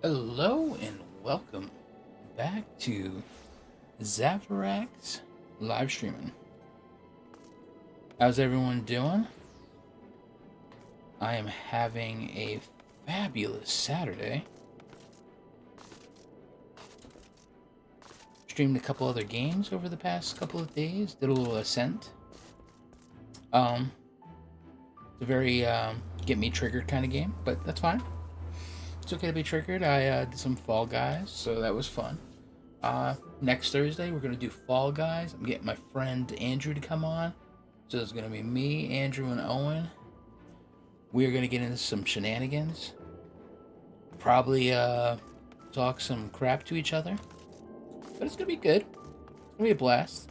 Hello and welcome back to Zaverax live streaming. How's everyone doing? I am having a fabulous Saturday. Streamed a couple other games over the past couple of days. Did a little Ascent. It's a very get me triggered kind of game, but that's fine. It's okay to be triggered. I did some Fall Guys, so that was fun. Next Thursday, we're going to do Fall Guys. I'm getting my friend Andrew to come on. So it's going to be me, Andrew, and Owen. We are going to get into some shenanigans. Probably talk some crap to each other. But it's going to be good. It's going to be a blast.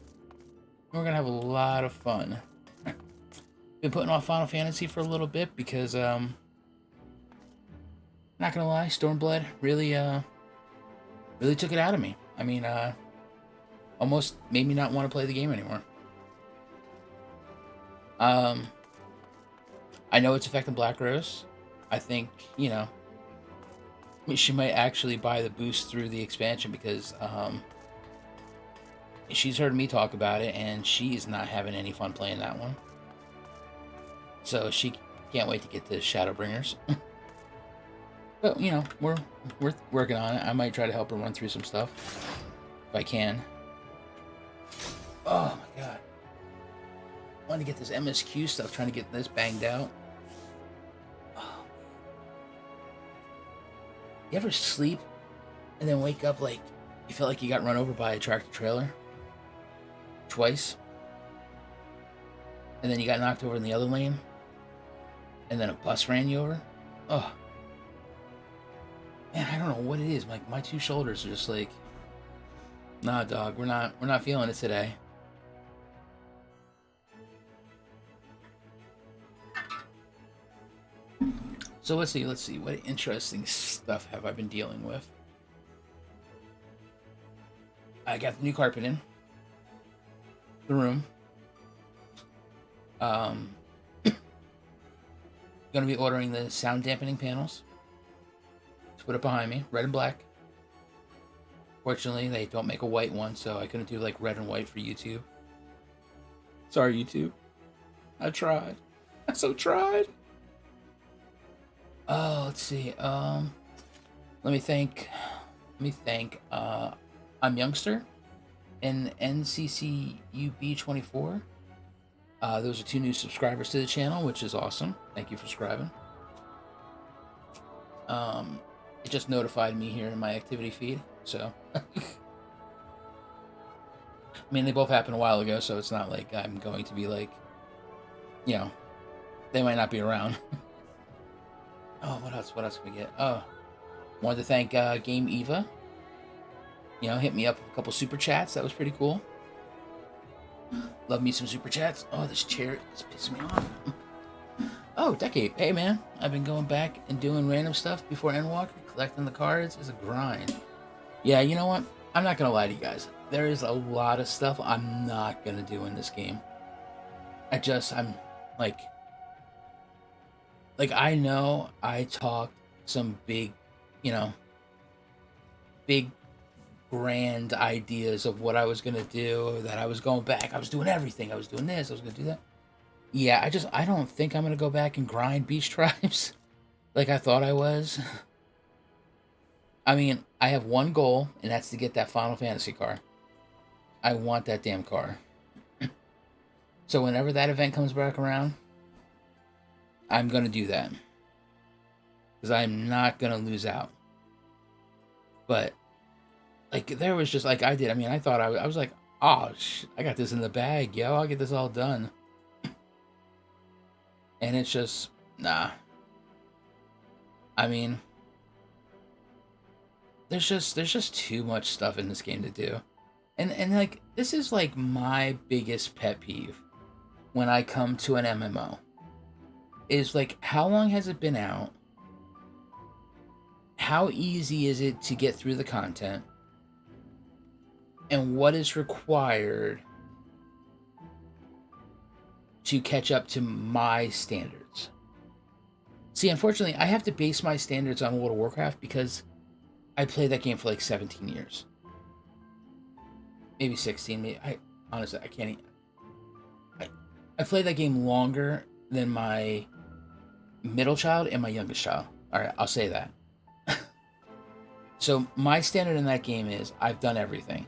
We're going to have a lot of fun. Been putting off Final Fantasy for a little bit because, not gonna lie, Stormblood really took it out of me. I mean, almost made me not want to play the game anymore. I know it's affecting Black Rose. I think, she might actually buy the boost through the expansion because, she's heard me talk about it and she is not having any fun playing that one. So she can't wait to get to Shadowbringers. But, we're working on it. I might try to help her run through some stuff. If I can. Oh, my God. I want to get this MSQ stuff, trying to get this banged out. Oh. You ever sleep and then wake up like you feel like you got run over by a tractor trailer? Twice? And then you got knocked over in the other lane? And then a bus ran you over? Oh. Man, I don't know what it is. My two shoulders are just like, nah, dog. We're not feeling it today. So let's see. What interesting stuff have I been dealing with? I got the new carpet in the room. Gonna be ordering the sound dampening panels. Put it behind me, red and black. Fortunately, they don't make a white one, so I couldn't do like red and white for YouTube. Sorry, YouTube. I tried. I so tried. Oh, let's see. Let me thank. I'm Youngster and NCCUB24. Those are 2 new subscribers to the channel, which is awesome. Thank you for subscribing. It just notified me here in my activity feed, so. I mean, they both happened a while ago, so it's not like I'm going to be like, they might not be around. Oh, what else can we get? Oh, wanted to thank Game Eva. Hit me up with a couple super chats. That was pretty cool. Love me some super chats. Oh, this chair is pissing me off. Oh, Decade. Hey, man. I've been going back and doing random stuff before Endwalker. Collecting the cards is a grind. Yeah, you know what? I'm not going to lie to you guys. There is a lot of stuff I'm not going to do in this game. I'm like, I know I talked some big, big grand ideas of what I was going to do, that I was going back. I was doing everything. I was doing this. I was going to do that. Yeah, I don't think I'm going to go back and grind Beast Tribes like I thought I was. I mean, I have one goal, and that's to get that Final Fantasy car. I want that damn car. So whenever that event comes back around, I'm going to do that. Because I'm not going to lose out. But, there was just, I did. I mean, I thought I was like, oh, I got this in the bag, yo. I'll get this all done. And it's just, nah. I mean, there's just too much stuff in this game to do. And this is my biggest pet peeve when I come to an MMO. Is how long has it been out? How easy is it to get through the content? And what is required to catch up to my standards? See, unfortunately, I have to base my standards on World of Warcraft because I played that game for like 17 years. Maybe 16. Maybe, honestly, I can't even. I played that game longer than my middle child and my youngest child. All right, I'll say that. So my standard in that game is I've done everything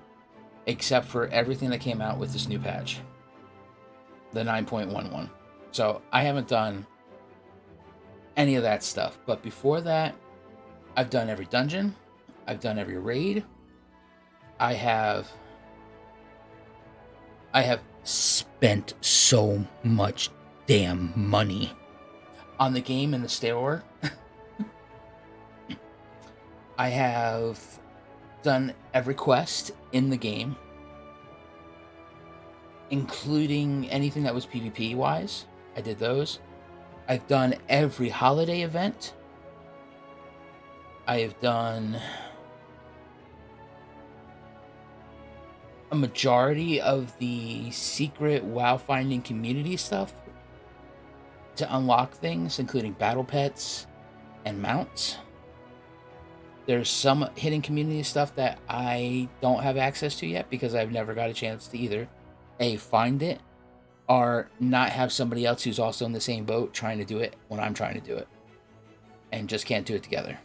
except for everything that came out with this new patch, the 9.11. So I haven't done any of that stuff. But before that, I've done every dungeon. I've done every raid. I have spent so much damn money on the game and the store. I have done every quest in the game, including anything that was PvP wise. I did those. I've done every holiday event. I have done a majority of the secret WoW finding community stuff to unlock things, including battle pets and mounts. There's some hidden community stuff that I don't have access to yet because I've never got a chance to either A, find it, or not have somebody else who's also in the same boat trying to do it when I'm trying to do it, and just can't do it together.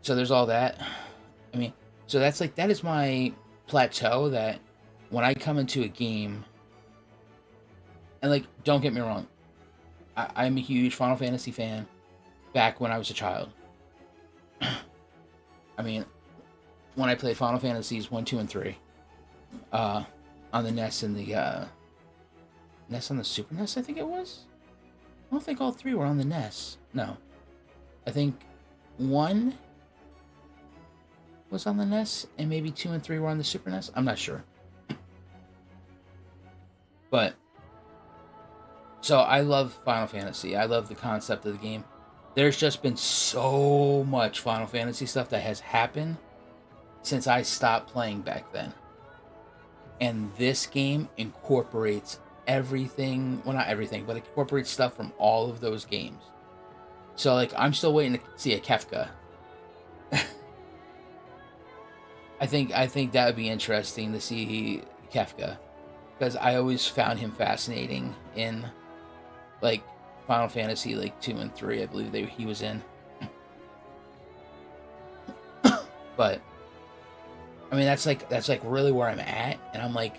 So there's all that. I mean, so that's like, that is my plateau, that when I come into a game, and like, don't get me wrong, I'm a huge Final Fantasy fan back when I was a child. I mean, when I played Final Fantasies 1, 2, and 3, on the NES and the NES on the Super NES, I think it was? I don't think all 3 were on the NES. No. I think 1 was on the NES, and maybe 2 and 3 were on the Super NES. I'm not sure. But, so I love Final Fantasy. I love the concept of the game. There's just been so much Final Fantasy stuff that has happened since I stopped playing back then. And this game incorporates everything, well, not everything, but it incorporates stuff from all of those games. So, like, I'm still waiting to see a Kefka. I think that would be interesting to see Kefka, because I always found him fascinating in, like, Final Fantasy, like, 2 and 3, I believe he was in. But, I mean, that's like really where I'm at, and I'm like,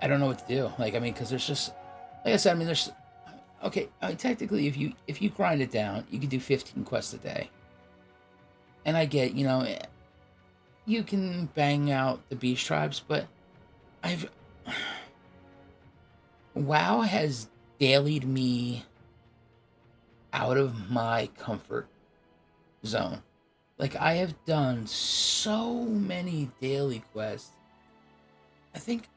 I don't know what to do. Like, I mean, because there's just, like I said, I mean, there's, okay, I mean, technically, if you grind it down, you can do 15 quests a day. And I get, you know, you can bang out the beast tribes, but WoW has dailied me out of my comfort zone. Like, I have done so many daily quests. I think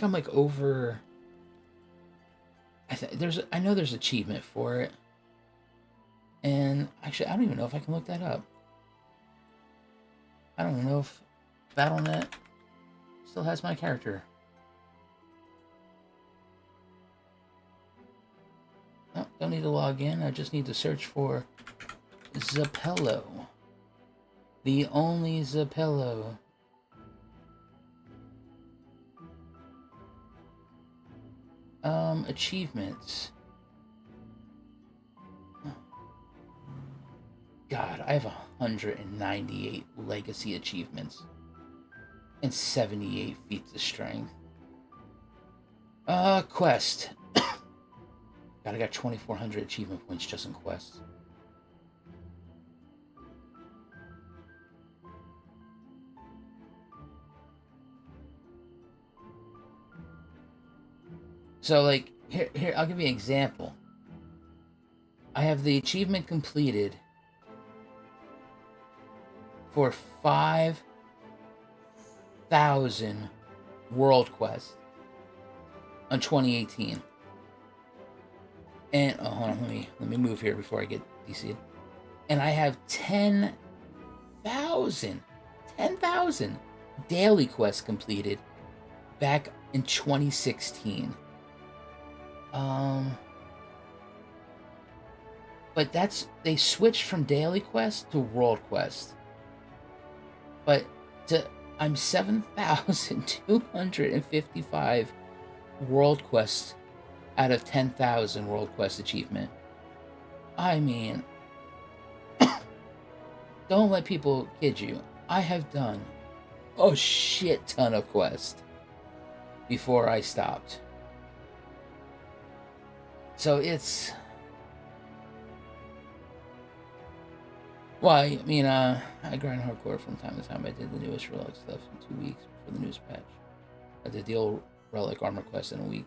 I'm like over. I know there's achievement for it, and actually I don't even know if I can look that up. I don't know if Battle.net still has my character. No, don't need to log in. I just need to search for Zapello. The only Zapello. Achievements. God, I have 198 legacy achievements and 78 feats of strength. Quest. God, I got 2,400 achievement points just in quests. So, like, here, I'll give you an example. I have the achievement completed for 5,000 world quests on 2018. And, oh, hold on, let me move here before I get DC'd. And I have 10,000 daily quests completed back in 2016. But they switched from daily quest to world quest. But I'm 7,255 world quests out of 10,000 world quest achievement. I mean, don't let people kid you. I have done a shit ton of quests before I stopped. So it's... Well, I mean, I grind hardcore from time to time. I did the newest relic stuff in 2 weeks for the newest patch. I did the old relic armor quest in a week.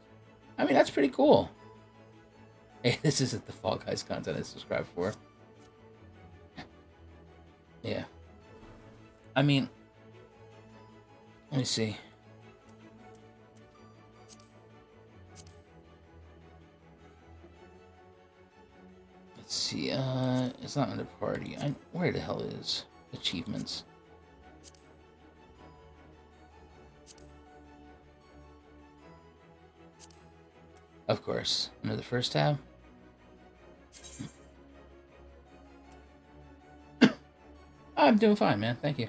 I mean, that's pretty cool. Hey, this isn't the Fall Guys content I subscribed for. Yeah. I mean, let me see. Let's see, it's not under party. Where the hell is achievements? Of course, under the first tab. I'm doing fine, man. Thank you.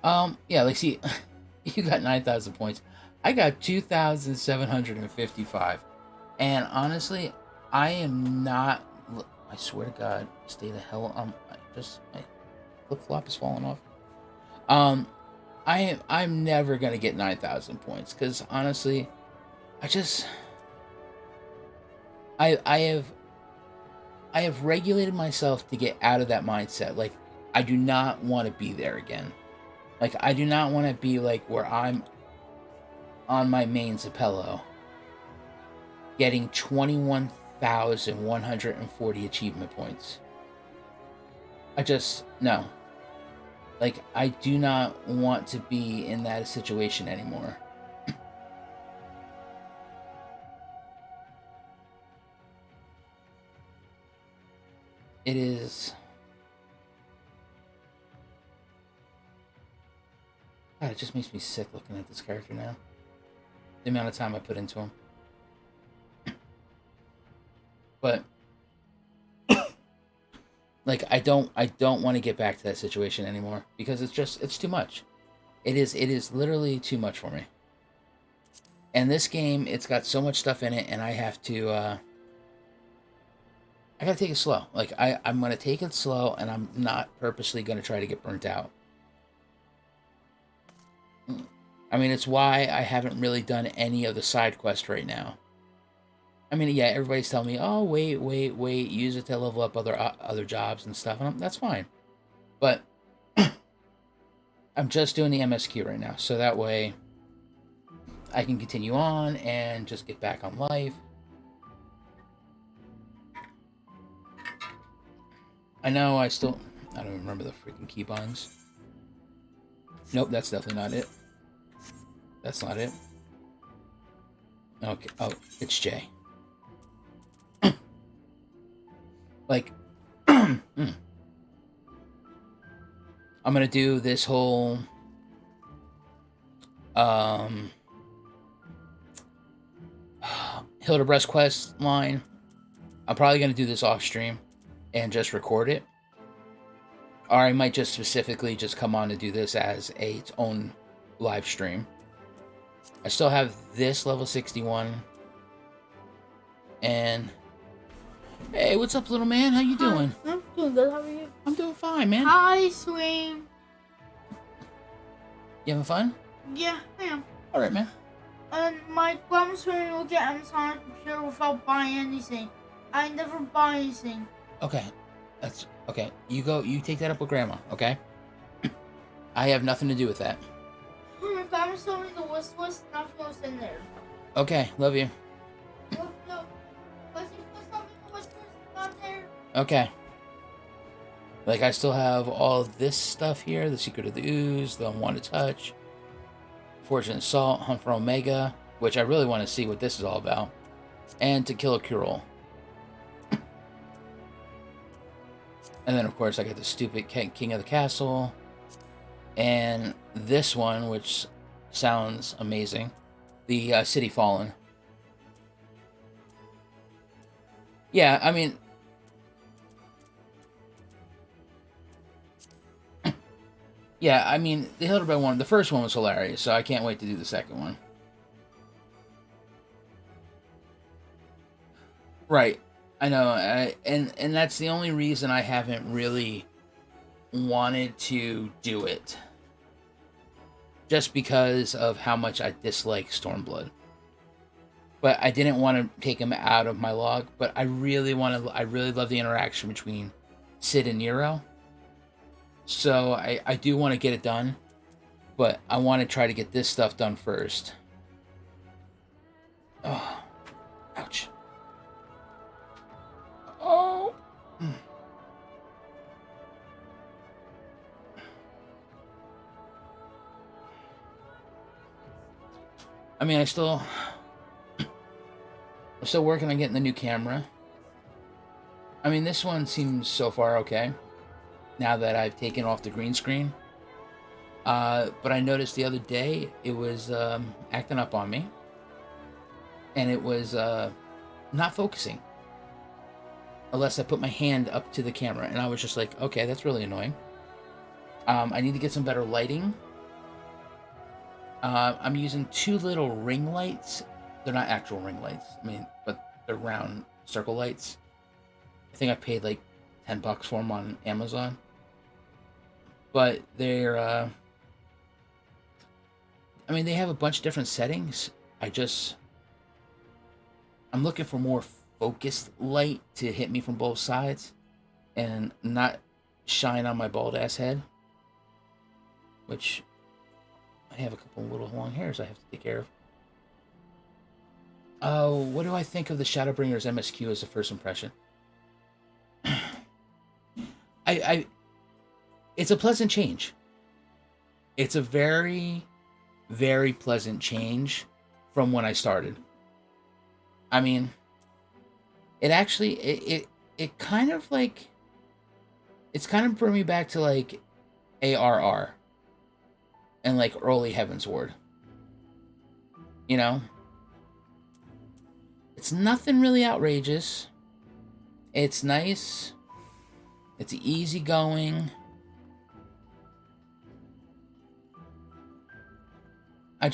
Yeah, like, see, you got 9,000 points. I got 2,755. And honestly, I am not... I swear to God, stay the hell on... my flip-flop is falling off. I'm never going to get 9,000 points. Because, honestly, I have regulated myself to get out of that mindset. Like, I do not want to be there again. Like, I do not want to be, like, where I'm on my main Zapello getting 21,140 achievement points. No. Like, I do not want to be in that situation anymore. It is... God, it just makes me sick looking at this character now. The amount of time I put into him. But like, I don't want to get back to that situation anymore because it's too much. It is literally too much for me. And this game, it's got so much stuff in it, and I have to I gotta take it slow. Like, I'm gonna take it slow, and I'm not purposely gonna try to get burnt out. I mean, it's why I haven't really done any of the side quests right now. I mean, yeah, everybody's telling me, oh, wait, use it to level up other jobs and stuff. And that's fine. But I'm just doing the MSQ right now, so that way I can continue on and just get back on life. I know I don't even remember the freaking keybinds. Nope, that's definitely not it. That's not it. Okay, oh, it's J. Like, I'm gonna do this whole, Hildebrast quest line. I'm probably gonna do this off stream and just record it. Or I might just specifically just come on to do this as its own live stream. I still have this level 61. And hey, what's up, little man? How you doing? I'm doing good. How are you? I'm doing fine, man. Hi, Swing. You having fun? Yeah, I am. All right, man. And my grandma's trying to get Amazon computer without buying anything. I never buy anything. Okay, that's okay. You go. You take that up with Grandma. Okay. I have nothing to do with that. My grandma told me the wish list, nothing was in there. Okay, love you. No. But you put something in the wish list not there. Okay. Like, I still have all of this stuff here. The Secret of the Ooze, the Unwanted Touch, Fortunate Salt, Hunt for Omega, which I really want to see what this is all about, and To Kill a Curel. And then, of course, I got the stupid King of the Castle, and this one, which sounds amazing, the City Fallen. Yeah, I mean, Yeah, I mean, the Hildebrand one, the first one was hilarious, so I can't wait to do the second one. Right. I know, and that's the only reason I haven't really wanted to do it. Just because of how much I dislike Stormblood. But I didn't want to take him out of my log, but I really love the interaction between Sid and Nero. So I do want to get it done, but I want to try to get this stuff done first. Oh, ouch. Oh. I mean, I'm still working on getting the new camera. I mean, this one seems so far okay, now that I've taken off the green screen. But I noticed the other day, it was acting up on me. And it was not focusing. Unless I put my hand up to the camera. And I was just like, okay, that's really annoying. I need to get some better lighting. I'm using 2 little ring lights. They're not actual ring lights. I mean, but they're round circle lights. I think I paid like $10 for them on Amazon. But they're, I mean, they have a bunch of different settings. I'm looking for more focused light to hit me from both sides and not shine on my bald ass head, which I have a couple little long hairs I have to take care of. Oh, what do I think of the Shadowbringers MSQ as a first impression? It's a pleasant change. It's a very, very pleasant change from when I started. I mean, it actually, it kind of like, it's kind of brought me back to like ARR and like early Heavensward. You know? It's nothing really outrageous. It's nice. It's easygoing. I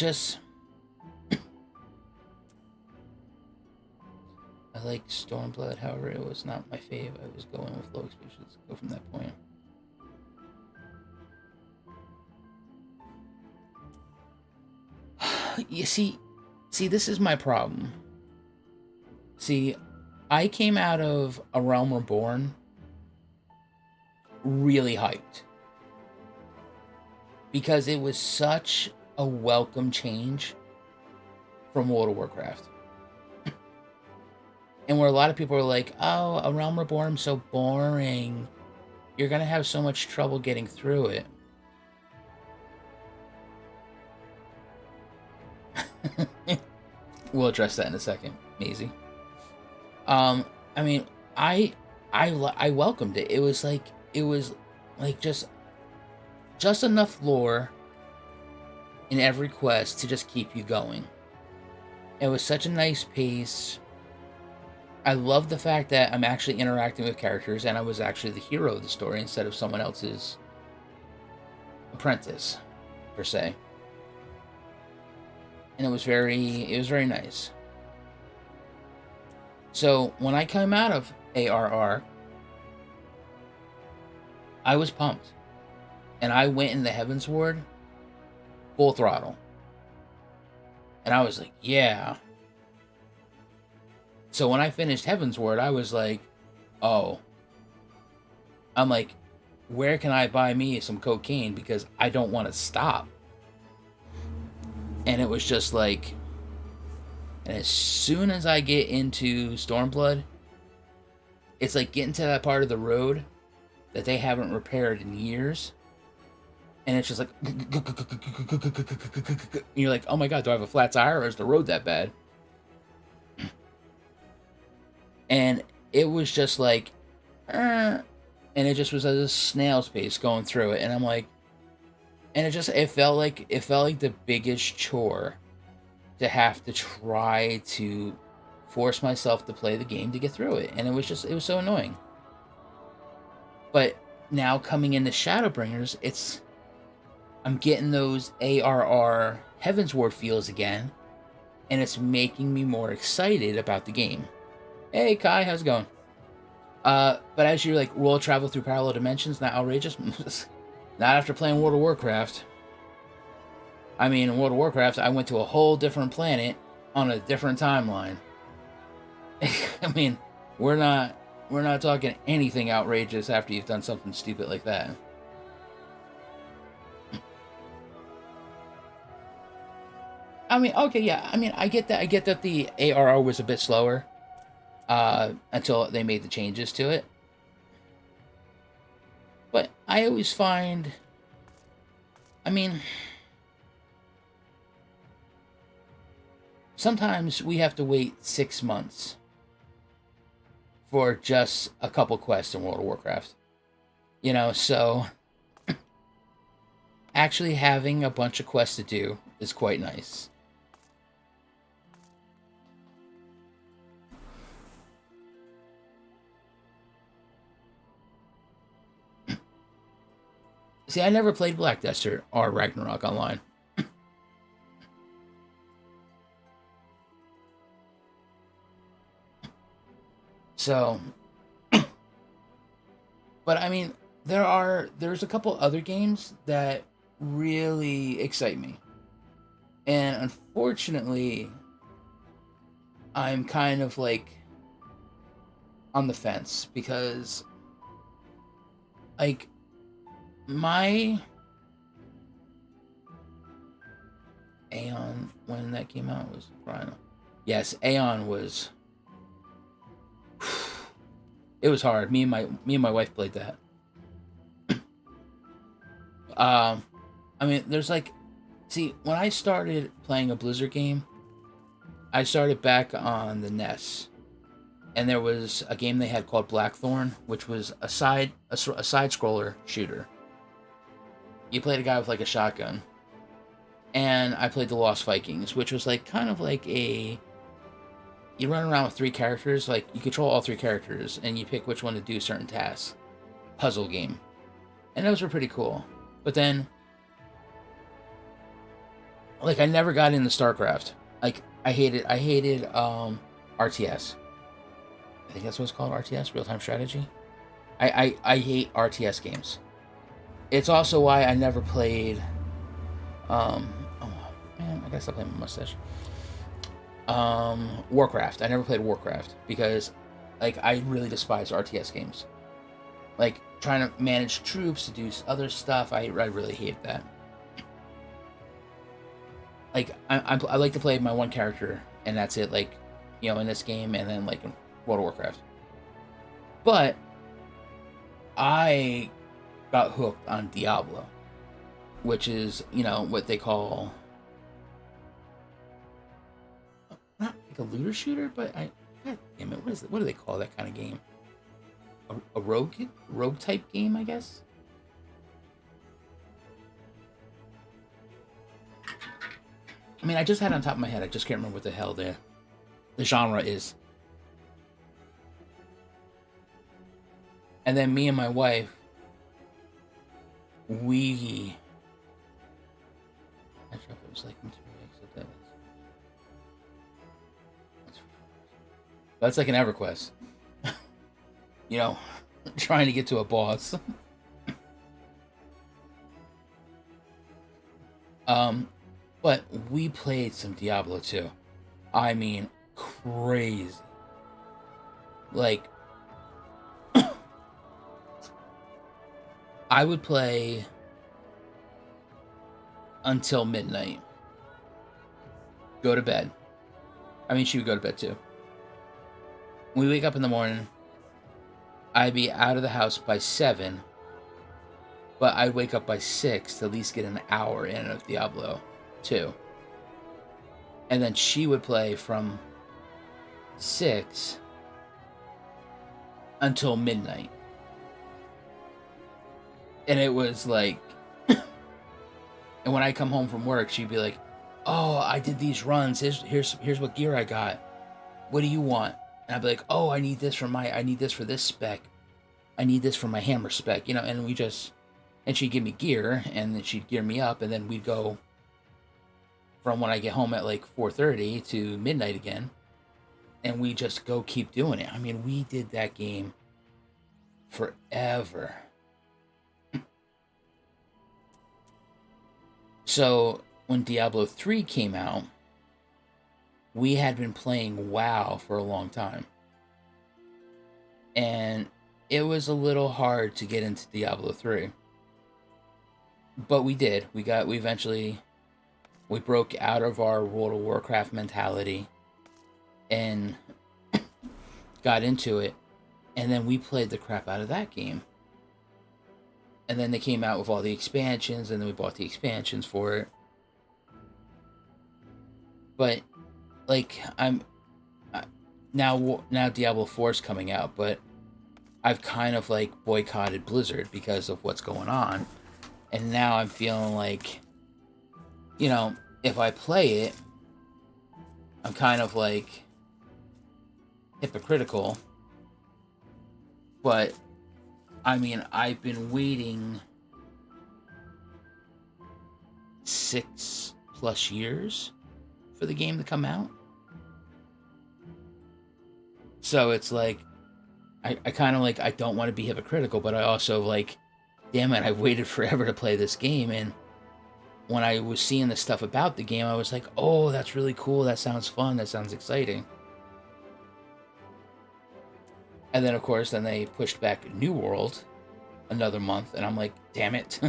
like Stormblood, however, it was not my fave. I was going with low expectations. Let's go from that point. You see, this is my problem. See, I came out of A Realm Reborn really hyped. Because it was such a welcome change from World of Warcraft. And where a lot of people are like, oh, A Realm Reborn is so boring. You're going to have so much trouble getting through it. We'll address that in a second, Maisie. I mean, I welcomed it. It was like just enough lore in every quest to just keep you going. It was such a nice pace. I love the fact that I'm actually interacting with characters and I was actually the hero of the story instead of someone else's apprentice, per se. And it was very nice. So when I came out of ARR, I was pumped. And I went in the Heavensward full throttle. And I was like, yeah. So when I finished Heavensward, I was like, oh. I'm like, where can I buy me some cocaine? Because I don't want to stop. And it was just like, and as soon as I get into Stormblood, it's like getting to that part of the road that they haven't repaired in years. And it's just like, and you're like, oh my god, do I have a flat tire or is the road that bad? And it was just like, and it just was a snail's pace going through it. And I'm like, and it felt like the biggest chore to have to try to force myself to play the game to get through it. And it was so annoying. But now coming into Shadowbringers, it's I'm getting those ARR Heavensward feels again, and it's making me more excited about the game. Hey Kai, how's it going? But as you like world travel through parallel dimensions, not outrageous. Not after playing World of Warcraft. I mean, in World of Warcraft, I went to a whole different planet on a different timeline. I mean, we're not talking anything outrageous after you've done something stupid like that. I mean, okay, yeah. I mean, I get that. I get that the ARR was a bit slower until they made the changes to it. But I always find, I mean, sometimes we have to wait 6 months for just a couple quests in World of Warcraft. You know, so actually having a bunch of quests to do is quite nice. See, I never played Black Desert or Ragnarok online. So, but I mean, there's a couple other games that really excite me. And unfortunately, I'm kind of like on the fence because like my Aeon, when that came out, was Primal. Yes, Aeon was. It was hard. Me and my wife played that. I mean, there's like, see, when I started playing a Blizzard game, I started back on the NES, and there was a game they had called Blackthorn, which was a side scroller shooter. You played a guy with like a shotgun. And I played the Lost Vikings, which was like kind of like a, you run around with 3 characters, like you control all 3 characters and you pick which one to do certain tasks. Puzzle game. And those were pretty cool. But then like I never got into StarCraft. Like I hated RTS. I think that's what it's called, RTS, real-time strategy. I hate RTS games. It's also why I never played oh man, I gotta stop playing my mustache. Warcraft. I never played Warcraft because like I really despise RTS games. Like trying to manage troops to do other stuff, I really hate that. Like I like to play my one character and that's it, like, you know, in this game and then like in World of Warcraft. But I got hooked on Diablo, which is, you know, what they call not like a looter shooter, but God damn it, what do they call that kind of game? A rogue type game, I guess. I mean, I just had it on top of my head. I just can't remember what the hell the genre is. And then me and my wife, we. I don't know if it was like in 2 weeks. That's like an EverQuest. You know, trying to get to a boss. But we played some Diablo 2. I mean, crazy. Like, I would play until midnight. Go to bed. I mean, she would go to bed too. When we wake up in the morning, I'd be out of the house by 7, but I'd wake up by 6 to at least get an hour in of Diablo 2. And then she would play from 6 until midnight. And it was like, and when I come home from work, she'd be like, "Oh, I did these runs. Here's what gear I got. What do you want?" And I'd be like, "Oh, I need this for this spec. I need this for my hammer spec." You know, and we just and she'd give me gear, and then she'd gear me up, and then we'd go from when I get home at like 4:30 to midnight again, and we just go keep doing it. I mean, we did that game forever. So when Diablo 3 came out, we had been playing WoW for a long time. And it was a little hard to get into Diablo 3. But we did. We broke out of our World of Warcraft mentality and got into it. And then we played the crap out of that game. And then they came out with all the expansions, and then we bought the expansions for it. But like now Diablo 4 is coming out, but I've kind of like boycotted Blizzard because of what's going on. And now I'm feeling like, you know, if I play it, I'm kind of like hypocritical. But I mean, I've been waiting 6+ years for the game to come out. So it's like, I kind of like, I don't want to be hypocritical, but I also like, damn it, I waited forever to play this game. And when I was seeing the stuff about the game, I was like, oh, that's really cool. That sounds fun. That sounds exciting. And then, of course, then they pushed back New World another month, and I'm like, damn it.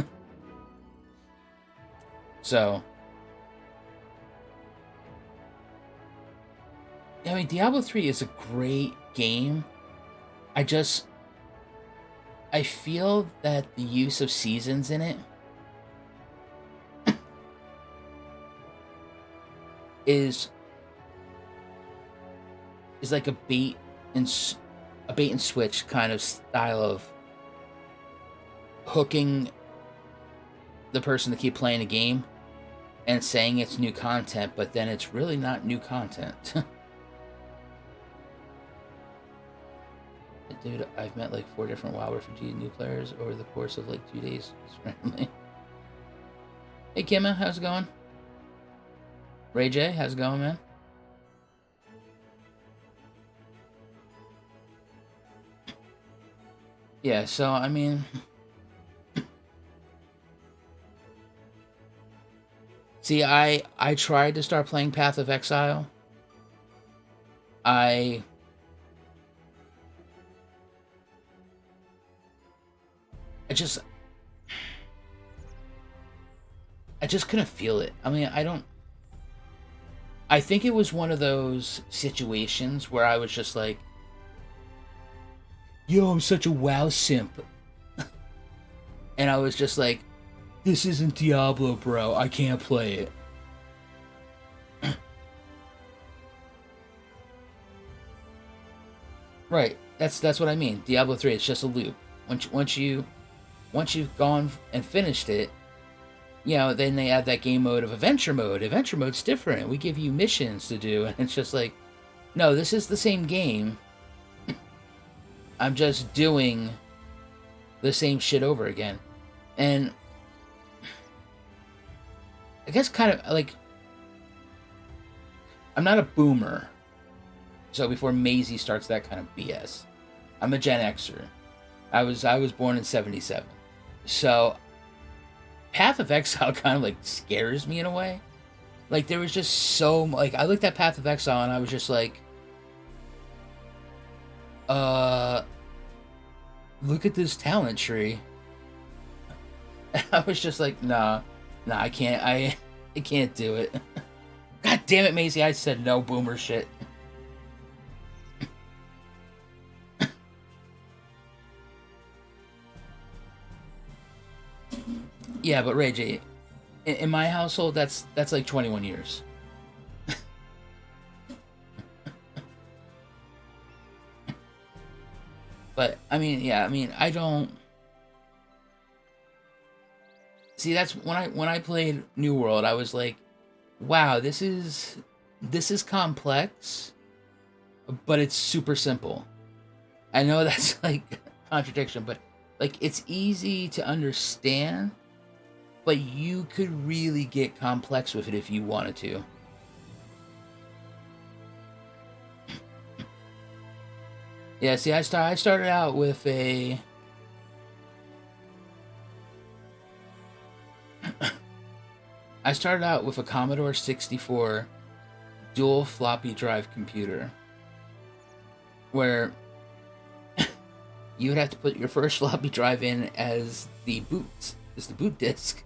So, I mean, Diablo 3 is a great game. I feel that the use of seasons in it is like a bait and switch kind of style of hooking the person to keep playing a game and saying it's new content, but then it's really not new content. Dude, I've met like 4 different WoW refugee new players over the course of like 2 days. Randomly. Hey Kimma, how's it going? Ray J, how's it going, man? Yeah, so I mean, see, I tried to start playing Path of Exile. I just couldn't feel it. I mean, I think it was one of those situations where I was just like, yo, I'm such a WoW simp. And I was just like, this isn't Diablo, bro. I can't play it. Right. That's what I mean. Diablo 3, it's just a loop. Once you've gone and finished it, you know, then they add that game mode of adventure mode. Adventure mode's different. We give you missions to do, and it's just like, no, this is the same game. I'm just doing the same shit over again. And I guess kind of like, I'm not a boomer. So before Maisie starts that kind of BS, I'm a Gen Xer. I was born in 77. So Path of Exile kind of like scares me in a way. Like there was just so like, I looked at Path of Exile and I was just like, look at this talent tree. And I was just like, nah, I can't do it. God damn it, Maisie, I said no boomer shit. Yeah, but Ray J, in my household, that's like 21 years. But I mean, yeah, I mean, I don't see. That's when I played New World, I was like, wow, this is complex, but it's super simple. I know that's like contradiction, but like, it's easy to understand, but you could really get complex with it if you wanted to. Yeah, see, I started out with a Commodore 64 dual floppy drive computer, where you would have to put your first floppy drive in as the boot disk,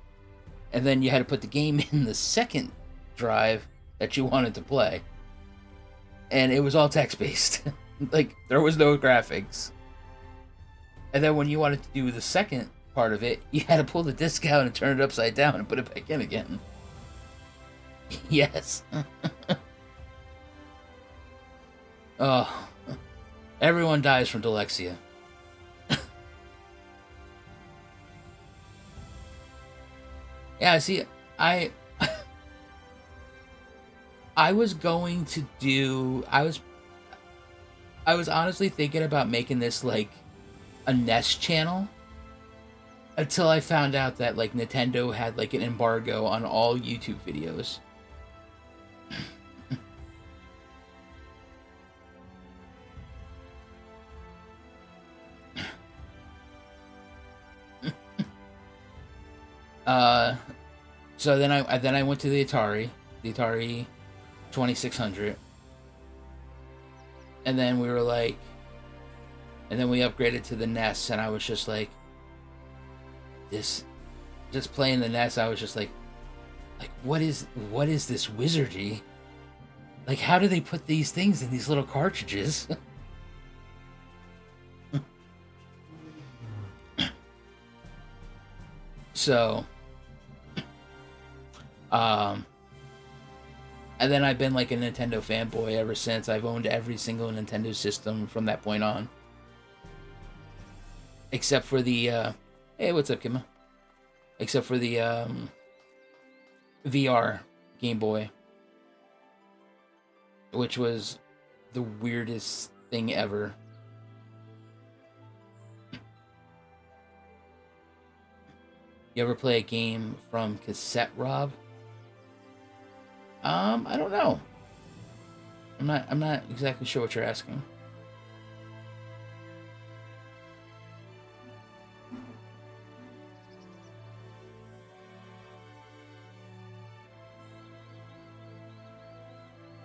and then you had to put the game in the second drive that you wanted to play, and it was all text-based. Like, there was no graphics. And then when you wanted to do the second part of it, you had to pull the disc out and turn it upside down and put it back in again. Yes. Oh, everyone dies from dyslexia. Yeah, see, I was going to do, I was honestly thinking about making this like a NES channel, until I found out that like Nintendo had like an embargo on all YouTube videos. So then I went to the Atari 2600, and then we were like, and then we upgraded to the NES, and I was just like, just playing the NES, I was just like what is this wizardry? Like, how do they put these things in these little cartridges? So, and then I've been like a Nintendo fanboy ever since. I've owned every single Nintendo system from that point on. Except for the, hey, what's up, Kimma? Except for the, VR Game Boy. Which was the weirdest thing ever. You ever play a game from cassette, Rob? I don't know. I'm not exactly sure what you're asking.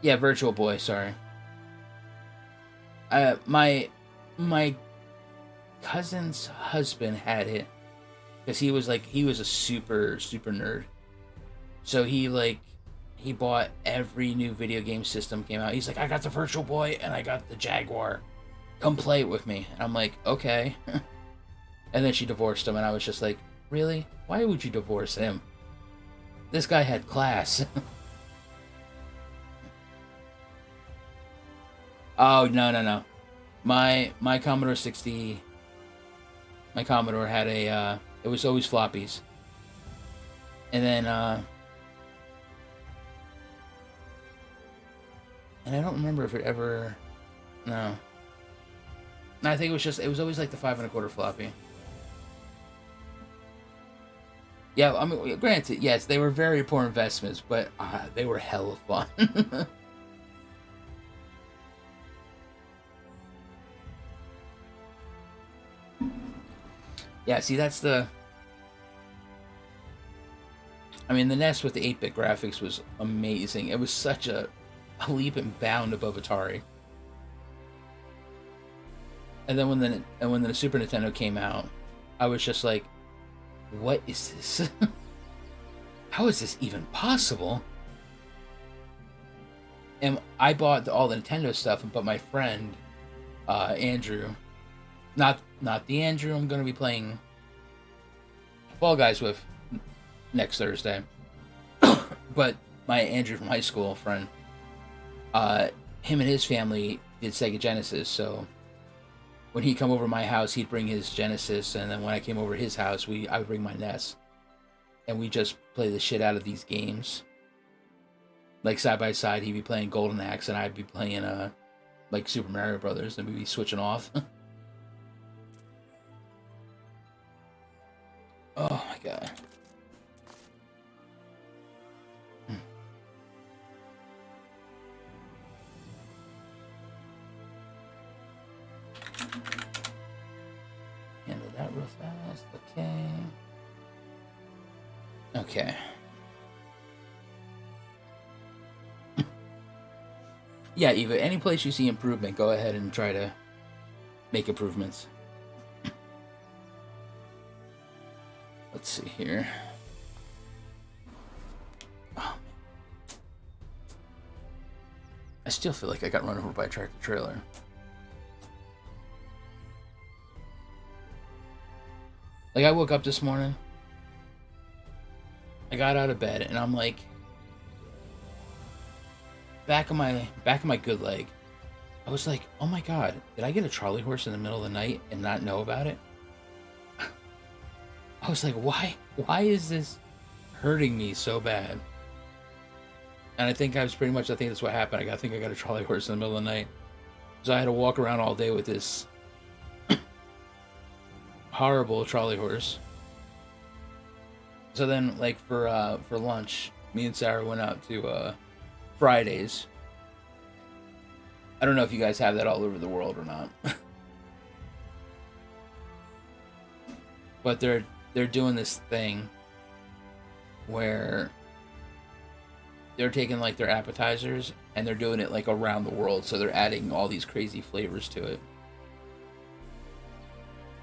Yeah, Virtual Boy, sorry. My cousin's husband had it, because he was a super nerd. So he bought every new video game system came out. He's like, I got the Virtual Boy and I got the Jaguar. Come play it with me. And I'm like, okay. And then she divorced him, and I was just like, really? Why would you divorce him? This guy had class. Oh, no. My Commodore 60, my Commodore had a, it was always floppies. And then, and I don't remember if it ever, no. I think it was always like the 5 1/4 floppy. Yeah, I mean, granted, yes, they were very poor investments, but they were hella fun. Yeah, see, that's the... I mean, the NES with the 8-bit graphics was amazing. It was such a leap and bound above Atari. And then when the Super Nintendo came out, I was just like, what is this? How is this even possible? And I bought all the Nintendo stuff, but my friend, Andrew... Not the Andrew I'm going to be playing Fall Guys with next Thursday. But my Andrew from high school friend, him and his family did Sega Genesis, so when he'd come over my house, he'd bring his Genesis, and then when I came over his house, I would bring my NES. And we just play the shit out of these games. Like, side by side, he'd be playing Golden Axe, and I'd be playing, like, Super Mario Brothers, and we'd be switching off. Handle that real fast. Okay. Okay. Yeah, Eva, any place you see improvement, go ahead and try to make improvements. Let's see here. Oh, I still feel like I got run over by a tractor trailer. Like, I woke up this morning, I got out of bed, and I'm like, back of my good leg, I was like, oh my god, did I get a trolley horse in the middle of the night and not know about it? I was like, why is this hurting me so bad? And I think that's what happened. I think I got a trolley horse in the middle of the night. So I had to walk around all day with this horrible trolley horse. So then, like, for lunch, me and Sarah went out to Fridays. I don't know if you guys have that all over the world or not. But they're doing this thing where they're taking, like, their appetizers and they're doing it, like, around the world. So they're adding all these crazy flavors to it.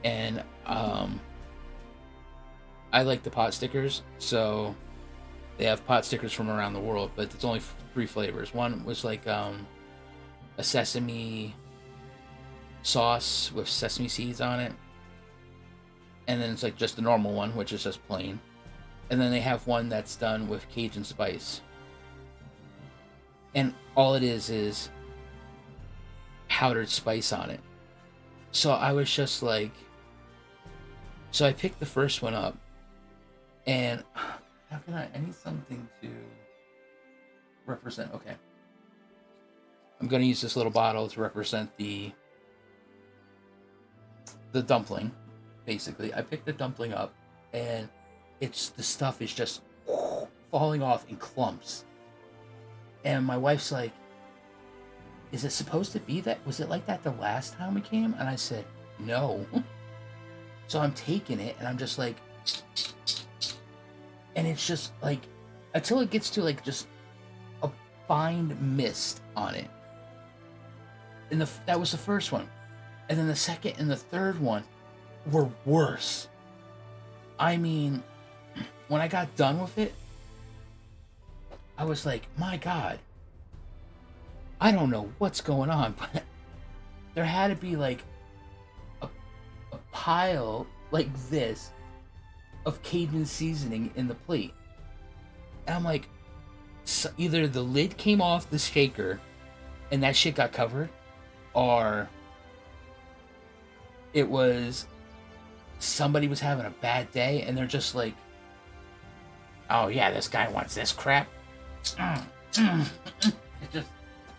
And I like the pot stickers, so they have pot stickers from around the world, but it's only 3 flavors. One was like a sesame sauce with sesame seeds on it. And then it's like just the normal one, which is just plain. And then they have one that's done with Cajun spice. And all it is powdered spice on it. So I was just like... So I picked the first one up. And... How can I need something to represent... Okay. I'm going to use this little bottle to represent the dumpling. Basically, I picked the dumpling up, and the stuff is just falling off in clumps. And my wife's like, "Is it supposed to be that? Was it like that the last time we came?" And I said, "No." So I'm taking it, and I'm just like, and it's just like, until it gets to like just a fine mist on it. And that was the first one, and then the second and the third one were worse. I mean, when I got done with it, I was like, my god, I don't know what's going on, but there had to be like a pile like this of Cajun seasoning in the plate. And I'm like, so either the lid came off the shaker and that shit got covered, or it was somebody was having a bad day and they're just like, oh yeah, this guy wants this crap. Just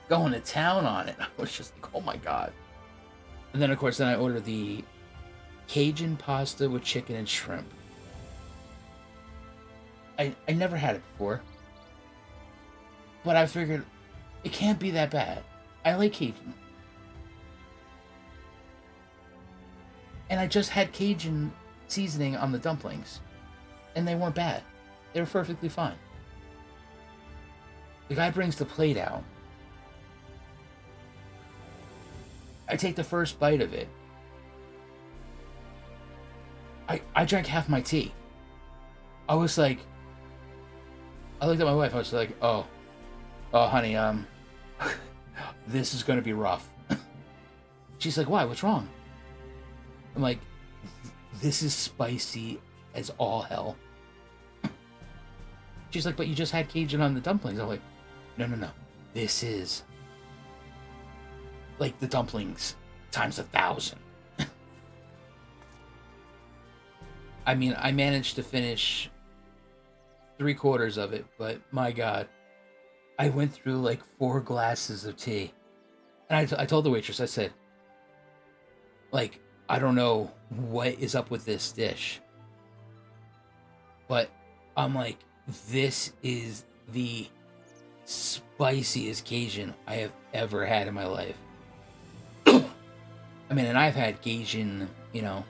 going to town on it. I was just like, oh my god. And then of course I ordered the Cajun pasta with chicken and shrimp. I never had it before, but I figured it can't be that bad. I like Cajun. And I just had Cajun seasoning on the dumplings, and they weren't bad. They were perfectly fine. The guy brings the plate out. I take the first bite of it. I drank half my tea. I was like, I looked at my wife. I was like, oh, honey, this is gonna be rough. She's like, why? What's wrong? I'm like, this is spicy as all hell. She's like, but you just had Cajun on the dumplings. I'm like, no. This is like the dumplings times 1,000. I mean, I managed to finish 3/4 of it, but my god, I went through like 4 glasses of tea. And I told the waitress, I said, like, I don't know what is up with this dish, but I'm like, this is the spiciest Cajun I have ever had in my life. I I mean, and I've had Gaijin, you know,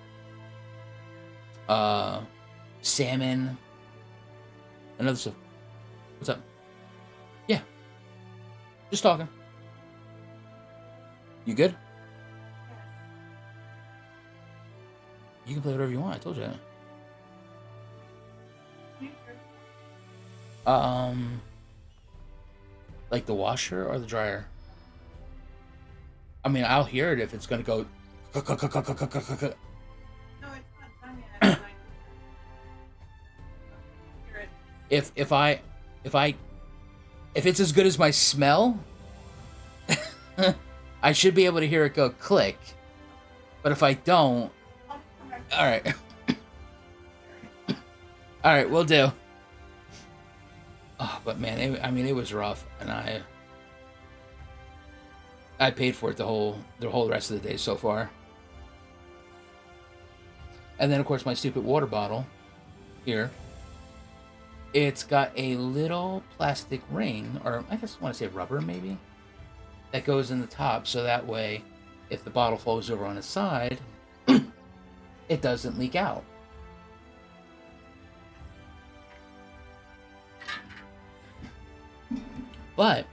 salmon, and other stuff. What's up? Yeah, just talking. You good? You can play whatever you want. I told you that. Like the washer or the dryer? I mean, I'll hear it if it's gonna go. No, it's not done yet. If it's as good as my smell, I should be able to hear it go click. But if I don't, all right, all right, we'll do. Oh, but man, it was rough, and I paid for it the whole rest of the day so far. And then, of course, my stupid water bottle here. It's got a little plastic ring, or I guess I want to say rubber, maybe, that goes in the top, so that way, if the bottle falls over on its side, it doesn't leak out. But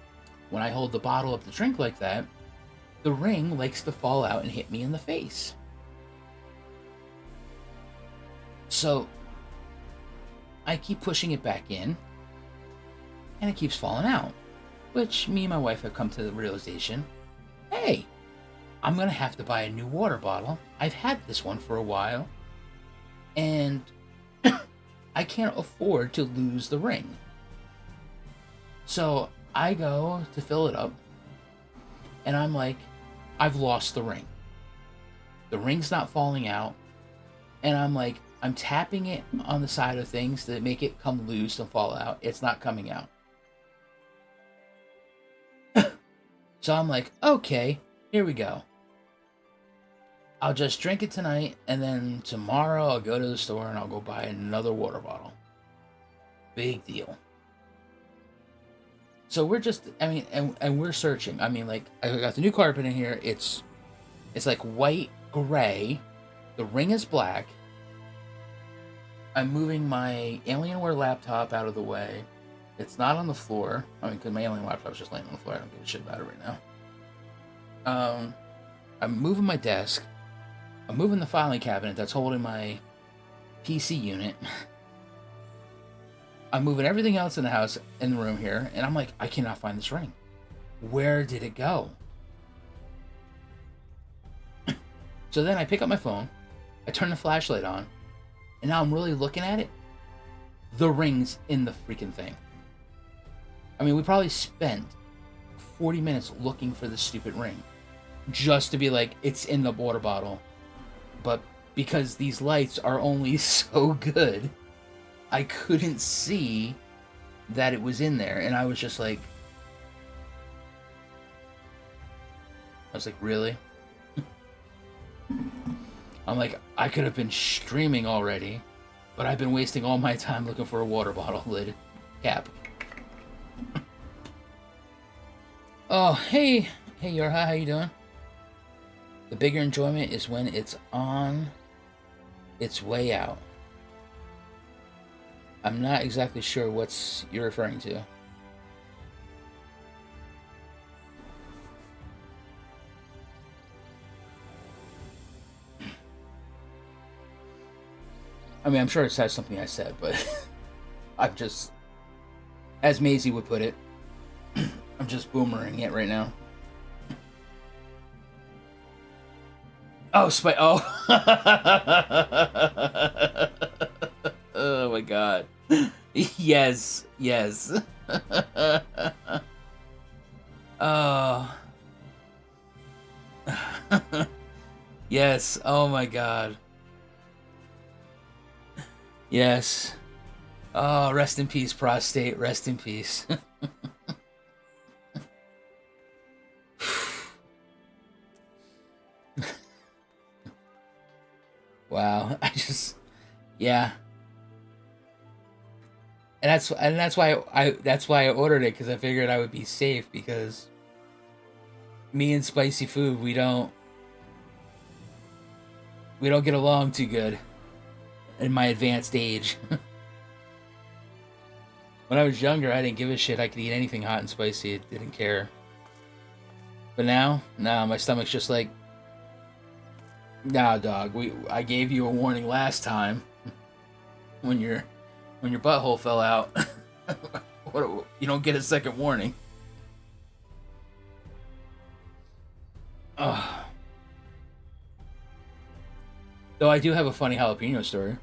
when I hold the bottle up to drink like that, the ring likes to fall out and hit me in the face. So I keep pushing it back in, and it keeps falling out. Which me and my wife have come to the realization, hey, I'm going to have to buy a new water bottle. I've had this one for a while, and I can't afford to lose the ring. So I go to fill it up, and I'm like, I've lost the ring. The ring's not falling out, and I'm like, I'm tapping it on the side of things to make it come loose and fall out. It's not coming out. So I'm like, okay, here we go. I'll just drink it tonight, and then tomorrow I'll go to the store and I'll go buy another water bottle. Big deal. So we're just, I mean, and we're searching. I mean, like, I got the new carpet in here. It's like white, gray. The ring is black. I'm moving my Alienware laptop out of the way. It's not on the floor. I mean, because my Alien laptop's just laying on the floor. I don't give a shit about it right now. I'm moving my desk. I'm moving the filing cabinet that's holding my PC unit. I'm moving everything else in the house, in the room here, and I'm like, I cannot find this ring. Where did it go? So then I pick up my phone, I turn the flashlight on, and now I'm really looking at it. The ring's in the freaking thing. I mean, we probably spent 40 minutes looking for this stupid ring. Just to be like, it's in the water bottle. But because these lights are only so good, I couldn't see that it was in there. And I was just like... really? I'm like, I could have been streaming already, but I've been wasting all my time looking for a water bottle lid cap. Oh, hey Yorha, how you doing? The bigger enjoyment is when it's on its way out. I'm not exactly sure what you're referring to. I mean, I'm sure it says something I said, but I'm just, as Maisie would put it, I'm just boomering it right now. Oh, oh. Oh my god. Yes. Oh. Yes, oh my god. Yes. Oh, rest in peace, prostate. Rest in peace. Wow. Yeah. And that's why I ordered it, because I figured I would be safe, because me and spicy food, we don't We don't get along too good in my advanced age. When I was younger, I didn't give a shit. I could eat anything hot and spicy. I didn't care. But now, nah, my stomach's just like, nah, dog. I gave you a warning last time when your butthole fell out. You don't get a second warning. Ugh. Though I do have a funny jalapeno story.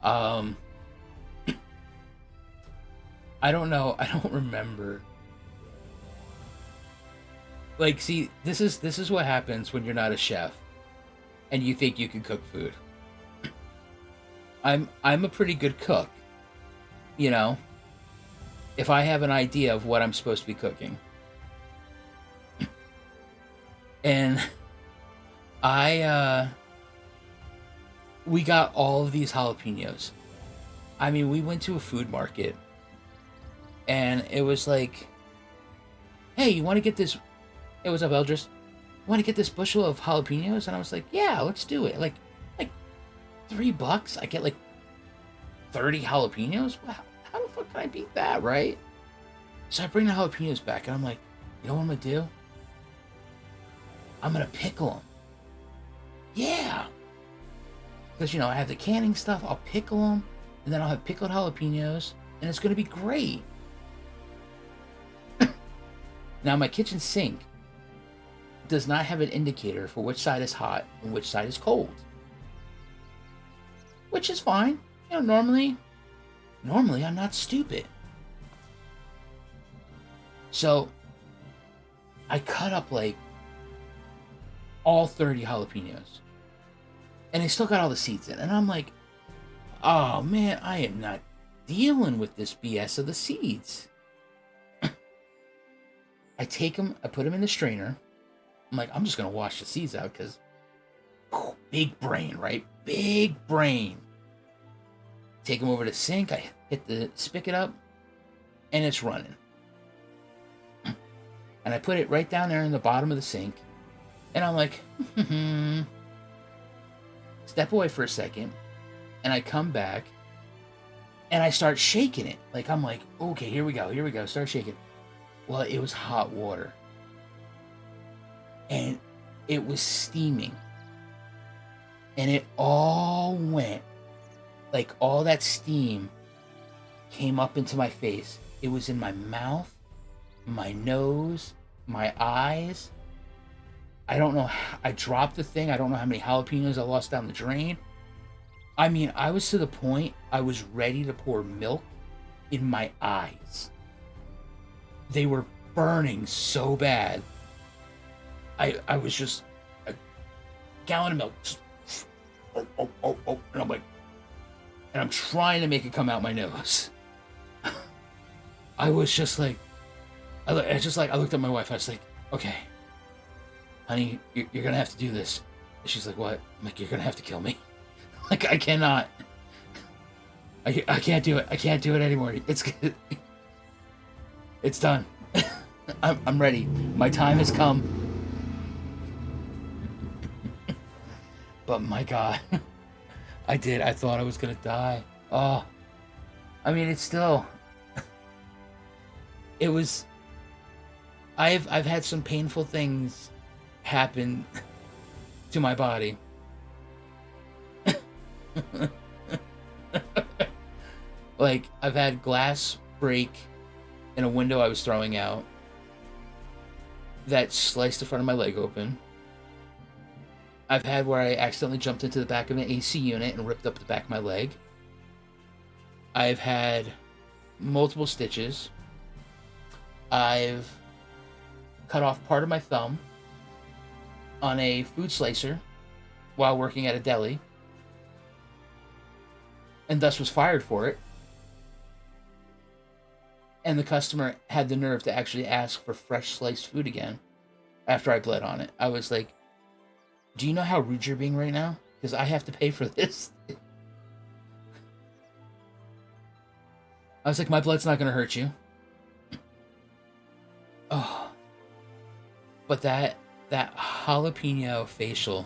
I don't know. I don't remember. Like, see, this is what happens when you're not a chef, and you think you can cook food. I'm a pretty good cook, you know. If I have an idea of what I'm supposed to be cooking, and we got all of these jalapenos. I mean, we went to a food market, and it was like, hey, you want to get this? Hey, what's up, Eldris? You want to get this bushel of jalapenos? And I was like, yeah, let's do it. Like $3, I get like 30 jalapenos? Wow, how the fuck can I beat that, right? So I bring the jalapenos back, and I'm like, you know what I'm gonna do? I'm gonna pickle them. Yeah. Because, you know, I have the canning stuff, I'll pickle them, and then I'll have pickled jalapenos, and it's gonna be great. Now, my kitchen sink does not have an indicator for which side is hot and which side is cold. Which is fine. You know, normally I'm not stupid. So, I cut up like all 30 jalapenos. And I still got all the seeds in. And I'm like, oh man, I am not dealing with this BS of the seeds. I take them, I put them in the strainer. I'm like, I'm just going to wash the seeds out because big brain, right? Big brain. Take them over to the sink. I hit the spigot up and it's running. And I put it right down there in the bottom of the sink. And I'm like, step away for a second. And I come back and I start shaking it. Like, I'm like, okay, here we go. Start shaking. Well, it was hot water. And it was steaming. And it all went, like all that steam came up into my face. It was in my mouth, my nose, my eyes. I don't know. I dropped the thing. I don't know how many jalapenos I lost down the drain. I mean, I was to the point I was ready to pour milk in my eyes. They were burning so bad. I was just a gallon of milk. Just, oh. And I'm like, and I'm trying to make it come out my nose. I was just like, I looked at my wife. I was like, okay, honey, you're going to have to do this. She's like, what? I'm like, you're going to have to kill me. Like, I cannot. I can't do it. I can't do it anymore. It's done. I'm ready. My time has come. But my God, I did. I thought I was gonna die. Oh, I mean, it's still. It was. I've had some painful things happen to my body. Like, I've had glass break in a window I was throwing out that sliced the front of my leg open. I've had where I accidentally jumped into the back of an AC unit and ripped up the back of my leg. I've had multiple stitches. I've cut off part of my thumb on a food slicer while working at a deli, and thus was fired for it. And the customer had the nerve to actually ask for fresh sliced food again after I bled on it. I was like, do you know how rude you're being right now? Because I have to pay for this. I was like, my blood's not going to hurt you. Oh. But that that jalapeno facial.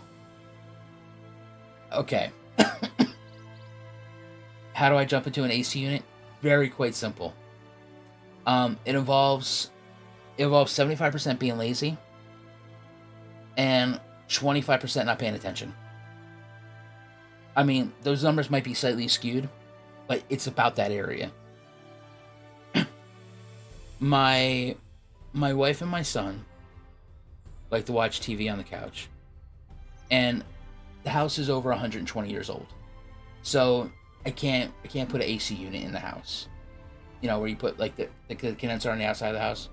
Okay. How do I jump into an AC unit? Very quite simple. It involves 75% being lazy and 25% not paying attention. I mean, those numbers might be slightly skewed, but it's about that area. My wife and my son like to watch TV on the couch, and the house is over 120 years old, so I can't put an AC unit in the house. You know, where you put like the condenser on the outside of the house.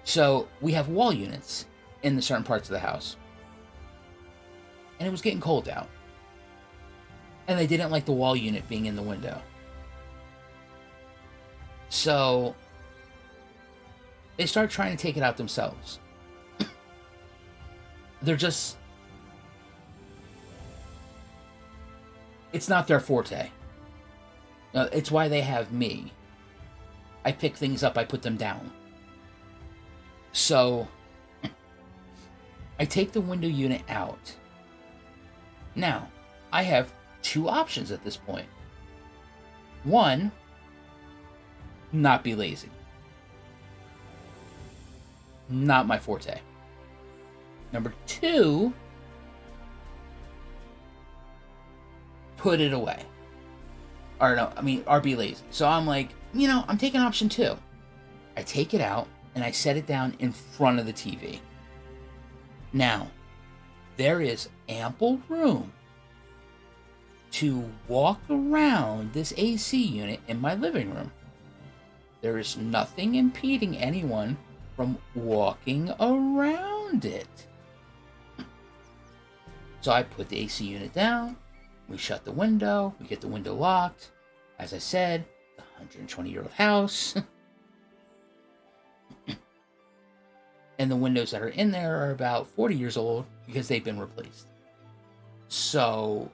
So we have wall units in the certain parts of the house, and it was getting cold out, and they didn't like the wall unit being in the window. So they start trying to take it out themselves. They're just... It's not their forte. It's why they have me. I pick things up, I put them down. So I take the window unit out. Now, I have two options at this point. One, not be lazy. Not my forte. Number two, put it away. Or be lazy. So I'm like, I'm taking option two. I take it out and I set it down in front of the TV. Now, there is ample room to walk around this AC unit in my living room. There is nothing impeding anyone from walking around it. So I put the AC unit down, we shut the window, we get the window locked. As I said, the 120-year-old house. And the windows that are in there are about 40 years old because they've been replaced. So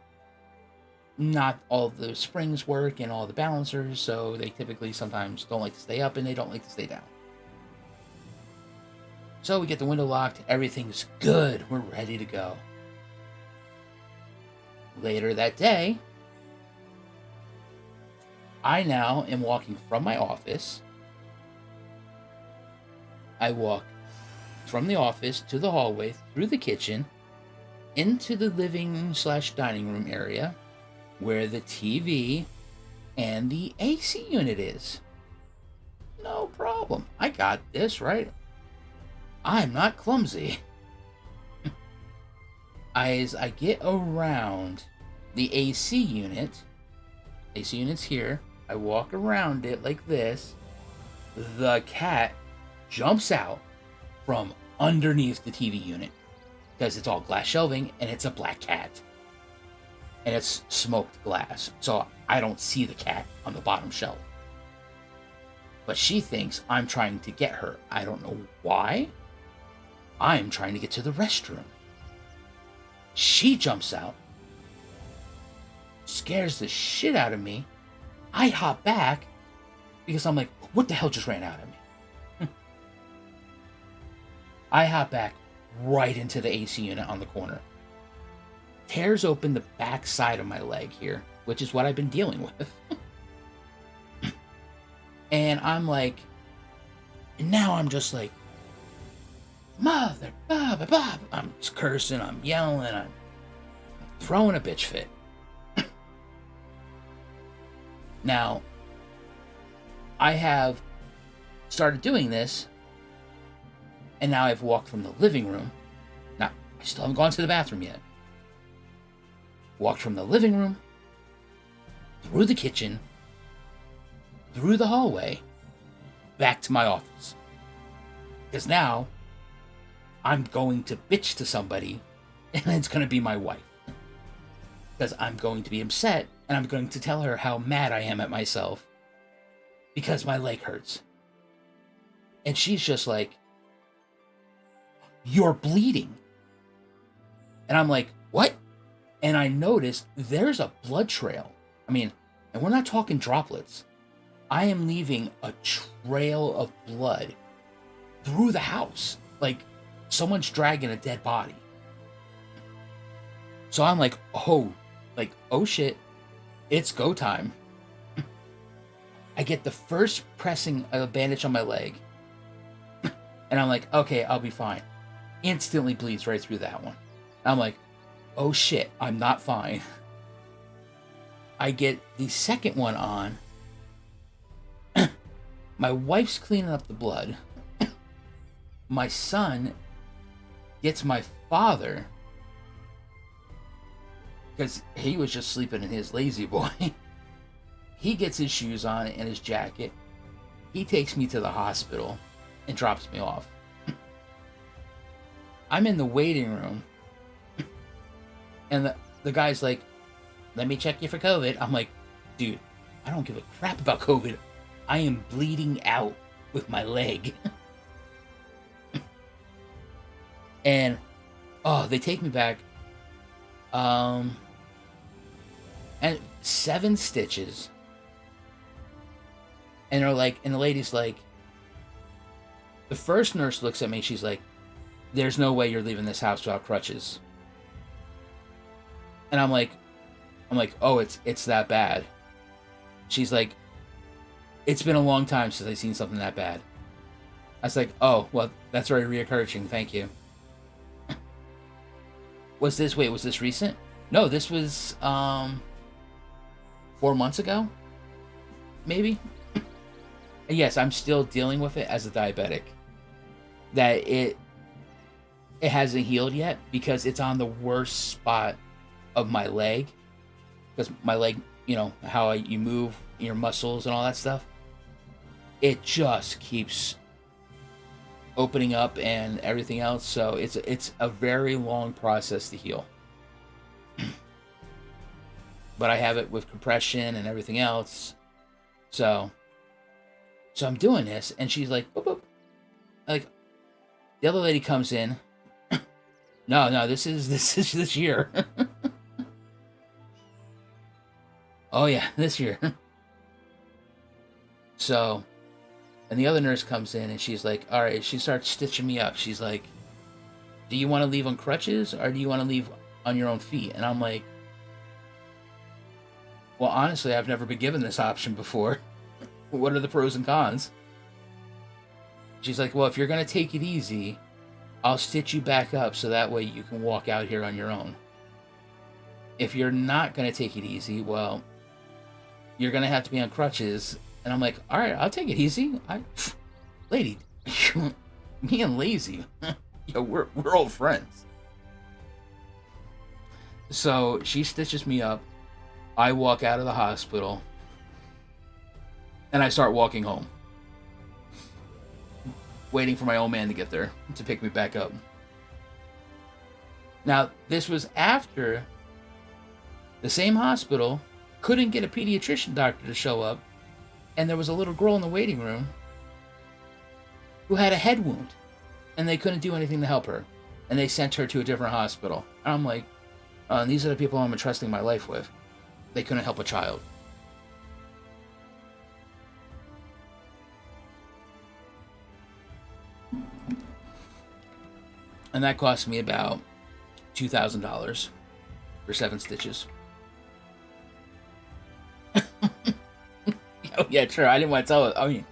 not all the springs work and all the balancers, so they typically sometimes don't like to stay up and they don't like to stay down. So we get the window locked, everything's good, we're ready to go. Later that day, I now am walking from my office. I walk from the office to the hallway, through the kitchen, into the living/dining room area, where the TV and the AC unit is. No problem. I got this, right? I'm not clumsy. As I get around the AC unit's here, I walk around it like this, the cat jumps out from underneath the TV unit, because it's all glass shelving and it's a black cat. And it's smoked glass, so I don't see the cat on the bottom shelf. But she thinks I'm trying to get her. I don't know why. I'm trying to get to the restroom. She jumps out, scares the shit out of me. I hop back because I'm like, what the hell just ran out of me? I hop back right into the AC unit on the corner. Tears open the back side of my leg here, which is what I've been dealing with. And I'm like, and now I'm just like, mother, blah. I'm just cursing, I'm yelling, I'm throwing a bitch fit. Now, I have started doing this, and now I've walked from the living room. Now, I still haven't gone to the bathroom yet. Walked from the living room, through the kitchen, through the hallway, back to my office. Because now, I'm going to bitch to somebody, and it's going to be my wife. Because I'm going to be upset, and I'm going to tell her how mad I am at myself because my leg hurts. And she's just like, you're bleeding. And I'm like, what? And I noticed there's a blood trail. I mean, and we're not talking droplets. I am leaving a trail of blood through the house. Like, someone's dragging a dead body. So I'm like, oh shit, it's go time. I get the first pressing of a bandage on my leg. And I'm like, okay, I'll be fine. Instantly bleeds right through that one. I'm like, oh shit, I'm not fine. I get the second one on. My wife's cleaning up the blood. My son gets my father, because he was just sleeping in his lazy boy. He gets his shoes on and his jacket. He takes me to the hospital and drops me off. I'm in the waiting room. And the guy's like, let me check you for COVID. I'm like, dude, I don't give a crap about COVID. I am bleeding out with my leg. And, oh, they take me back. And 7 stitches. And they're like, and the lady's like, the first nurse looks at me, she's like, there's no way you're leaving this house without crutches. And I'm like, oh, it's that bad. She's like, it's been a long time since I've seen something that bad. I was like, oh, well, that's very reoccurring, thank you. Was this recent? No, this was 4 months ago, maybe. And yes, I'm still dealing with it as a diabetic. That it hasn't healed yet because it's on the worst spot of my leg. Because my leg, you know, how you move your muscles and all that stuff, it just keeps opening up and everything else. So it's a very long process to heal. But I have it with compression and everything else. So I'm doing this, and she's like, boop, boop. Like, the other lady comes in. No, this is this year. Oh yeah, this year. So, and the other nurse comes in, and she's like, all right, she starts stitching me up. She's like, do you want to leave on crutches, or do you want to leave on your own feet? And I'm like, well, honestly, I've never been given this option before. What are the pros and cons? She's like, well, if you're going to take it easy, I'll stitch you back up so that way you can walk out here on your own. If you're not going to take it easy, well, you're going to have to be on crutches. And I'm like, all right, I'll take it easy. Lady, me and lazy, yo, we're old friends. So she stitches me up. I walk out of the hospital. And I start walking home. Waiting for my old man to get there to pick me back up. Now, this was after the same hospital couldn't get a pediatrician doctor to show up, and there was a little girl in the waiting room who had a head wound, and they couldn't do anything to help her, and they sent her to a different hospital. And I'm like, these are the people I'm entrusting my life with. They couldn't help a child. And that cost me about $2,000 for 7 stitches. Oh, yeah, sure. I didn't want to tell her. I mean,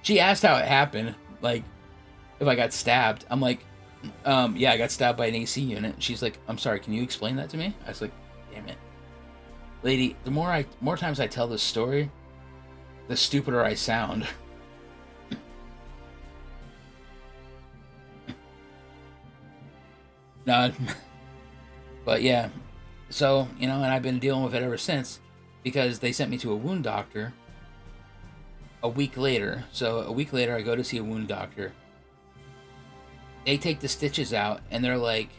she asked how it happened. Like, if I got stabbed. I'm like, yeah, I got stabbed by an AC unit. She's like, I'm sorry, can you explain that to me? I was like, damn it. Lady, the more times I tell this story, the stupider I sound. No, but yeah, so, you know, and I've been dealing with it ever since, because they sent me to a wound doctor a week later. So a week later, I go to see a wound doctor. They take the stitches out, and they're like,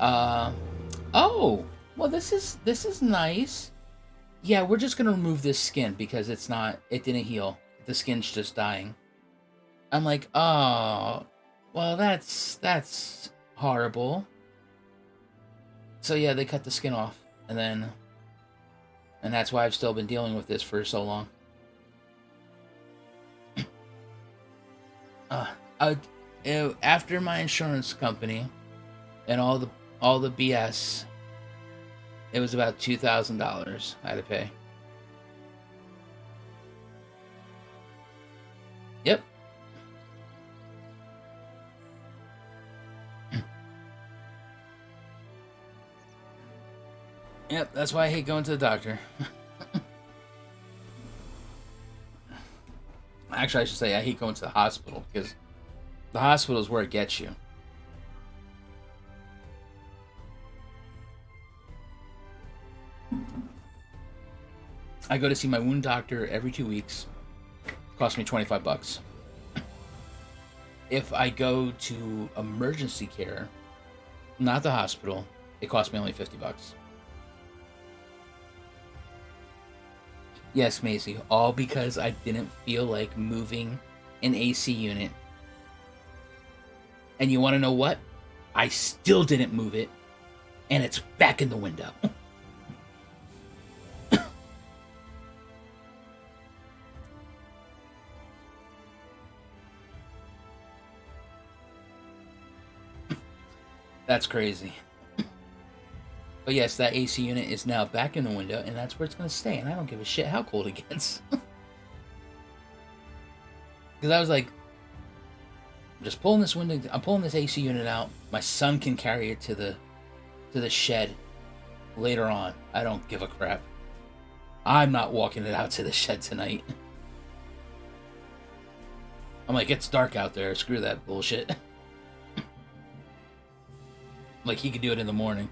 oh, well, this is nice. Yeah, we're just gonna remove this skin because it didn't heal. The skin's just dying. I'm like, oh. Well, that's horrible. So yeah, they cut the skin off, and then And that's why I've still been dealing with this for so long. After my insurance company and all the BS, it was about $2,000 I had to pay. Yep. Yep, that's why I hate going to the doctor. Actually, I should say I hate going to the hospital, because the hospital is where it gets you. I go to see my wound doctor every 2 weeks. It costs me $25. If I go to emergency care, not the hospital, it costs me only $50. Yes, Maisie, all because I didn't feel like moving an AC unit. And you want to know what? I still didn't move it, and it's back in the window. That's crazy. But yes, that AC unit is now back in the window, and that's where it's going to stay, and I don't give a shit how cold it gets. Because I was like, I'm just pulling this window, I'm pulling this AC unit out. My son can carry it to the shed later on. I don't give a crap. I'm not walking it out to the shed tonight. I'm like, it's dark out there. Screw that bullshit. Like, he could do it in the morning.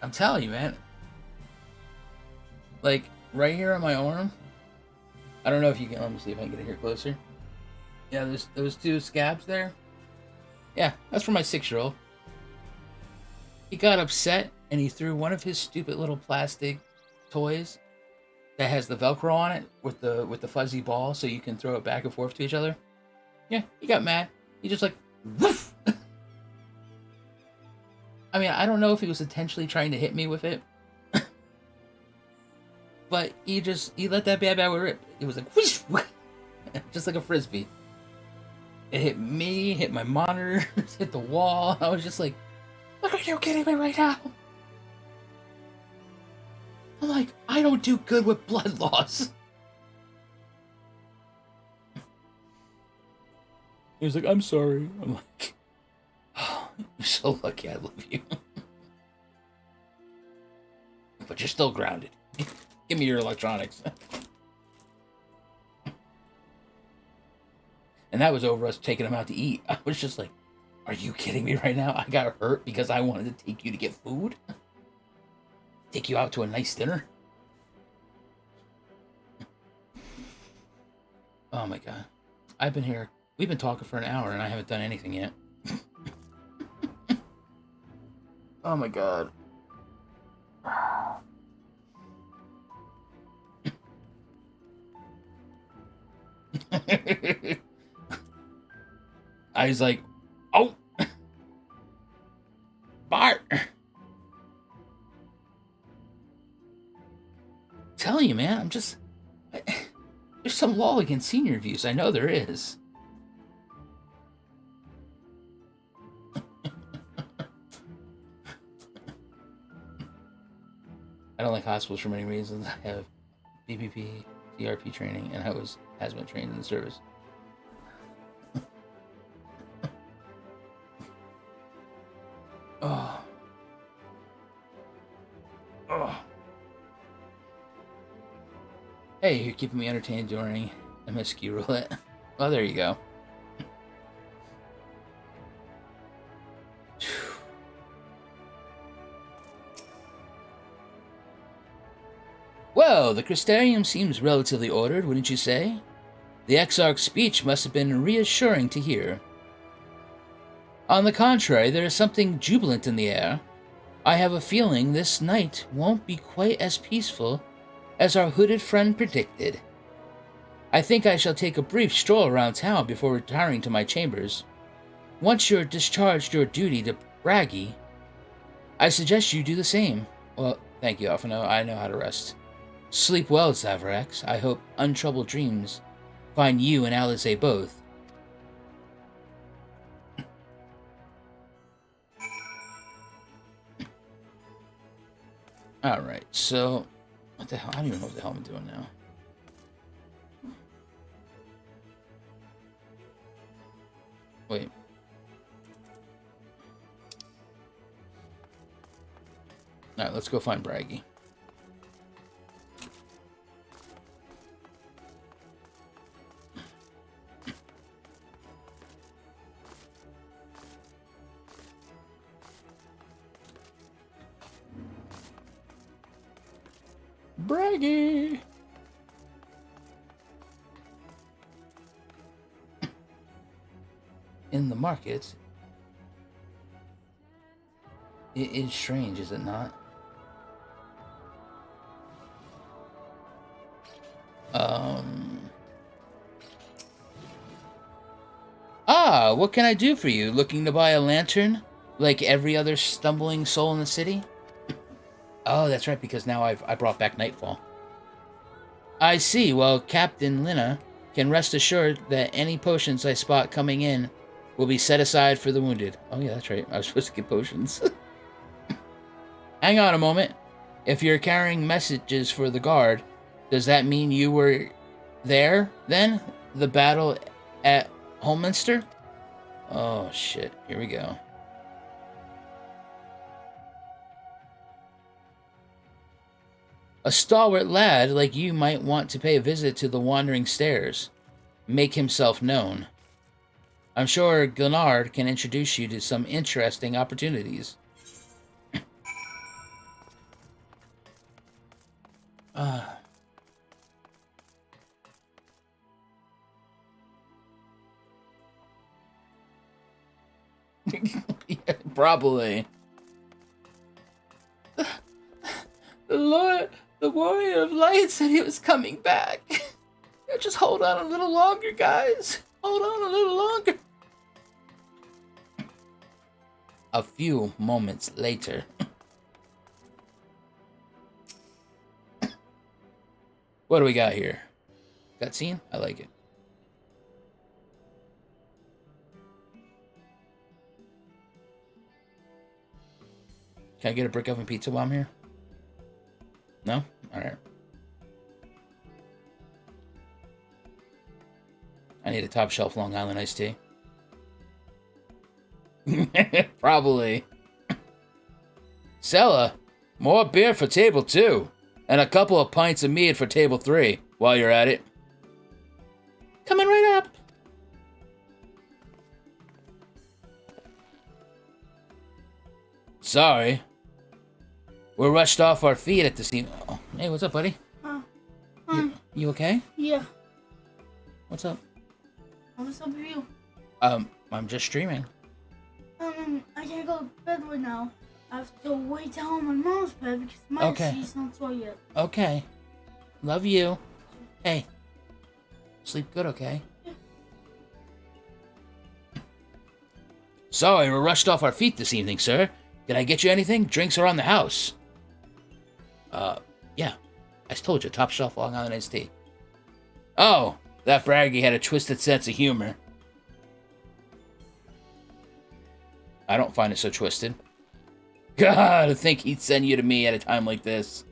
I'm telling you, man. Like, right here on my arm. I don't know if you can. Let me see if I can get it here closer. Yeah, there's those two scabs there. Yeah, that's for my 6-year-old. He got upset and he threw one of his stupid little plastic toys that has the Velcro on it with the fuzzy ball, so you can throw it back and forth to each other. Yeah, he got mad. He just like, woof. I mean, I don't know if he was intentionally trying to hit me with it. But he let that bad boy rip. It was like, whoosh, just like a frisbee. It hit me, hit my monitor, hit the wall. I was just like, look, are you kidding me right now? I'm like, I don't do good with blood loss. He was like, I'm sorry. I'm like, oh, you're so lucky I love you. But you're still grounded. Give me your electronics. And that was over us taking him out to eat. I was just like, are you kidding me right now? I got hurt because I wanted to take you to get food? Take you out to a nice dinner? Oh my god. We've been talking for an hour and I haven't done anything yet. Oh my god. I was like, oh, Bart. Tell you, man, there's some law against senior views. I know there is. I don't like hospitals for many reasons. I have BPP, TRP training, and I was hazmat trained in the service. Oh. Oh. Hey, you're keeping me entertained during MSQ roulette. Well, there you go. Well, the Crystarium seems relatively ordered, wouldn't you say? The Exarch's speech must have been reassuring to hear. On the contrary, there is something jubilant in the air. I have a feeling this night won't be quite as peaceful as our hooded friend predicted. I think I shall take a brief stroll around town before retiring to my chambers. Once you've discharged your duty to Braggy, I suggest you do the same. Well, thank you, Alphino. I know how to rest. Sleep well, Zaverax. I hope untroubled dreams find you and Alize both. Alright, so... What the hell? I don't even know what the hell I'm doing now. Wait. Alright, let's go find Braggy. Braggy! In the market. It is strange, is it not? What can I do for you? Looking to buy a lantern? Like every other stumbling soul in the city? Oh, that's right, because now I brought back Nightfall. I see. Well, Captain Lina can rest assured that any potions I spot coming in will be set aside for the wounded. Oh yeah, that's right. I was supposed to get potions. Hang on a moment. If you're carrying messages for the guard, does that mean you were there, then? The battle at Holminster? Oh, shit. Here we go. A stalwart lad like you might want to pay a visit to the Wandering Stairs. Make himself known. I'm sure Glenard can introduce you to some interesting opportunities. Yeah, probably. The Warrior of Light said he was coming back. Just hold on a little longer, guys. Hold on a little longer. A few moments later. What do we got here? Cutscene? I like it. Can I get a brick oven pizza while I'm here? No? Alright. I need a top shelf Long Island iced tea. Probably. Sella, more beer for table 2. And a couple of pints of mead for table 3 while you're at it. Coming right up. Sorry. We're rushed off our feet at the scene. Oh, hey, what's up, buddy? You okay? Yeah. What's up? What's up with you? I'm just streaming. I can't go to bed right now. I have to wait till my mom's bed because my she's not so yet. Okay. Love you. Hey. Sleep good, okay? Yeah. Sorry, we're rushed off our feet this evening, sir. Did I get you anything? Drinks are on the house. Yeah. I told you, top shelf Long Island iced tea. Oh, that Braggy had a twisted sense of humor. I don't find it so twisted. God, to think he'd send you to me at a time like this.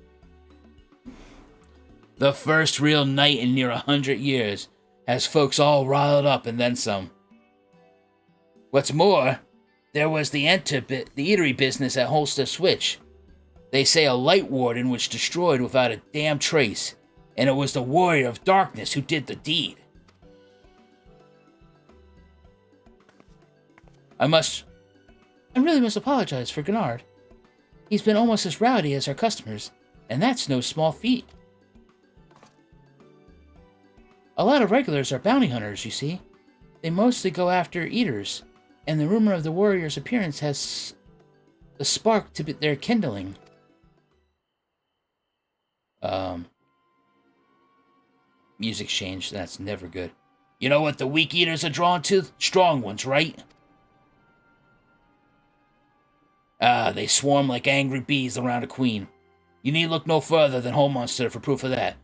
The first real night in near 100 years has folks all riled up and then some. What's more, there was the eatery business at Holster Switch. They say a light warden was destroyed without a damn trace, and it was the Warrior of Darkness who did the deed. I really must apologize for Gennard. He's been almost as rowdy as our customers, and that's no small feat. A lot of regulars are bounty hunters, you see. They mostly go after eaters, and the rumor of the warrior's appearance has the spark to their kindling. Music change, that's never good. You know what the weak eaters are drawn to? Strong ones, right? They swarm like angry bees around a queen. You need look no further than Home Monster for proof of that.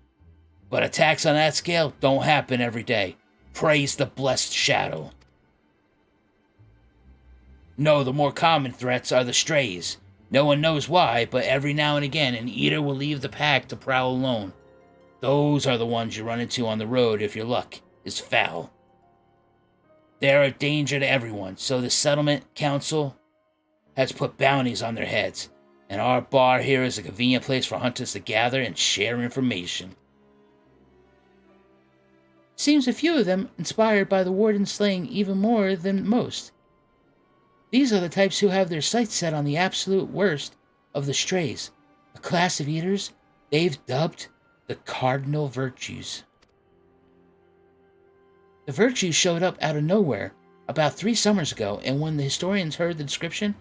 But attacks on that scale don't happen every day. Praise the blessed shadow. No, the more common threats are the strays. No one knows why, but every now and again an eater will leave the pack to prowl alone. Those are the ones you run into on the road if your luck is foul. They're a danger to everyone, so the settlement council has put bounties on their heads, and our bar here is a convenient place for hunters to gather and share information. Seems a few of them inspired by the warden slaying even more than most. These are the types who have their sights set on the absolute worst of the strays, a class of eaters they've dubbed the cardinal virtues. The virtues showed up out of nowhere about 3 summers ago, and when the historians heard the description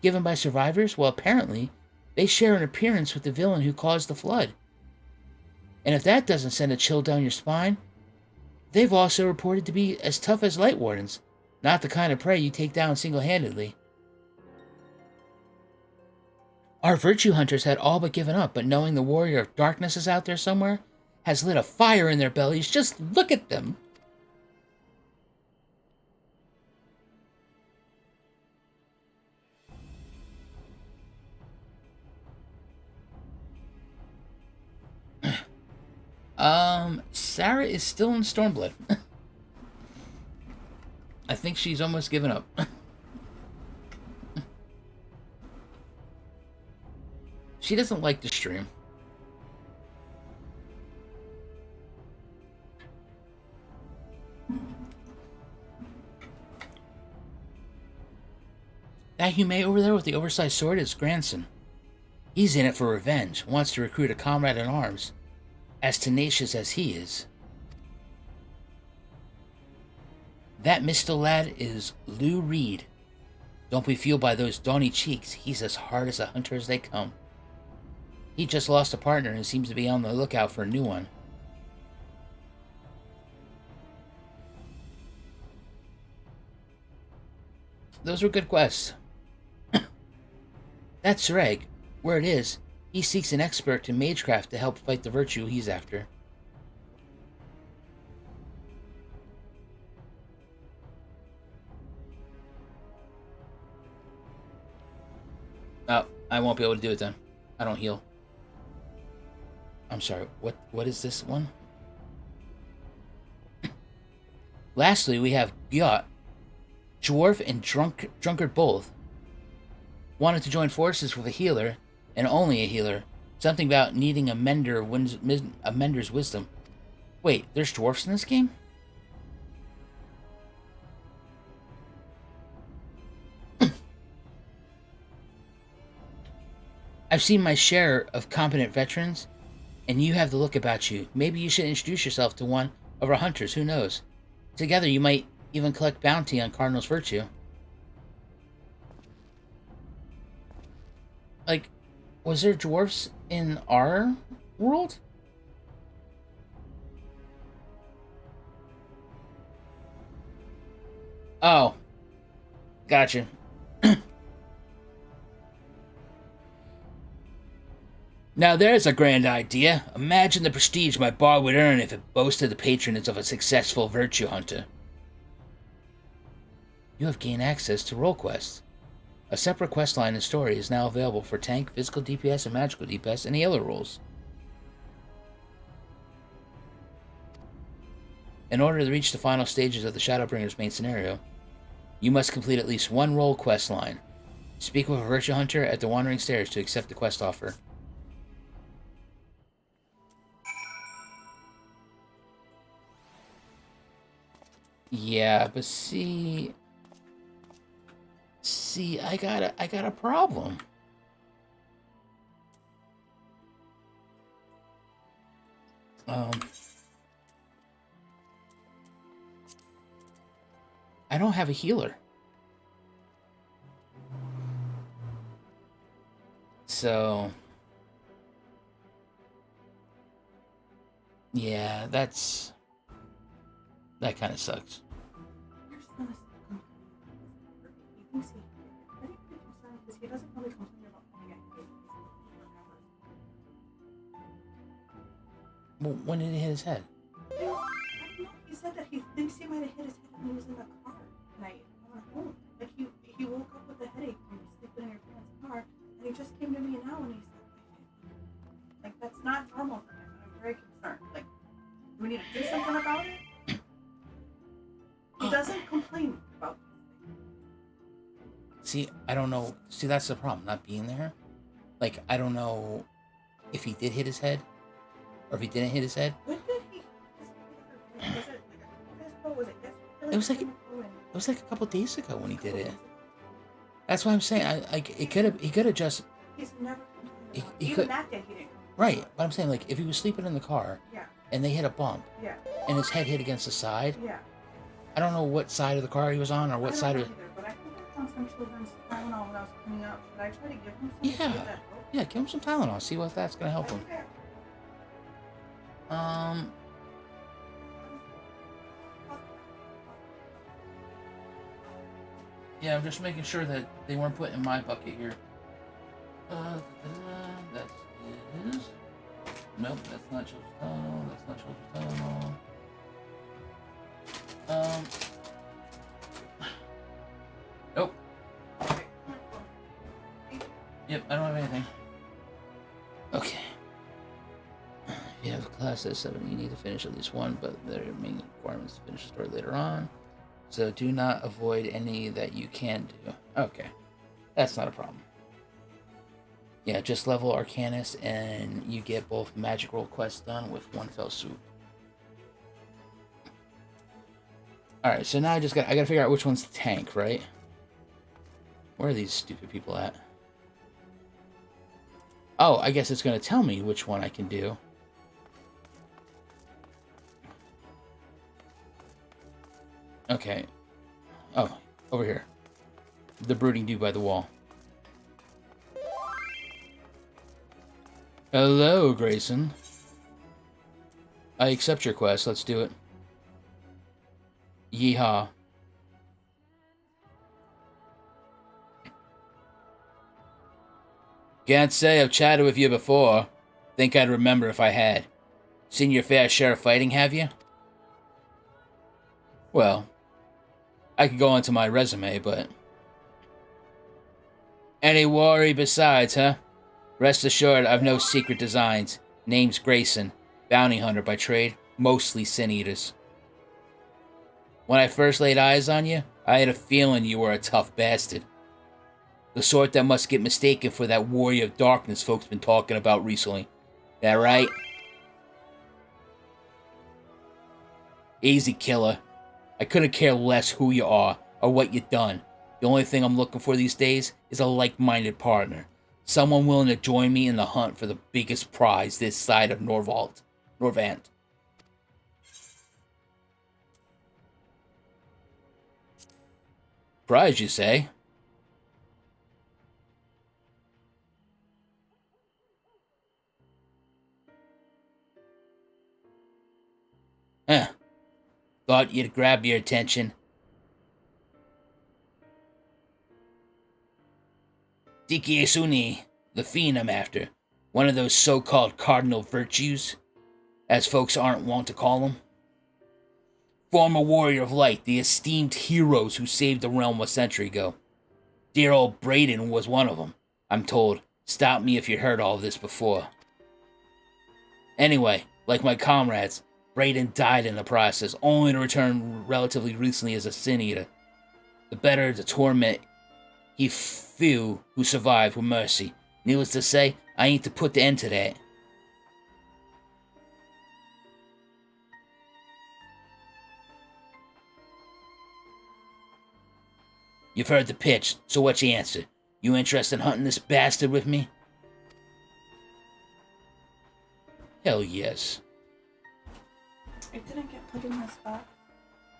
given by survivors, well, apparently they share an appearance with the villain who caused the flood. And if that doesn't send a chill down your spine, they've also reported to be as tough as light wardens, not the kind of prey you take down single-handedly. Our virtue hunters had all but given up, but knowing the warrior of darkness is out there somewhere has lit a fire in their bellies. Just look at them. Sarah is still in Stormblood. I think she's almost given up. She doesn't like to stream. That Hume over there with the oversized sword is grandson. He's in it for revenge, wants to recruit a comrade in arms, as tenacious as he is. That Mistle lad is Lou Reed. Don't be fooled by those dawny cheeks. He's as hard as a hunter as they come. He just lost a partner and seems to be on the lookout for a new one. Those were good quests. That's Sareg. Where it is, he seeks an expert in magecraft to help fight the virtue he's after. Oh, I won't be able to do it then. I don't heal. I'm sorry, what is this one? Lastly, we have Gyot. Dwarf and drunkard both. Wanted to join forces with a healer, and only a healer. Something about needing a mender's wisdom. Wait, there's dwarfs in this game? I've seen my share of competent veterans, and you have the look about you. Maybe you should introduce yourself to one of our hunters, who knows? Together you might even collect bounty on Cardinal's virtue. Like, was there dwarfs in our world? Oh. Gotcha. Now there's a grand idea. Imagine the prestige my bar would earn if it boasted the patronage of a successful virtue hunter. You have gained access to role quests. A separate quest line and story is now available for tank, physical DPS, and magical DPS, and healer roles. In order to reach the final stages of the Shadowbringers main scenario, you must complete at least one role quest line. Speak with a virtue hunter at the Wandering Stairs to accept the quest offer. Yeah, but see, I got a problem. I don't have a healer. So, yeah, that kind of sucks. He doesn't probably Well, when did he hit his head? I don't know. He said that he thinks he might have hit his head when he was in the car tonight on home. Like he woke up with a headache from sleeping in your parents' car, and he just came to me now and he said, like that's not normal for him. I'm very concerned. Like, do we need to do something about it? He doesn't complain about this thing. See, I don't know. See, that's the problem, not being there. Like, I don't know if he did hit his head, or if he didn't hit his head. When did he? Was it like a couple days ago? Was it yesterday? It was like a couple days ago when he did it. That's what I'm saying. He could have just. He's never. Even that day he didn't. Right, but I'm saying, like, if he was sleeping in the car, Yeah. and they hit a bump, Yeah. and his head hit against the side, Yeah. I don't know what side of the car he was on, or what side of. Either, but I think I found some children's Tylenol when I was cleaning up. Should I try to give him some? Yeah. To see if that helps? Yeah, give him some Tylenol. See what that's gonna help him. Okay. Yeah, I'm just making sure that they weren't put in my bucket here. That is. Nope, that's not children's Tylenol. That's not children's Tylenol. Nope. Yep, I don't have anything. Okay. If you have a class at 7, you need to finish at least one, but there are main requirements to finish the story later on. So do not avoid any that you can do. Okay. That's not a problem. Yeah, just level Arcanist and you get both magic roll quests done with one fell swoop. Alright, so now I gotta figure out which one's the tank, right? Where are these stupid people at? Oh, I guess it's gonna tell me which one I can do. Okay. Oh, over here. The brooding dude by the wall. Hello, Grayson. I accept your quest. Let's do it. Yeehaw. Can't say I've chatted with you before. Think I'd remember if I had. Seen your fair share of fighting, have you? Well, I could go into my resume, but... Any worry besides, huh? Rest assured, I've no secret designs. Name's Grayson, bounty hunter by trade, mostly sin eaters. When I first laid eyes on you, I had a feeling you were a tough bastard. The sort that must get mistaken for that warrior of darkness folks been talking about recently. That right? Easy, killer. I couldn't care less who you are, or what you've done. The only thing I'm looking for these days is a like-minded partner. Someone willing to join me in the hunt for the biggest prize this side of Norvant. Prize, you say? Huh. Thought you'd grab your attention. Dikiesuni, the fiend I'm after. One of those so-called cardinal virtues, as folks aren't wont to call them. Former warrior of light, the esteemed heroes who saved the realm a century ago. Dear old Brayden was one of them, I'm told. Stop me if you heard all this before. Anyway, like my comrades, Brayden died in the process, only to return relatively recently as a sin eater. The better the torment, he few who survived with mercy. Needless to say, I ain't to put the end to that. You've heard the pitch, so what's the answer? You interested in hunting this bastard with me? Hell yes. It didn't get put in this box.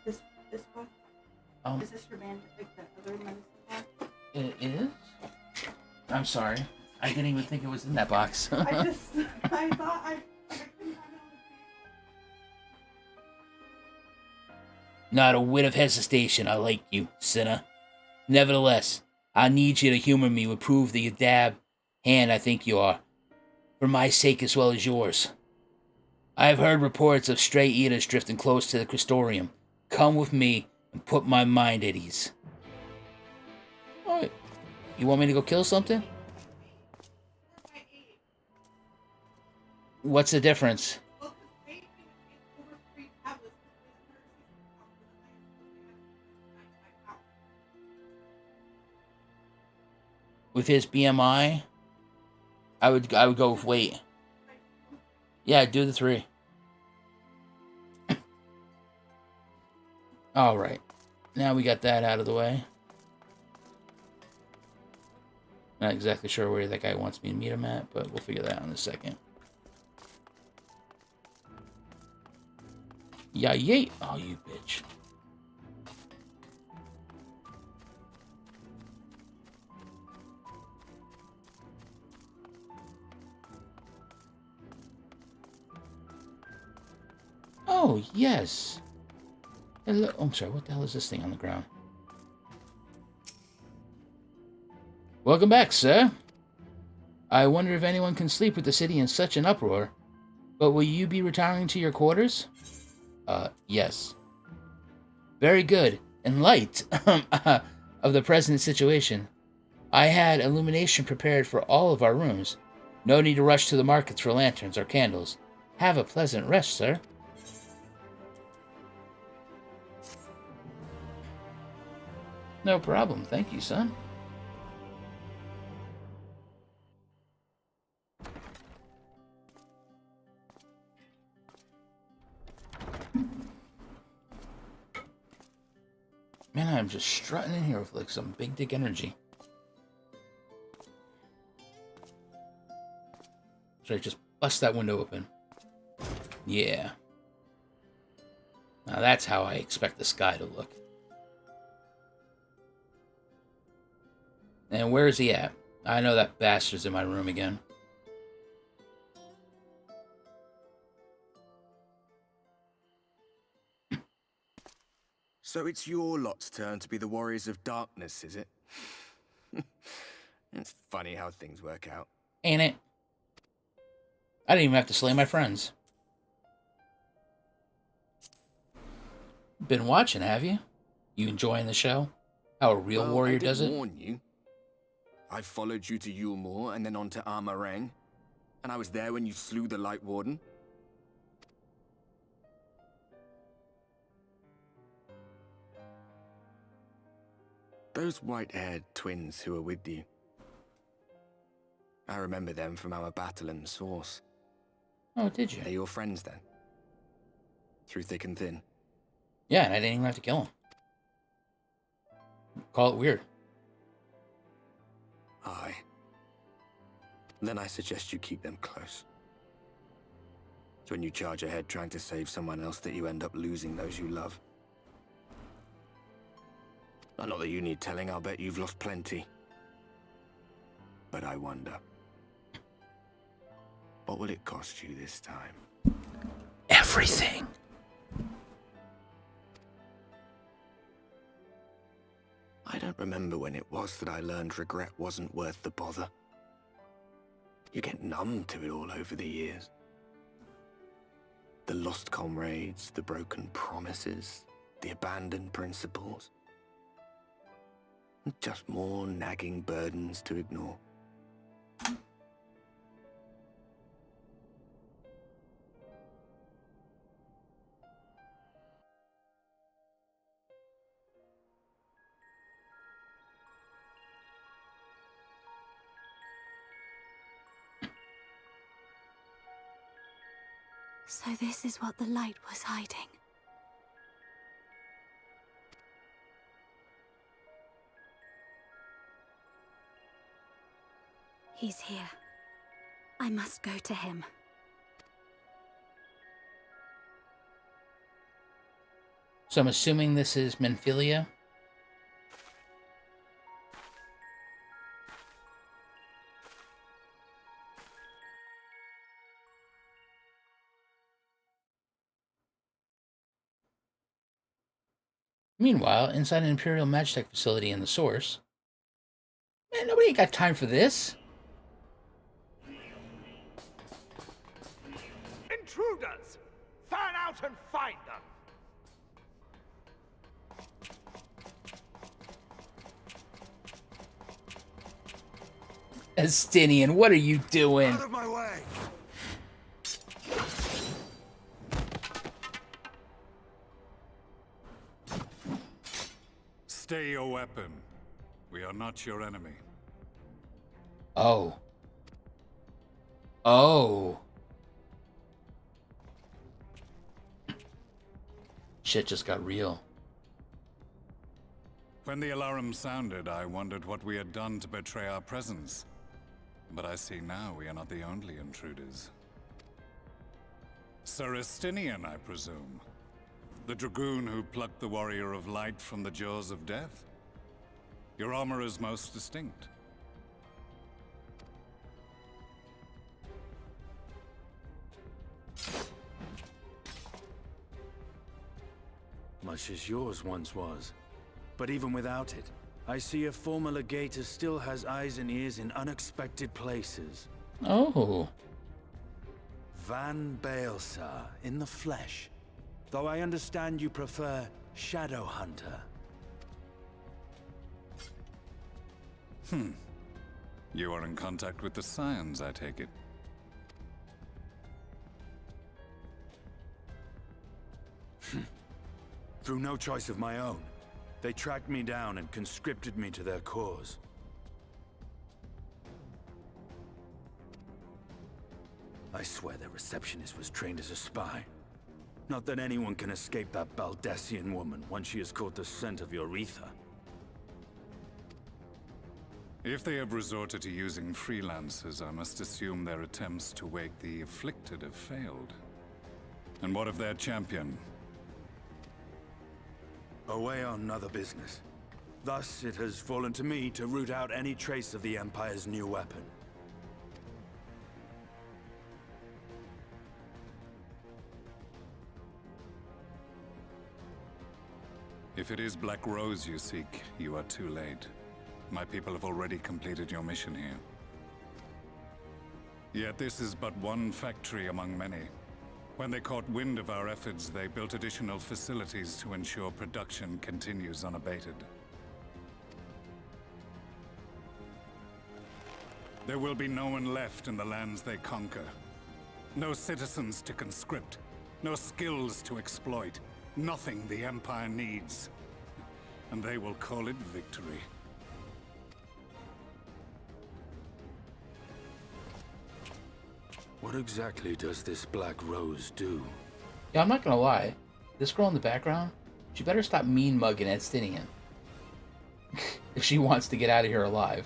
This box. Is this your band? Like the other medicine box? It is? I'm sorry. I didn't even think it was in that box. I thought I couldn't find it on the Not a whit of hesitation, I like you, sinner. Nevertheless, I need you to humor me with proof that you dab hand I think you are. For my sake as well as yours. I've heard reports of stray eaters drifting close to the Crystorium. Come with me and put my mind at ease. Alright. You want me to go kill something? What's the difference? With his BMI, I would go with weight. Yeah, do the 3. Alright. Now we got that out of the way. Not exactly sure where that guy wants me to meet him at, but we'll figure that out in a second. Yeah, yay! Oh, you bitch. Oh, yes. Hello. Oh, I'm sorry, what the hell is this thing on the ground? Welcome back, sir. I wonder if anyone can sleep with the city in such an uproar. But will you be retiring to your quarters? Yes. Very good. In light of the present situation, I had illumination prepared for all of our rooms. No need to rush to the markets for lanterns or candles. Have a pleasant rest, sir. No problem. Thank you, son. Man, I'm just strutting in here with like some big dick energy. Should I just bust that window open? Yeah. Now that's how I expect the sky to look. And where is he at? I know that bastard's in my room again. So it's your lot's turn to be the Warriors of Darkness, is it? It's funny how things work out. Ain't it? I didn't even have to slay my friends. Been watching, have you? You enjoying the show? How a real warrior does it? Warn you. I followed you to Yulmore and then on to Amarang. And I was there when you slew the Light Warden. Those white-haired twins who were with you. I remember them from our battle in the Source. Oh, did you? They're your friends then? Through thick and thin? Yeah, and I didn't even have to kill him. Call it weird. Aye. Then I suggest you keep them close. It's when you charge ahead trying to save someone else that you end up losing those you love. Not that you need telling, I'll bet you've lost plenty. But I wonder, what will it cost you this time? Everything. I don't remember when it was that I learned regret wasn't worth the bother. You get numb to it all over the years. The lost comrades, the broken promises, the abandoned principles. Just more nagging burdens to ignore. So this is what the light was hiding. He's here. I must go to him. So I'm assuming this is Menphilia? Meanwhile, inside an Imperial Magitech facility in the Source... Man, nobody ain't got time for this. intruders! Fan out and find them! Estinian, what are you doing? Out of my way! Stay your weapon. We are not your enemy. Oh. Oh. Shit just got real. When the alarm sounded, I wondered what we had done to betray our presence. But I see now we are not the only intruders. Sir Estinian, I presume. The dragoon who plucked the warrior of light from the jaws of death. Your armor is most distinct. Much as yours once was. But even without it, I see a former legator still has eyes and ears in unexpected places. Oh. Van Baelsar, in the flesh. Though I understand you prefer Shadow Hunter. You are in contact with the Scions, I take it. Through no choice of my own, they tracked me down and conscripted me to their cause. I swear their receptionist was trained as a spy. Not that anyone can escape that Baldessian woman once she has caught the scent of Eorzea. If they have resorted to using freelancers, I must assume their attempts to wake the afflicted have failed. And what of their champion? Away on other business. Thus, it has fallen to me to root out any trace of the Empire's new weapon. If it is Black Rose you seek, you are too late. My people have already completed your mission here. Yet this is but one factory among many. When they caught wind of our efforts, they built additional facilities to ensure production continues unabated. There will be no one left in the lands they conquer. No citizens to conscript. No skills to exploit. Nothing the Empire needs. And they will call it victory. What exactly does this Black Rose do? Yeah, I'm not gonna lie. This girl in the background, she better stop mean mugging Estinian. If she wants to get out of here alive.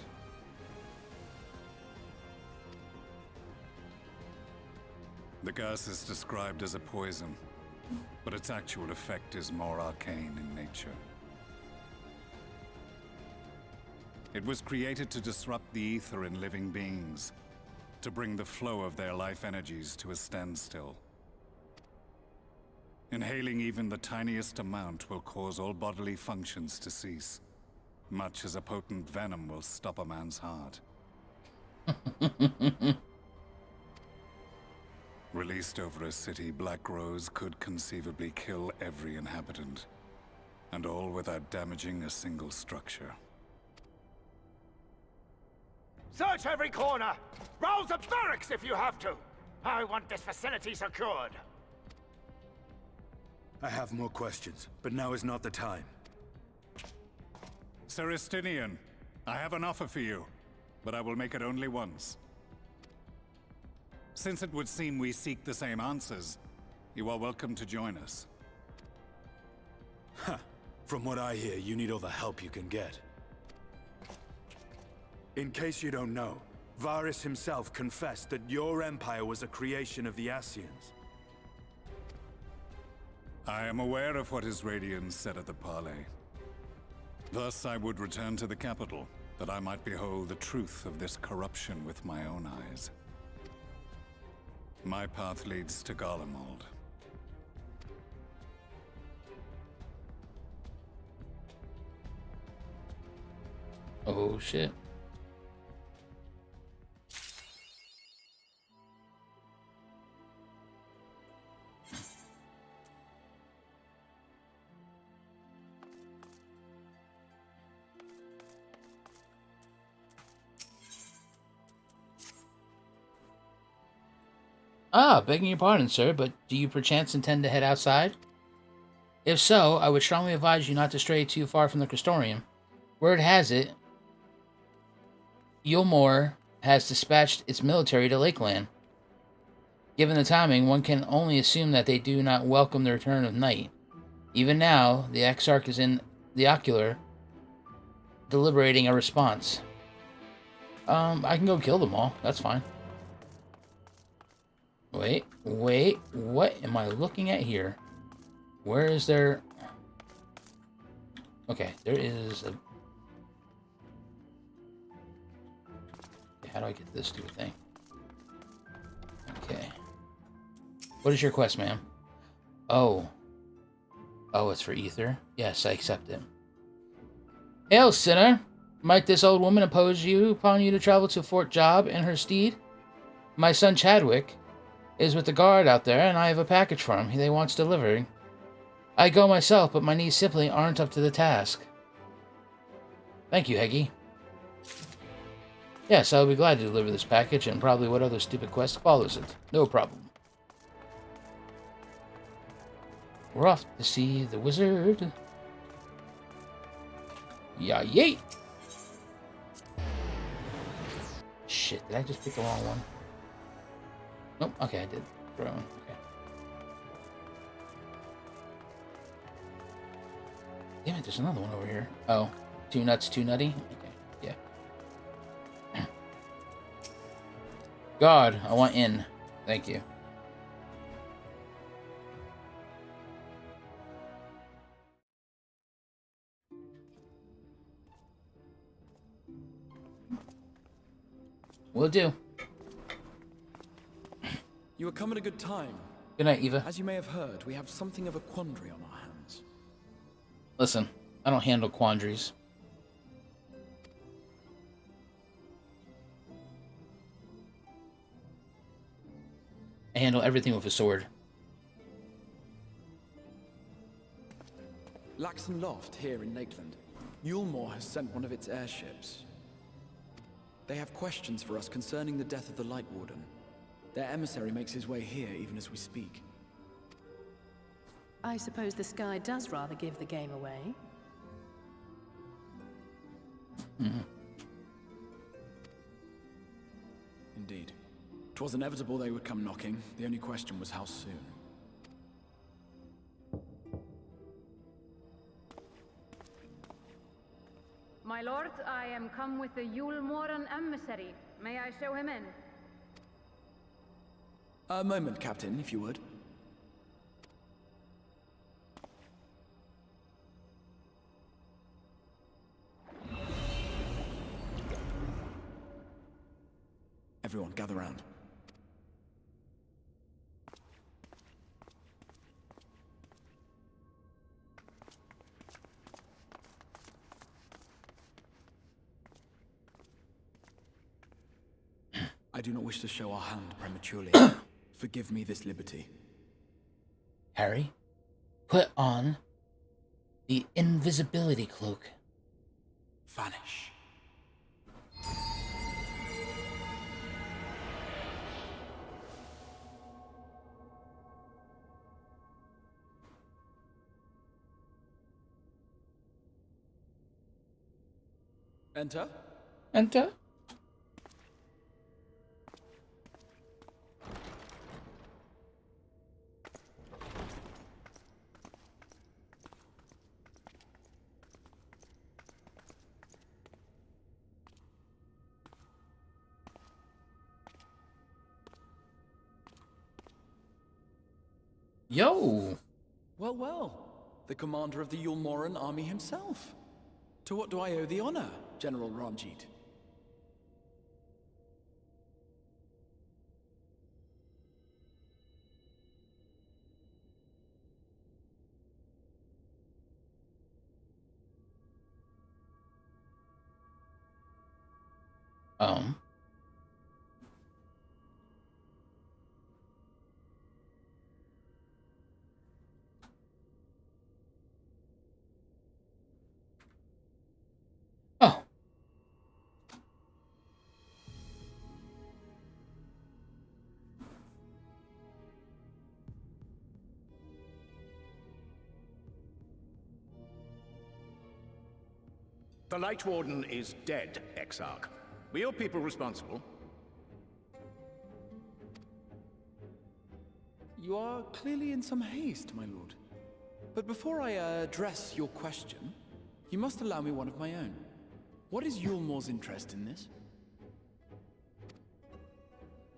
The gas is described as a poison, but its actual effect is more arcane in nature. It was created to disrupt the ether in living beings, to bring the flow of their life energies to a standstill. Inhaling even the tiniest amount will cause all bodily functions to cease, much as a potent venom will stop a man's heart. Released over a city, Black Rose could conceivably kill every inhabitant, and all without damaging a single structure. Search every corner! Rouse the barracks if you have to! I want this facility secured! I have more questions, but now is not the time. Sir Estinian, I have an offer for you, but I will make it only once. Since it would seem we seek the same answers, you are welcome to join us. Ha! From what I hear, you need all the help you can get. In case you don't know, Varys himself confessed that your empire was a creation of the Ascians. I am aware of what his Radiance said at the parley. Thus I would return to the capital, that I might behold the truth of this corruption with my own eyes. My path leads to Garlemald. Oh shit. Ah, begging your pardon, sir, but do you perchance intend to head outside? If so, I would strongly advise you not to stray too far from the Crystorium. Word has it, Yulmore has dispatched its military to Lakeland. Given the timing, one can only assume that they do not welcome the return of night. Even now, the Exarch is in the Ocular, deliberating a response. I can go kill them all. That's fine. Wait, what am I looking at here? Where is there... Okay, there is a... How do I get this stupid thing? Okay. What is your quest, ma'am? Oh. Oh, it's for Ether? Yes, I accept it. Hail, sinner! Might this old woman impose upon you to travel to Fort Job in her steed? My son Chadwick is with the guard out there, and I have a package for him they wants delivering. I go myself, but my knees simply aren't up to the task. Thank you, Heggie. Yes, I'll be glad to deliver this package, and probably what other stupid quest follows it. No problem. We're off to see the wizard. Yeah, yay! Shit, did I just pick the wrong one? Nope, okay, I did. Throne, okay. Damn it, there's another one over here. Oh, too nuts, too nutty? Okay, yeah. God, I want in. Thank you. Will do. You are come at a good time. Good night, Eva. As you may have heard, we have something of a quandary on our hands. Listen, I don't handle quandaries. I handle everything with a sword. Laxon Loft, here in Lakeland. Yulmore has sent one of its airships. They have questions for us concerning the death of the Light Warden. Their emissary makes his way here even as we speak. I suppose the sky does rather give the game away. Mm-hmm. Indeed. 'Twas inevitable they would come knocking. The only question was how soon. My lord, I am come with the Yulmoran emissary. May I show him in? A moment, Captain, if you would. Everyone, gather round. I do not wish to show our hand prematurely. Forgive me this liberty. Harry, put on the invisibility cloak. Vanish. Enter. Enter. Yo! Well, well. The commander of the Yulmoran army himself. To what do I owe the honor, General Ranjit? Oh. The Light Warden is dead, Exarch. Were your people responsible? You are clearly in some haste, my lord. But before I address your question, you must allow me one of my own. What is Yulmore's interest in this?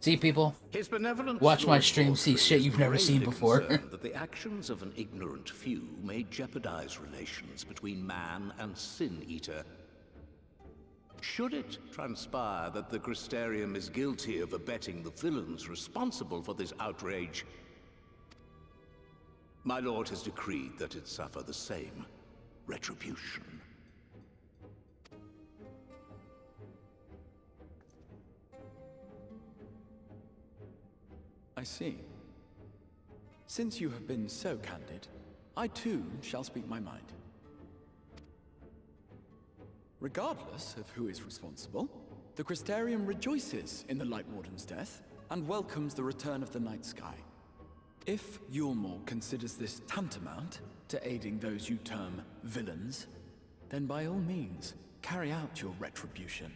See, people? His benevolent Watch my Lord stream, see Valkyrie shit is you've never seen gravely before. concerned that the actions of an ignorant few may jeopardize relations between man and Sin Eater. Should it transpire that the Crystarium is guilty of abetting the villains responsible for this outrage, my lord has decreed that it suffer the same retribution. I see. Since you have been so candid, I too shall speak my mind. Regardless of who is responsible, the Crystarium rejoices in the Light Warden's death and welcomes the return of the night sky. If Yulmore considers this tantamount to aiding those you term villains, then by all means, carry out your retribution.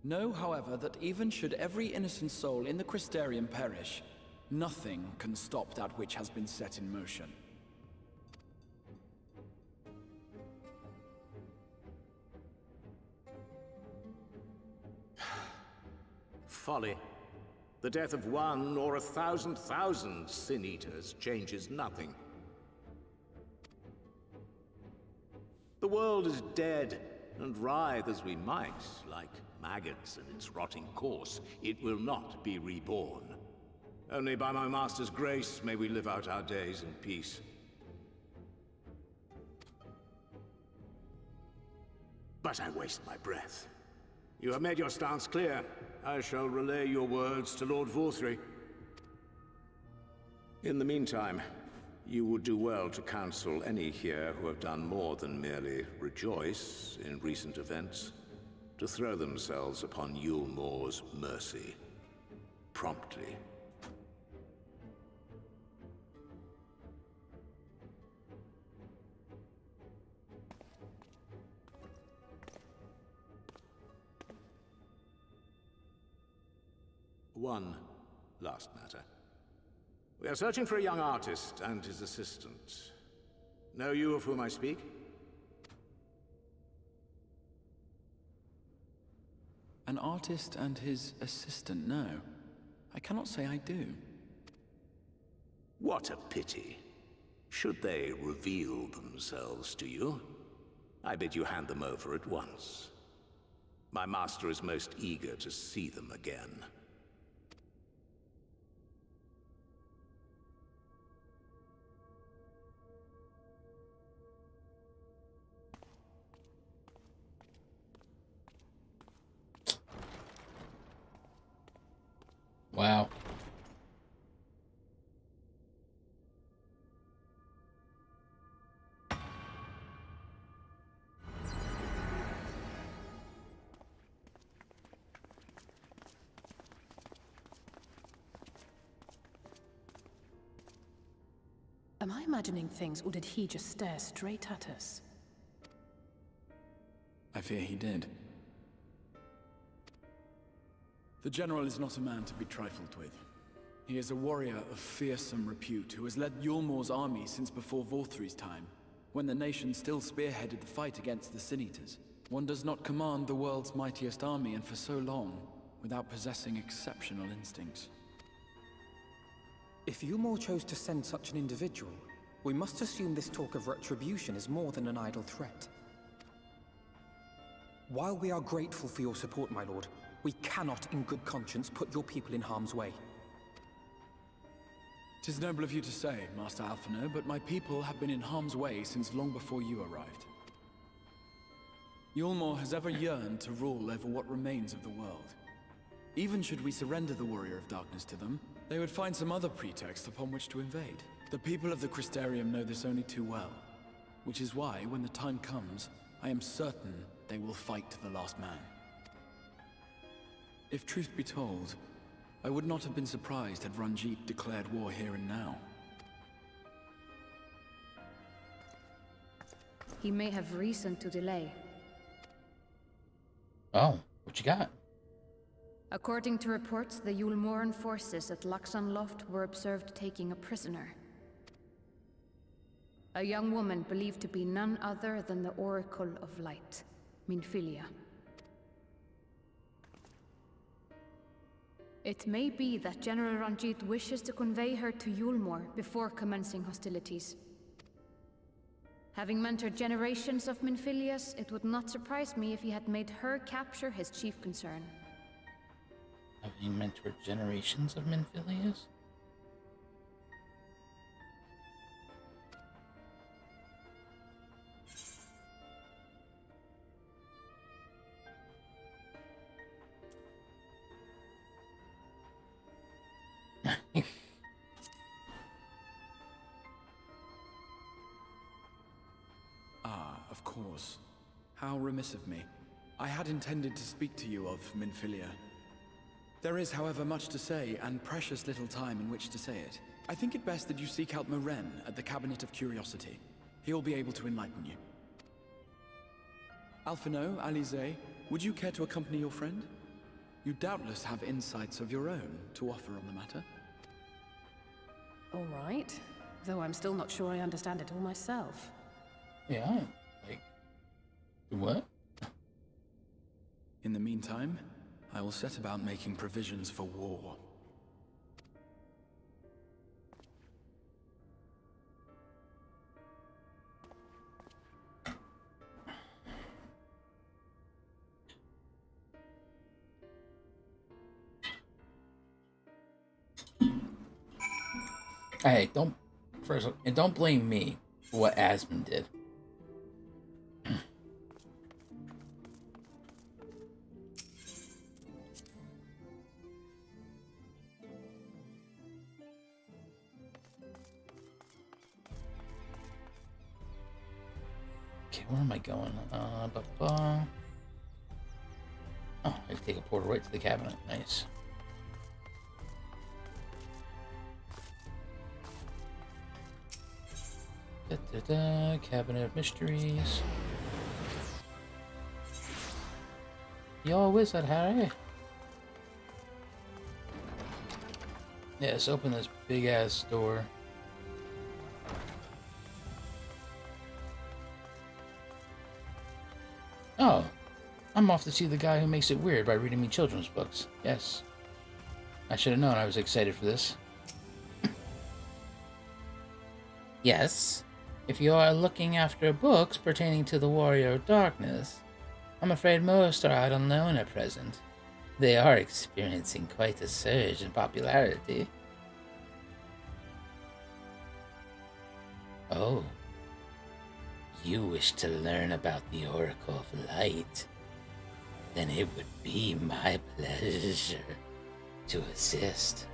Know, however, that even should every innocent soul in the Crystarium perish, nothing can stop that which has been set in motion. Folly. The death of one or 1,000,000 Sin Eaters changes nothing. The world is dead, and writhe as we might, like maggots in its rotting course, it will not be reborn. Only by my master's grace may we live out our days in peace. But I waste my breath. You have made your stance clear. I shall relay your words to Lord Vorthry. In the meantime, you would do well to counsel any here who have done more than merely rejoice in recent events, to throw themselves upon Yulmore's mercy, promptly. One last matter. We are searching for a young artist and his assistant. Know you of whom I speak? An artist and his assistant, no. I cannot say I do. What a pity. Should they reveal themselves to you, I bid you hand them over at once. My master is most eager to see them again. Wow. Am I imagining things, or did he just stare straight at us? I fear he did. The General is not a man to be trifled with. He is a warrior of fearsome repute who has led Yulmore's army since before Vorthry's time, when the nation still spearheaded the fight against the Sin Eaters. One does not command the world's mightiest army, and for so long, without possessing exceptional instincts. If Yulmore chose to send such an individual, we must assume this talk of retribution is more than an idle threat. While we are grateful for your support, my lord, we cannot in good conscience put your people in harm's way. 'Tis noble of you to say, Master Alphino, but my people have been in harm's way since long before you arrived. Yulmore has ever yearned to rule over what remains of the world. Even should we surrender the Warrior of Darkness to them, they would find some other pretext upon which to invade. The people of the Crystarium know this only too well, which is why, when the time comes, I am certain they will fight to the last man. If truth be told, I would not have been surprised had Ranjit declared war here and now. he may have reason to delay. Oh, what you got? According to reports, the Yulmoran forces at Luxon Loft were observed taking a prisoner. A young woman believed to be none other than the Oracle of Light, Minfilia. It may be that General Ranjit wishes to convey her to Yulmor before commencing hostilities. Having mentored generations of Minfilias, it would not surprise me if he had made her capture his chief concern. Having mentored generations of Minfilias? Of course. How remiss of me. I had intended to speak to you of Minfilia. There is, however, much to say, and precious little time in which to say it. I think it best that you seek out Moren at the Cabinet of Curiosity. He'll be able to enlighten you. Alphino, Alize, would you care to accompany your friend? You doubtless have insights of your own to offer on the matter. All right. Though I'm still not sure I understand it all myself. Yeah, like... What? In the meantime, I will set about making provisions for war. Hey, don't blame me for what Asmund did. Okay, where am I going? Oh, I can take a portal right to the cabinet. Nice. Cabinet of Mysteries. You're a wizard, Harry. Yes, open this big ass door. Oh, I'm off to see the guy who makes it weird by reading me children's books. Yes. I should have known I was excited for this. Yes. If you are looking after books pertaining to the Warrior of Darkness, I'm afraid most are out on loan at present. They are experiencing quite a surge in popularity. Oh. You wish to learn about the Oracle of Light? Then it would be my pleasure to assist.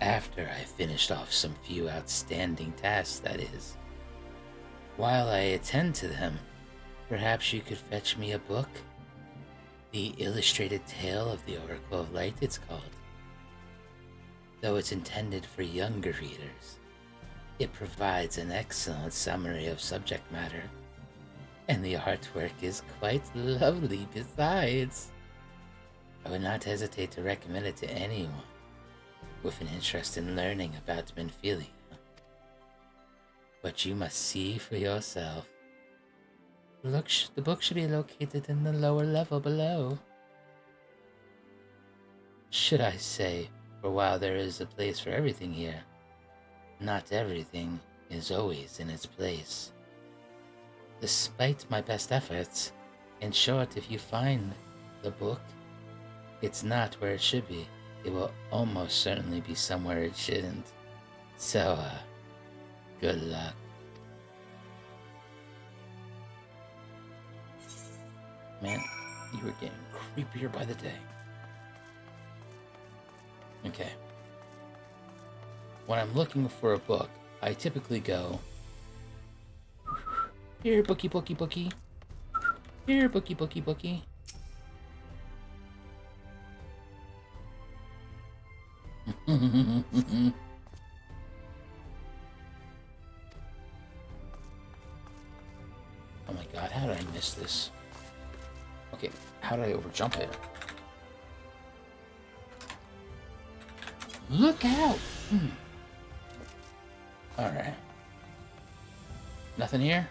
After I finished off some few outstanding tasks, that is. While I attend to them, perhaps you could fetch me a book? The Illustrated Tale of the Oracle of Light, it's called. Though it's intended for younger readers, it provides an excellent summary of subject matter, and the artwork is quite lovely besides. I would not hesitate to recommend it to anyone with an interest in learning about Minfilia. But you must see for yourself. The book should be located in the lower level below. Should I say, for while there is a place for everything here, not everything is always in its place. Despite my best efforts, in short, if you find the book, it's not where it should be. It will almost certainly be somewhere it shouldn't. So, good luck. Man, you are getting creepier by the day. Okay. When I'm looking for a book, I typically go, here, bookie, bookie, bookie. Here, bookie, bookie, bookie. missed this. Okay, how did I overjump it? Look out! Alright. Nothing here?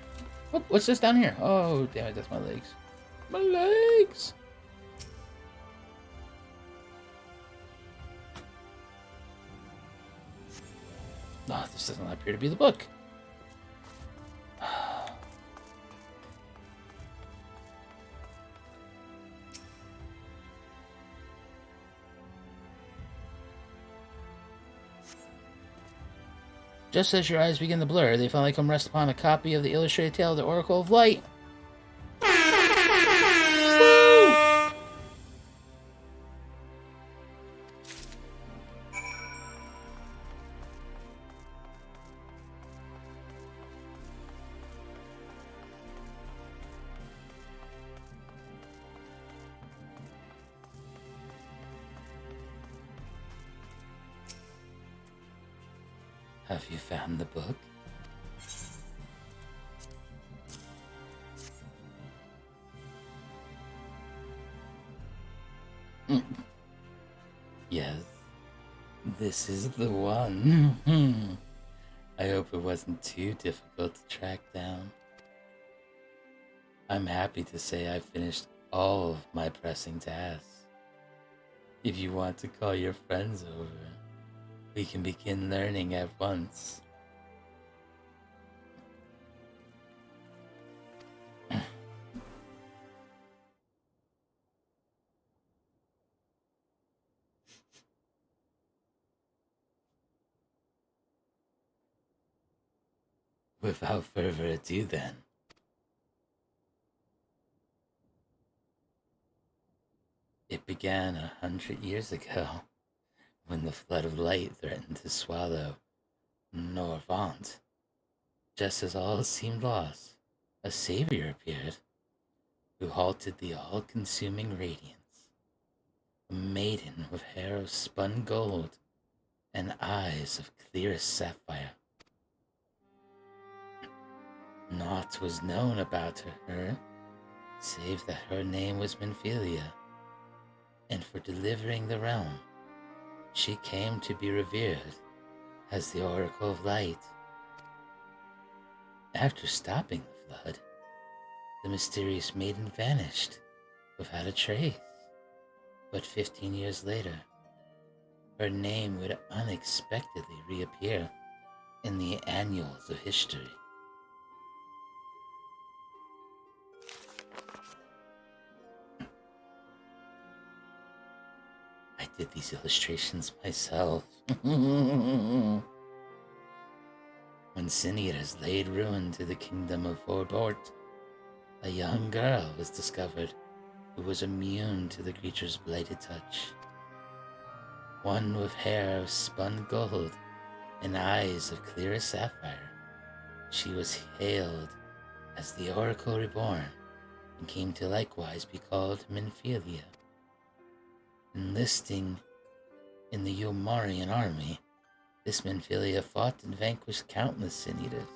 What's this down here? Oh, damn it, that's my legs. My legs! No, this doesn't appear to be the book. Just as your eyes begin to blur, they finally come rest upon a copy of the illustrated tale of the Oracle of Light. Have you found the book? Yes, this is the one. I hope it wasn't too difficult to track down. I'm happy to say I finished all of my pressing tasks. If you want to call your friends over, we can begin learning at once. Without further ado then. It began 100 years ago, when the flood of light threatened to swallow Norvant. Just as all seemed lost, a savior appeared, who halted the all-consuming radiance. A maiden with hair of spun gold and eyes of clearest sapphire. Naught was known about her, save that her name was Minfilia, and for delivering the realm, she came to be revered as the Oracle of Light. After stopping the flood, the mysterious maiden vanished without a trace. But 15 years later, her name would unexpectedly reappear in the annals of history. I did these illustrations myself. When Sin Eaters laid ruin to the kingdom of Vorbort, a young girl was discovered who was immune to the creature's blighted touch. One with hair of spun gold and eyes of clearest sapphire, she was hailed as the Oracle Reborn and came to likewise be called Minfilia. Enlisting in the Yulmarian army, this Minfilia fought and vanquished countless Sin Eaters.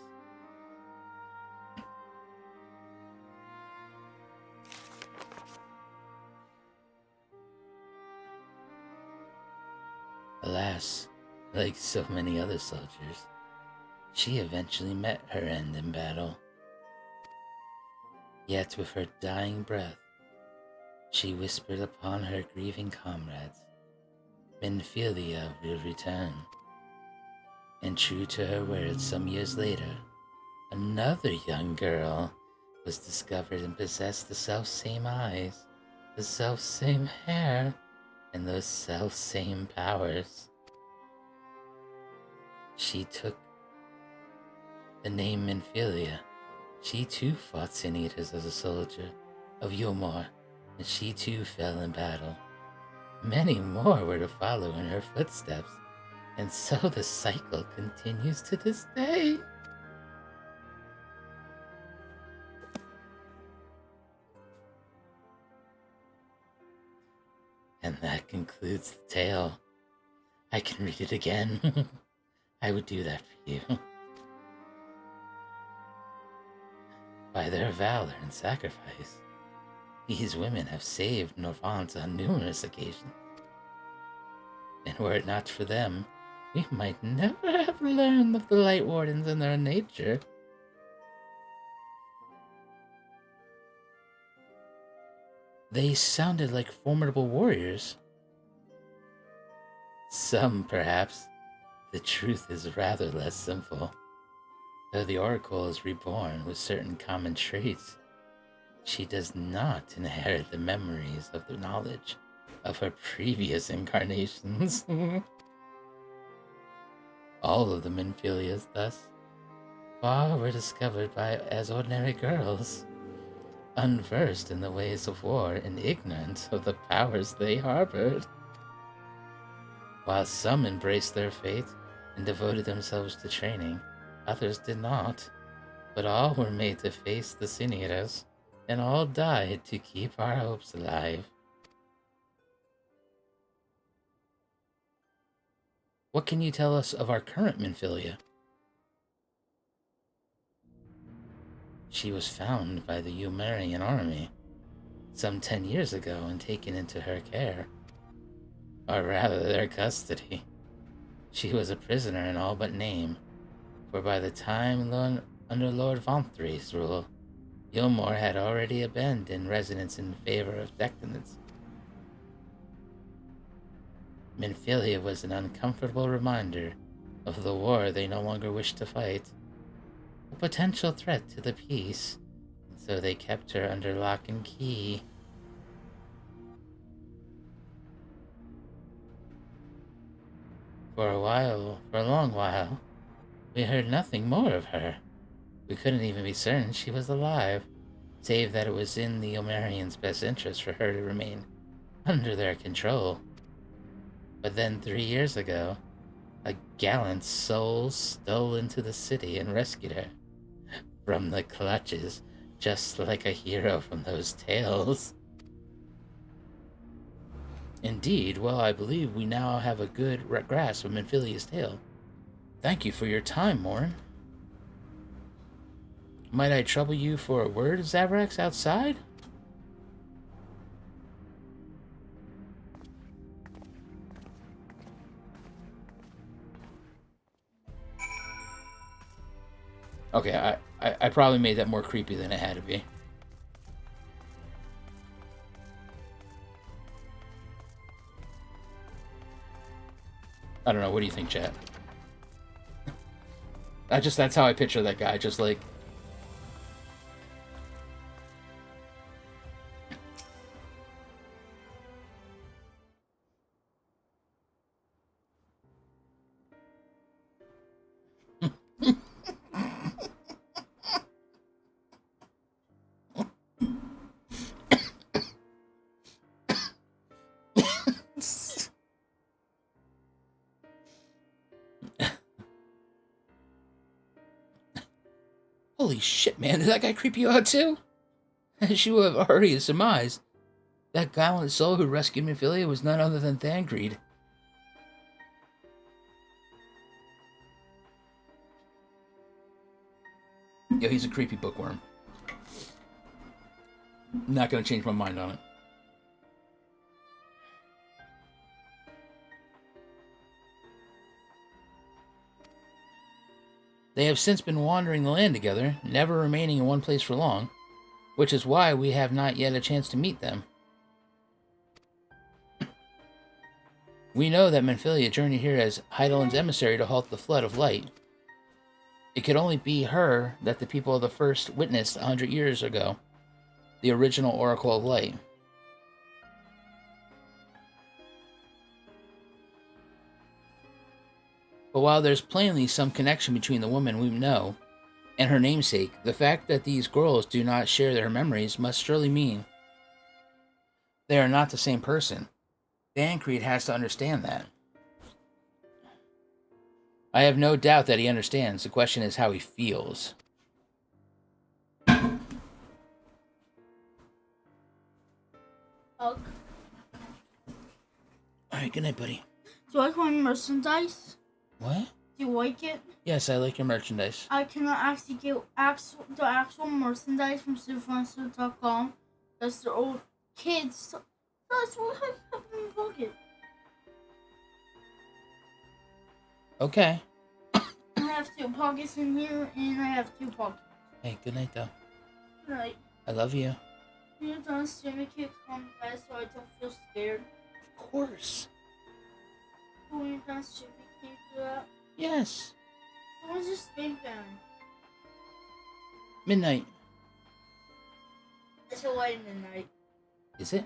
Alas, like so many other soldiers, she eventually met her end in battle. Yet with her dying breath, she whispered upon her grieving comrades, Minfilia will return. And true to her words, some years later, another young girl was discovered and possessed the self-same eyes, the self-same hair, and those self-same powers. She took the name Minfilia. She too fought Sin Eaters as a soldier of Yulmar, and she too fell in battle. Many more were to follow in her footsteps, and so the cycle continues to this day. And that concludes the tale. I can read it again. I would do that for you. By their valor and sacrifice, these women have saved Norvant on numerous occasions. And were it not for them, we might never have learned of the Light Wardens and their nature. They sounded like formidable warriors. Some, perhaps. The truth is rather less simple. Though the Oracle is reborn with certain common traits, she does not inherit the memories of the knowledge of her previous incarnations. All of the Minfilias, thus far, were discovered as ordinary girls, unversed in the ways of war and ignorant of the powers they harbored. While some embraced their fate and devoted themselves to training, others did not, but all were made to face the Siniras, and all died to keep our hopes alive. What can you tell us of our current Minfilia? She was found by the Umerian army some 10 years ago and taken into her care, or rather their custody. She was a prisoner in all but name, for by the time under Lord Vonthry's rule, Yulmore had already abandoned residence in favor of decadence. Minfilia was an uncomfortable reminder of the war they no longer wished to fight, a potential threat to the peace, and so they kept her under lock and key. For a long while, we heard nothing more of her. We couldn't even be certain she was alive, save that it was in the Omarians' best interest for her to remain under their control. But then 3 years ago, a gallant soul stole into the city and rescued her from the clutches, just like a hero from those tales. Indeed, well, I believe we now have a good grasp of Minfilia's tale. Thank you for your time, Morin. Might I trouble you for a word, Zaverax, outside? Okay, I probably made that more creepy than it had to be. I don't know, what do you think, chat? That's how I picture that guy, just like... Holy shit, man, did that guy creep you out too? As you have already surmised, that gallant soul who rescued Minfilia was none other than Thancred. Yo, he's a creepy bookworm. Not gonna change my mind on it. They have since been wandering the land together, never remaining in one place for long, which is why we have not yet a chance to meet them. We know that Minfilia journeyed here as Heidelin's emissary to halt the flood of light. It could only be her that the people of the first witnessed 100 years ago, the original Oracle of Light. But while there's plainly some connection between the woman we know and her namesake, the fact that these girls do not share their memories must surely mean they are not the same person. Thancred has to understand that. I have no doubt that he understands. The question is how he feels. Hug. Alright, good night, buddy. Do you like my merchandise? What? Do you like it? Yes, I like your merchandise. I cannot actually get the actual merchandise from superfurniture.com. That's their old kids. That's what I have in my pocket. Okay. I have 2 pockets in here, and I have 2 pockets. Hey, good night, though. Good night. I love you. You're done streaming, can't come back so I don't feel scared. Of course. When you're done streaming, can you do that? Yes. When's your stream down? Midnight. It's already midnight. Is it?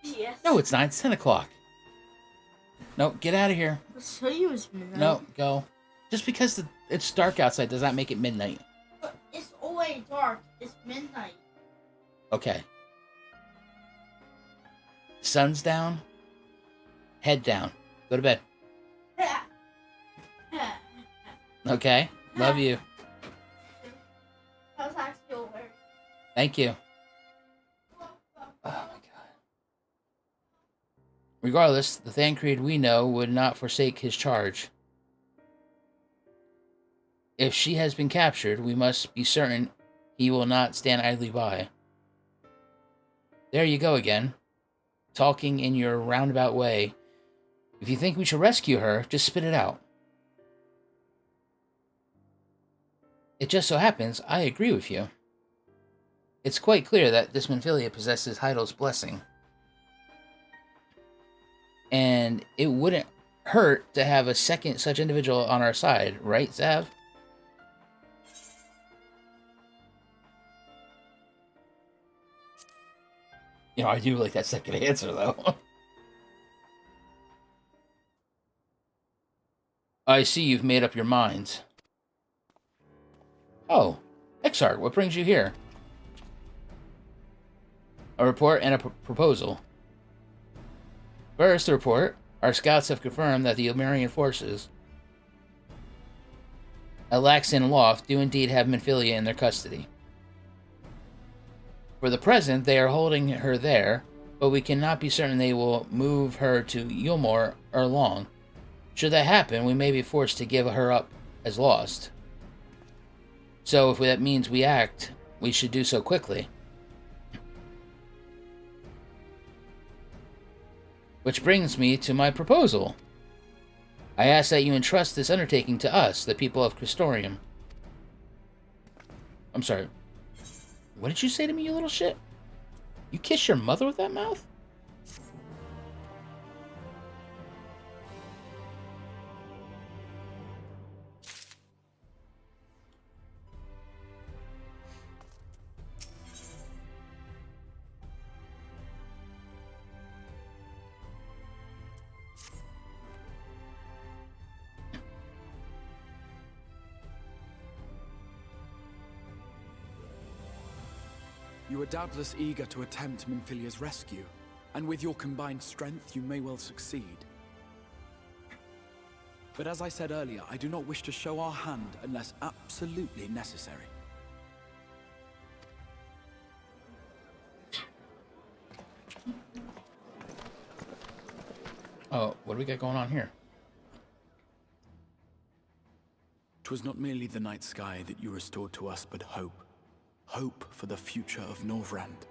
Yes. No, it's not. It's 10 o'clock. No, get out of here. I'll show you it's midnight. No, go. Just because it's dark outside does not make it midnight. But it's already dark. It's midnight. Okay. Sun's down. Head down. Go to bed. Okay. Love you. I was actually over. Thank you. Oh my god. Regardless, the Thancred we know would not forsake his charge. If she has been captured, we must be certain he will not stand idly by. There you go again, talking in your roundabout way. If you think we should rescue her, just spit it out. It just so happens I agree with you. It's quite clear that this Minfilia possesses Heidel's blessing. And it wouldn't hurt to have a second such individual on our side, right, Zav? You know, I do like that second answer, though. I see you've made up your minds. Oh, Exarch, what brings you here? A report and a proposal. First, the report. Our scouts have confirmed that the Ilmerian forces at Laxton Loft do indeed have Minfilia in their custody. For the present, they are holding her there, but we cannot be certain they will move her to Yulmore or long. Should that happen, we may be forced to give her up as lost. So if that means we act, we should do so quickly. Which brings me to my proposal. I ask that you entrust this undertaking to us, the people of Crystorium. I'm sorry. What did you say to me, you little shit? You kiss your mother with that mouth? You are doubtless eager to attempt Minfilia's rescue, and with your combined strength, you may well succeed. But as I said earlier, I do not wish to show our hand unless absolutely necessary. Oh, what do we got going on here? 'Twas not merely the night sky that you restored to us, but hope. Hope for the future of Norvrand.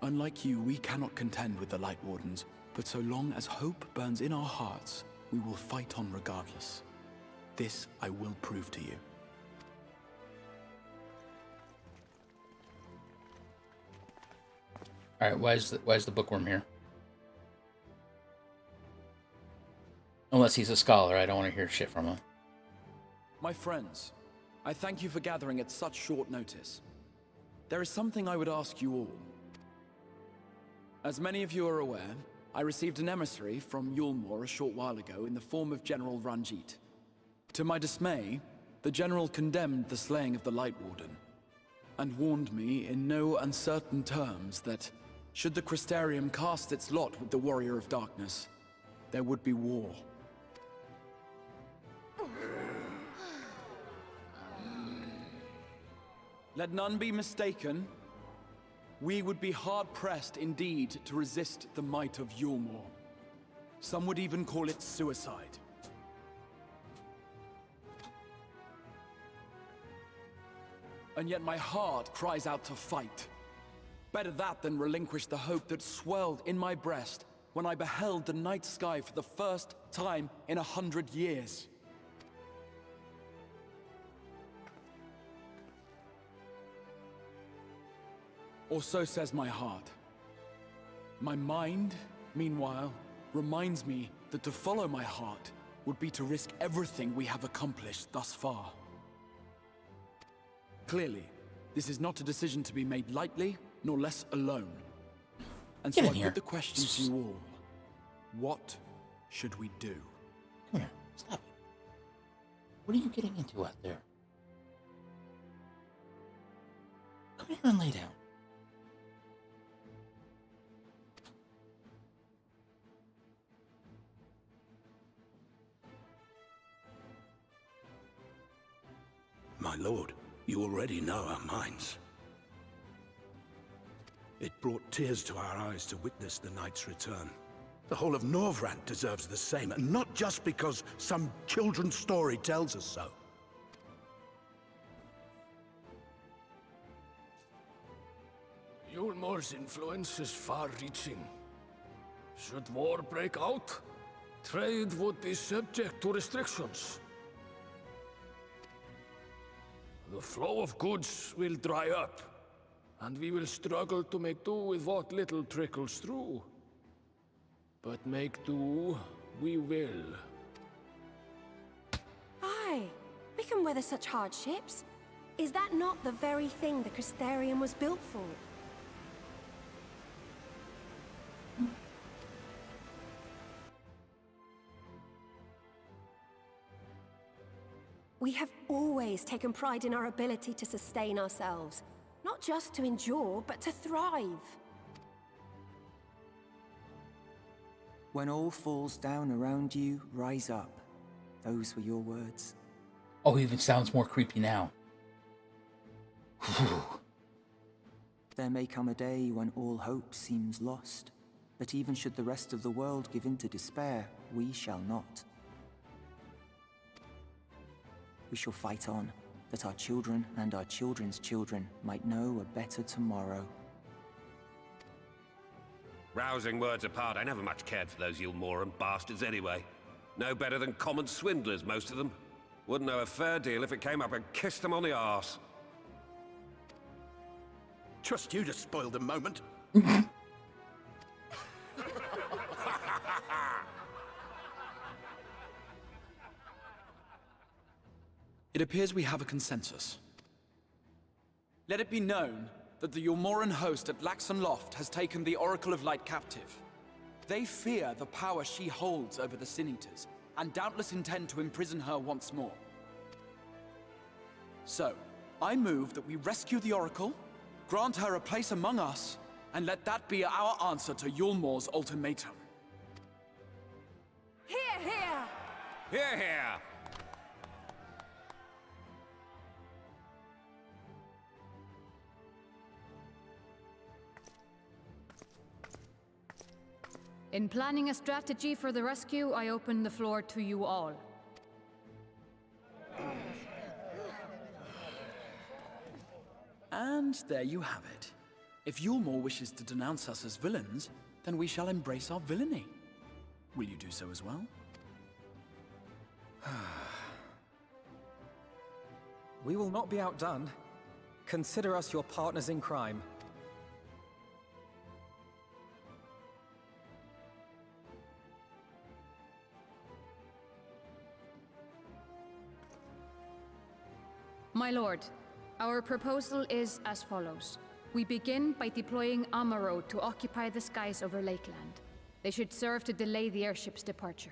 Unlike you, we cannot contend with the Light Wardens, but so long as hope burns in our hearts, we will fight on regardless. This I will prove to you. Alright, why is the bookworm here? Unless he's a scholar, I don't want to hear shit from him. My friends, I thank you for gathering at such short notice. There is something I would ask you all. As many of you are aware, I received an emissary from Yulmore a short while ago in the form of General Ranjit. To my dismay, the General condemned the slaying of the Light Warden, and warned me in no uncertain terms that, should the Crystarium cast its lot with the Warrior of Darkness, there would be war. Let none be mistaken. We would be hard-pressed indeed to resist the might of Yulmore. Some would even call it suicide. and yet my heart cries out to fight. Better that than relinquish the hope that swelled in my breast when I beheld the night sky for the first time in 100 years. Or so says my heart. My mind, meanwhile, reminds me that to follow my heart would be to risk everything we have accomplished thus far. Clearly, this is not a decision to be made lightly, nor less alone. And so I put the question to you all. What should we do? Come here, stop it. What are you getting into out there? Come here and lay down. My lord, you already know our minds. It brought tears to our eyes to witness the knight's return. The whole of Norvrant deserves the same, and not just because some children's story tells us so. Yulmor's influence is far-reaching. Should war break out, trade would be subject to restrictions. The flow of goods will dry up, and we will struggle to make do with what little trickles through. But make do, we will. Aye, we can weather such hardships. Is that not the very thing the Crystarium was built for? We have always taken pride in our ability to sustain ourselves. Not just to endure, but to thrive. When all falls down around you, rise up. Those were your words. Oh, he even sounds more creepy now. There may come a day when all hope seems lost, but even should the rest of the world give in to despair, we shall not. We shall fight on, that our children and our children's children might know a better tomorrow. Rousing words apart, I never much cared for those Yulmoran bastards anyway. No better than common swindlers, most of them. Wouldn't know a fair deal if it came up and kissed them on the arse. Trust you to spoil the moment. It appears we have a consensus. Let it be known that the Yulmoran host at Laxon Loft has taken the Oracle of Light captive. They fear the power she holds over the Sin Eaters, and doubtless intend to imprison her once more. So, I move that we rescue the Oracle, grant her a place among us, and let that be our answer to Yulmor's ultimatum. Hear, hear! Hear, hear! In planning a strategy for the rescue, I open the floor to you all. And there you have it. If Yulmor wishes to denounce us as villains, then we shall embrace our villainy. Will you do so as well? We will not be outdone. Consider us your partners in crime. My lord, our proposal is as follows. We begin by deploying Amaro to occupy the skies over Lakeland. They should serve to delay the airship's departure.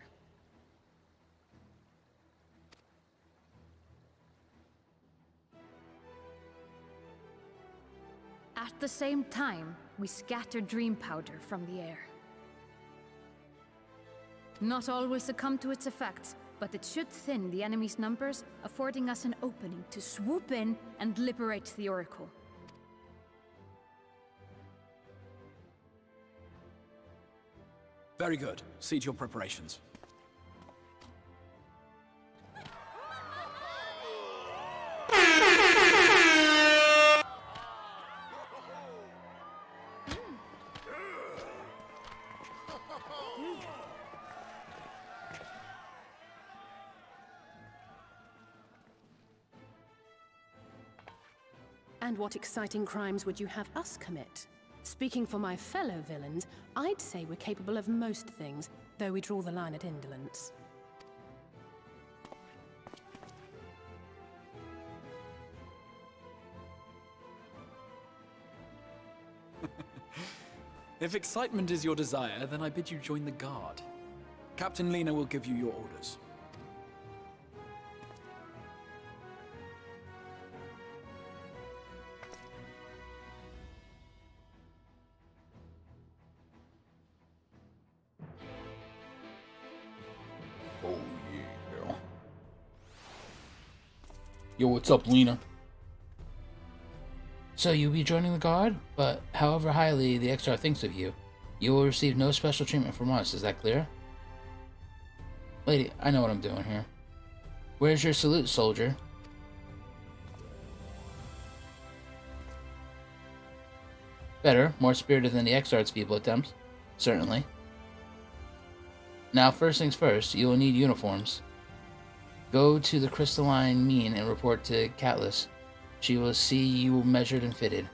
At the same time, we scatter dream powder from the air. Not all will succumb to its effects, but it should thin the enemy's numbers, affording us an opening to swoop in and liberate the Oracle. Very good. Cease your preparations. And what exciting crimes would you have us commit? Speaking for my fellow villains, I'd say we're capable of most things, though we draw the line at indolence. If excitement is your desire, then I bid you join the guard. Captain Lena will give you your orders. Oh yeah. Yo, what's up, Lena? So you'll be joining the guard, but however highly the XR thinks of you, you will receive no special treatment from us. Is that clear? Lady, I know what I'm doing here. Where's your salute, soldier? Better, more spirited than the XR's feeble attempts. Certainly. Now, first things first, you will need uniforms. Go to the crystalline mean and report to Catelys. She will see you measured and fitted.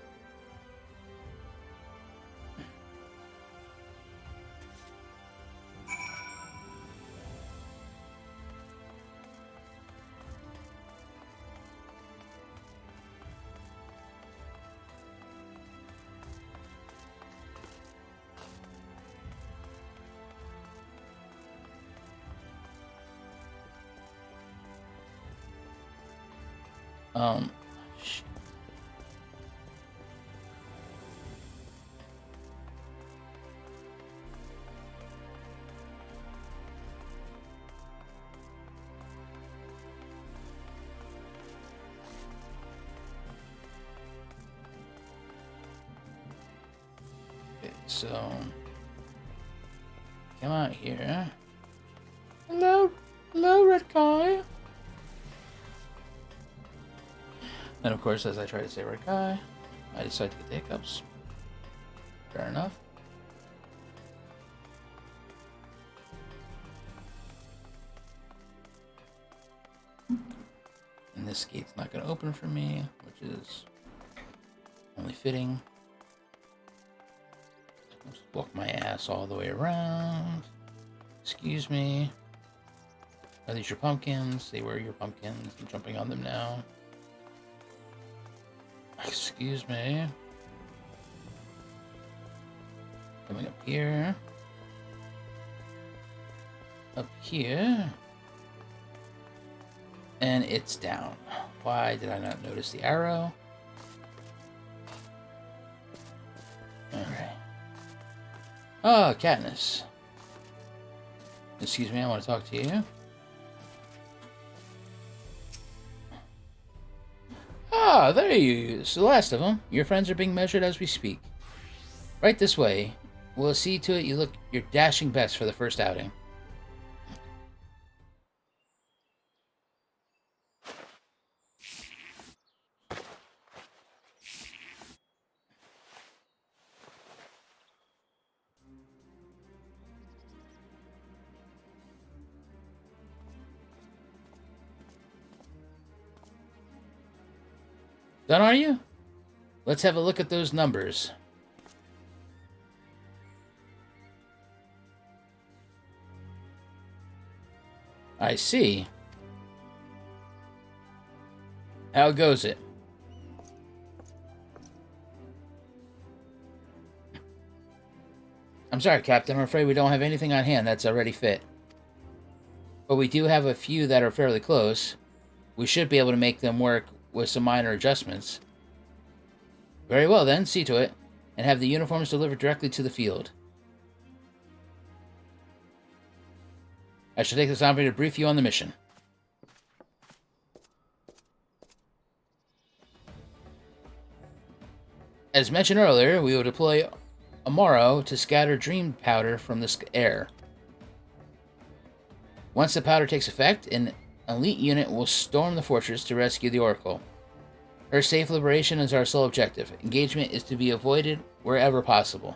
So, come out here. Hello, red guy. And of course, as I try to say red guy, I decide to get the hiccups. Fair enough. And this gate's not going to open for me, which is only fitting. Just walk my ass all the way around. Excuse me. Are these your pumpkins? They were your pumpkins. I'm jumping on them now. Excuse me. Coming up here. Up here. And it's down. Why did I not notice the arrow? Alright. Oh, Katniss. Excuse me, I want to talk to you. Ah, there you. It's the last of them. Your friends are being measured as we speak. Right this way. We'll see to it you look your dashing best for the first outing. Done, are you? Let's have a look at those numbers. I see. How goes it? I'm sorry, Captain. I'm afraid we don't have anything on hand that's already fit. But we do have a few that are fairly close. We should be able to make them work with some minor adjustments. Very well then, see to it, and have the uniforms delivered directly to the field. I shall take this opportunity to brief you on the mission. As mentioned earlier, we will deploy Amaro to scatter dream powder from the air. Once the powder takes effect, an elite unit will storm the fortress to rescue the Oracle. Her safe liberation is our sole objective. Engagement is to be avoided wherever possible.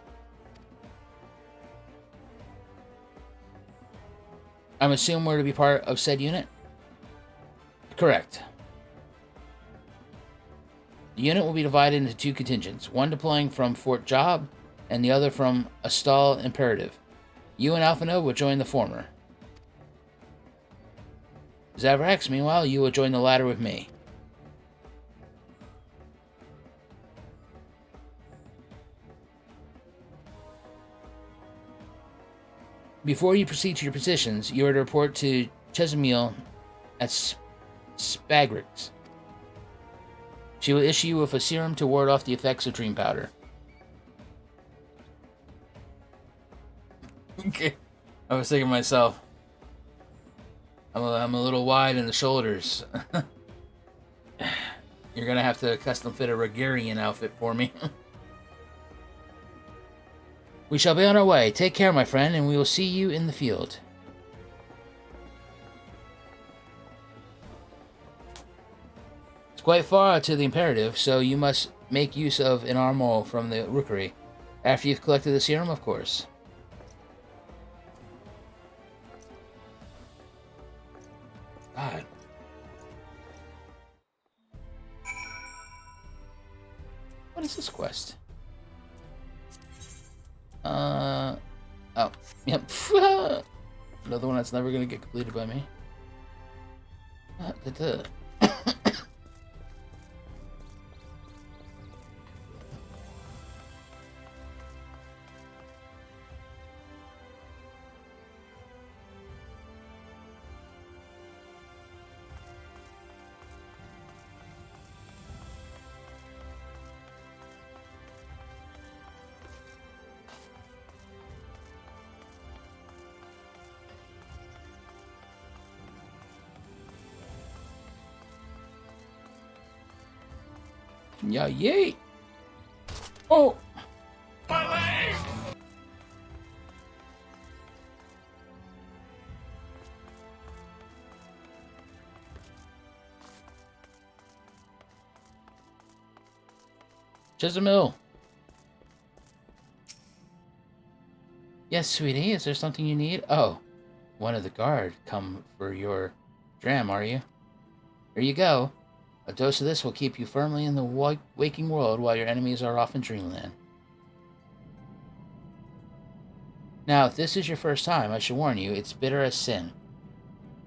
I'm assuming we're to be part of said unit? Correct. The unit will be divided into 2 contingents, one deploying from Fort Job and the other from Astal Imperative. You and Alphino will join the former. Zaverax, meanwhile, you will join the latter with me. Before you proceed to your positions, you are to report to Chesamil at Spagrix. She will issue you with a serum to ward off the effects of dream powder. Okay. I was thinking to myself, I'm a little wide in the shoulders. You're gonna have to custom fit a Rogarian outfit for me. We shall be on our way. Take care, my friend, and we will see you in the field. It's quite far to the Imperative, so you must make use of an armor from the rookery. After you've collected the serum, of course. God. What is this quest? Oh, yep. Another one that's never gonna get completed by me. Yeah, yay! Oh! Chesamil! Yes, sweetie, is there something you need? Oh, one of the guard come for your dram, are you? Here you go. A dose of this will keep you firmly in the waking world while your enemies are off in dreamland. Now, if this is your first time, I should warn you, it's bitter as sin.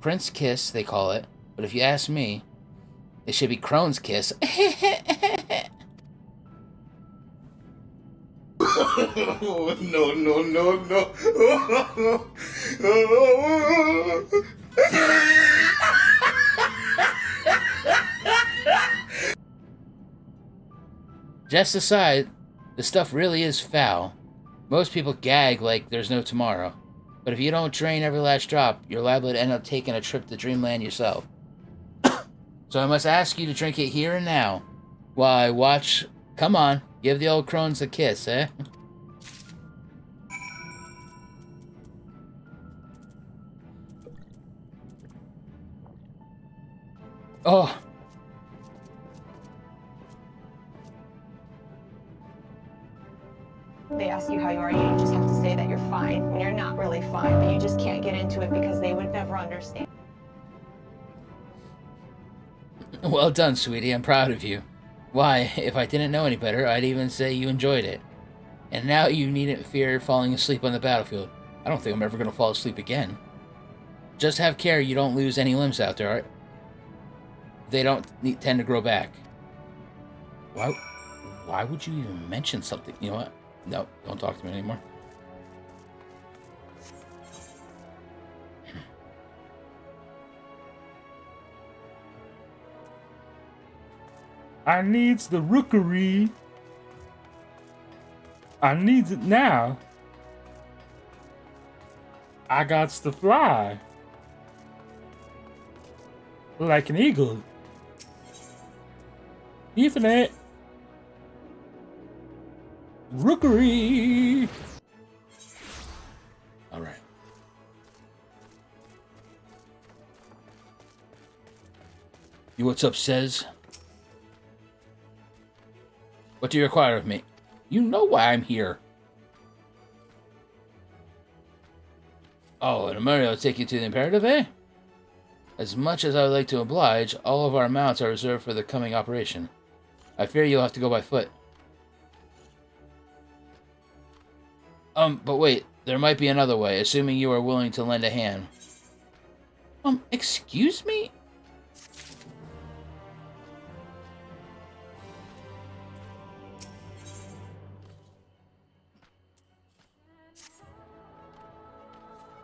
Prince Kiss, they call it, but if you ask me, it should be Crone's Kiss. No, no, no, no. Jest aside, the stuff really is foul. Most people gag like there's no tomorrow. But if you don't drain every last drop, you're liable to end up taking a trip to dreamland yourself. So I must ask you to drink it here and now, while I watch... Come on, give the old crones a kiss, eh? Oh! They ask you how you are, you just have to say that you're fine when you're not really fine, but you just can't get into it because they would never understand. Well done, sweetie. I'm proud of you. Why, if I didn't know any better, I'd even say you enjoyed it. And now you needn't fear falling asleep on the battlefield. I don't think I'm ever going to fall asleep again. Just have care you don't lose any limbs out there, alright? They don't tend to grow back. Why would you even mention something? You know what? No, don't talk to me anymore. I needs the rookery. I needs it now. I gots to fly. Like an eagle. Infinite. Rookery. Alright. You what's up, says? What do you require of me? You know why I'm here. Oh, and Mario will take you to the Imperative, eh? As much as I would like to oblige, all of our mounts are reserved for the coming operation. I fear you'll have to go by foot. But wait, there might be another way, assuming you are willing to lend a hand. Excuse me?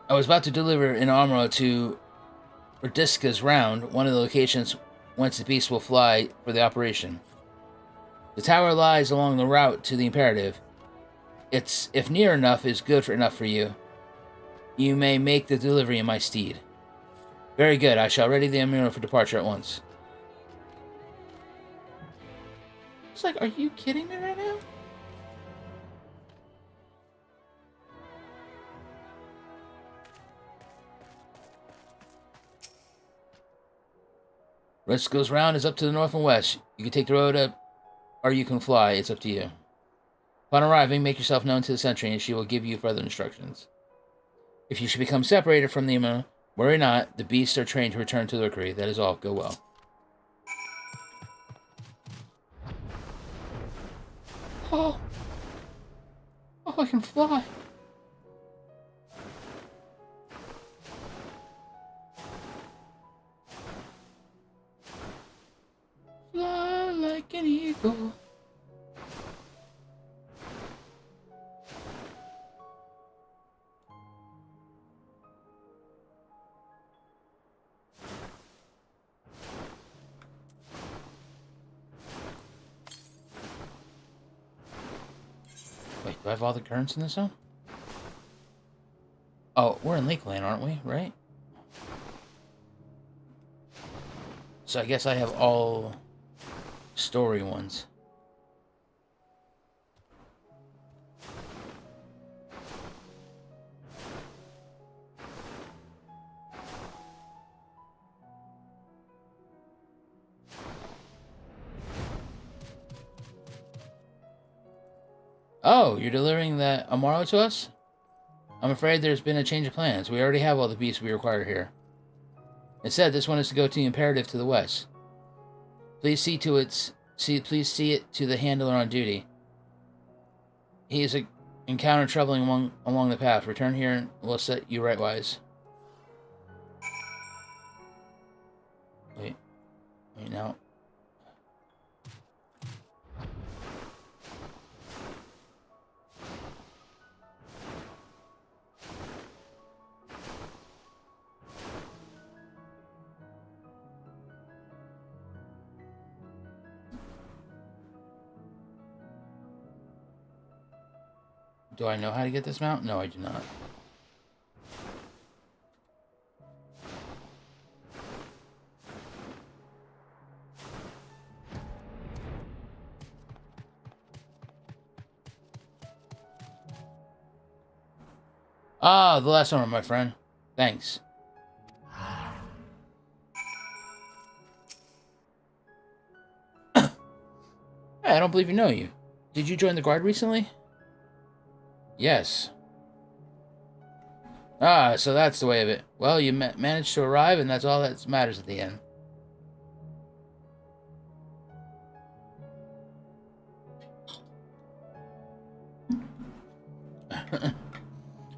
I was about to deliver an armor to Radiska's Round, one of the locations whence the beast will fly for the operation. The tower lies along the route to the Imperative. It's, if near enough is good enough for you, you may make the delivery in my steed. Very good, I shall ready the Amira for departure at once. It's like, are you kidding me right now? Radiska's Round is up to the north and west. You can take the road up, or you can fly. It's up to you. Upon arriving, make yourself known to the sentry, and she will give you further instructions. If you should become separated from the Amira, worry not. The beasts are trained to return to the rookery. That is all. Go well. Oh, I can fly. Fly like an eagle. Wait, do I have all the currents in this zone? Oh, we're in Lakeland, aren't we? Right? So I guess I have all story ones. Oh, you're delivering that Amaro to us? I'm afraid there's been a change of plans. We already have all the beasts we require here. Instead, this one is to go to the Imperative to the west. Please see it to the handler on duty. He has encountered trouble along the path. Return here and we'll set you rightwise. Wait now. Do I know how to get this mount? No, I do not. Ah, the last one, my friend. Thanks. Hey, I don't believe you know you. Did you join the guard recently? Yes. Ah, so that's the way of it. Well, you managed to arrive, and that's all that matters at the end.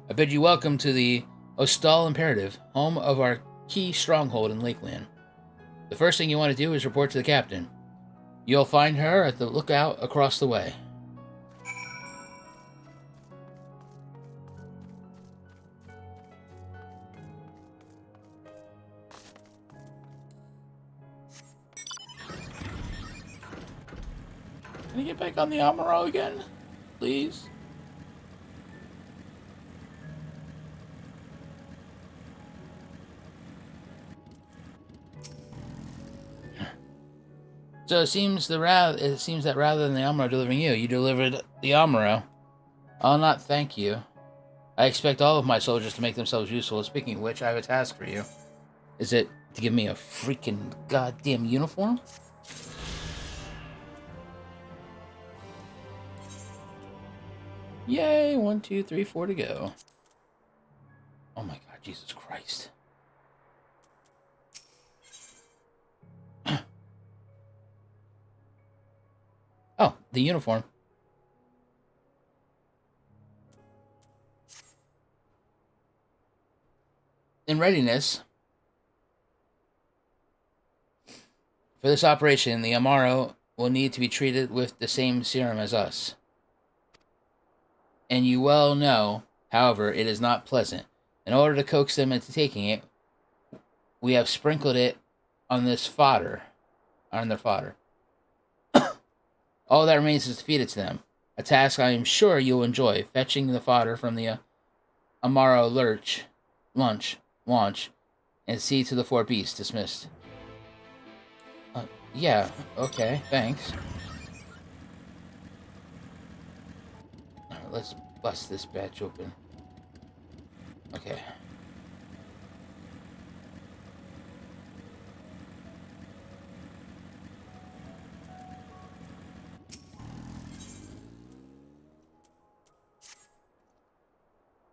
I bid you welcome to the Ostal Imperative, home of our key stronghold in Lakeland. The first thing you want to do is report to the captain. You'll find her at the lookout across the way. Can I get back on the Amaro again? Please? So it seems that rather than the Amaro delivering you, you delivered the Amaro. I'll not thank you. I expect all of my soldiers to make themselves useful. Speaking of which, I have a task for you. Is it to give me a freaking goddamn uniform? Yay! 1, 2, 3, 4 to go. Oh my god, Jesus Christ. the uniform. In readiness for this operation, the Amaro will need to be treated with the same serum as us. And you well know, however, it is not pleasant. In order to coax them into taking it, we have sprinkled it on this fodder, on their fodder. All that remains is to feed it to them. A task I am sure you'll enjoy, fetching the fodder from the Amaro launch, and see to the 4 beasts. Dismissed. Yeah, okay, thanks. Alright, let's bust this batch open. Okay.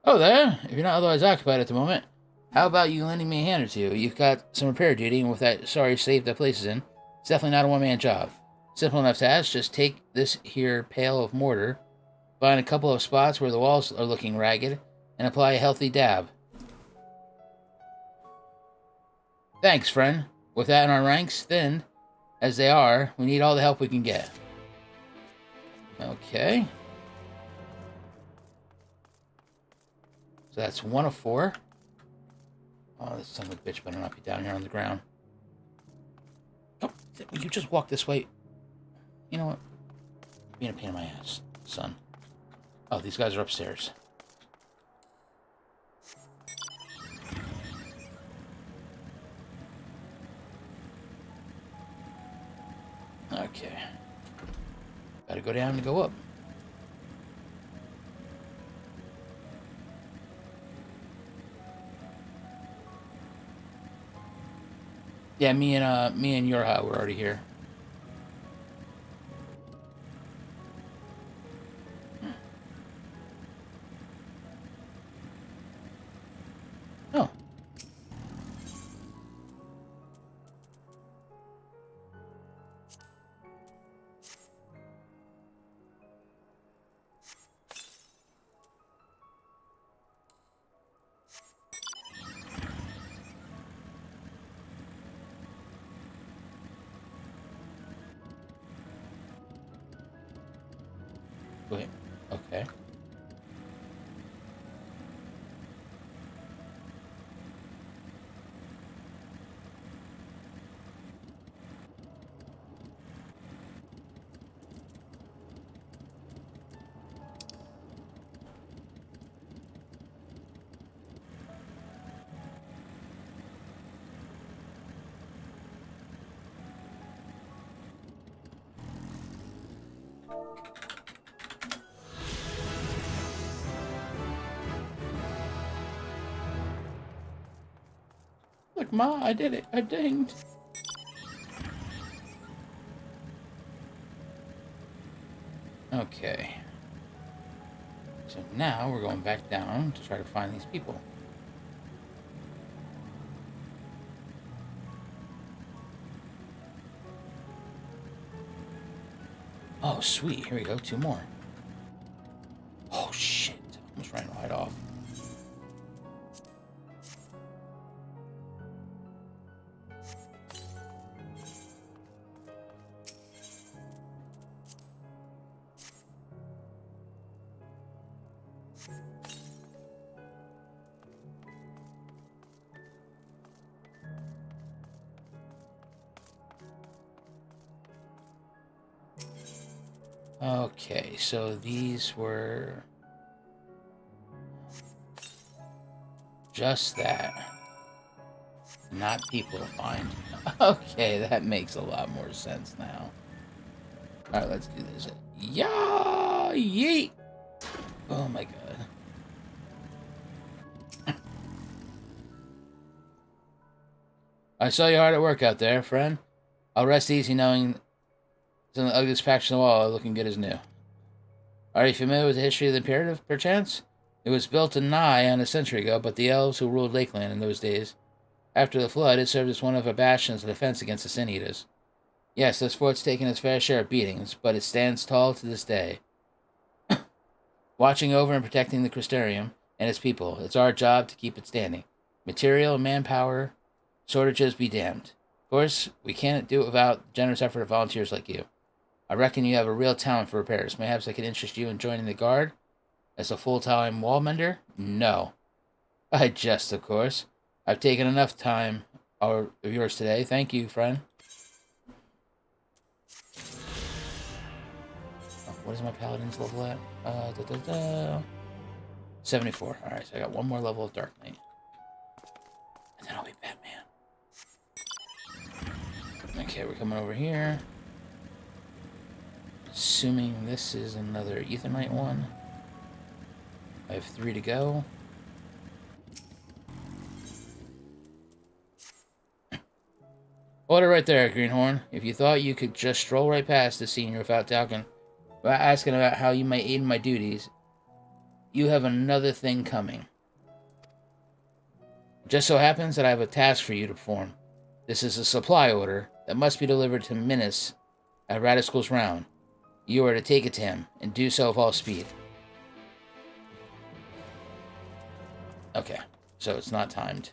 Oh, there. If you're not otherwise occupied at the moment, how about you lending me a hand or two? You've got some repair duty, and with that sorry state that place is in, it's definitely not a one-man job. Simple enough task. Just take this here pail of mortar, find a couple of spots where the walls are looking ragged, and apply a healthy dab. Thanks, friend. With that in our ranks thinned, as they are, we need all the help we can get. Okay. So that's 1 of 4. Oh, this son of a bitch better not be down here on the ground. Oh, will you just walk this way? You know what? Being a pain in my ass, son. Oh, these guys are upstairs. Okay. Gotta go down and go up. Yeah, me and Yorha were already here. Oh. Wait, okay. Look, Ma, I did it. I dinged. Okay. So now we're going back down to try to find these people. Oh, sweet. Here we go. 2 more. Oh, shit. Almost ran right off. Okay, so these were just that. Not people to find. Okay, that makes a lot more sense now. Alright, let's do this. Yeah! Yeet! Oh my god. I saw you hard at work out there, friend. I'll rest easy knowing some of the ugliest patch on the wall are looking good as new. Are you familiar with the history of the Imperative, perchance? It was built nigh on a century ago, but the elves who ruled Lakeland in those days, after the flood, it served as one of a bastions of defense against the Sin Eaters. Yes, this fort's taken its fair share of beatings, but it stands tall to this day. Watching over and protecting the Crystarium and its people, it's our job to keep it standing. Material and manpower shortages be damned. Of course, we can't do it without the generous effort of volunteers like you. I reckon you have a real talent for repairs. Perhaps I could interest you in joining the Guard as a full-time wall mender? No. I jest, of course. I've taken enough time of yours today. Thank you, friend. Oh, what is my paladin's level at? 74. Alright, so I got one more level of Dark Knight. And then I'll be Batman. Okay, we're coming over here. Assuming this is another Ethanite one. I have 3 to go. Hold it right there, Greenhorn. If you thought you could just stroll right past the senior without asking about how you might aid in my duties, you have another thing coming. It just so happens that I have a task for you to perform. This is a supply order that must be delivered to Minas at Radiskel's Round. You are to take it to him, and do so with all speed. Okay, so it's not timed.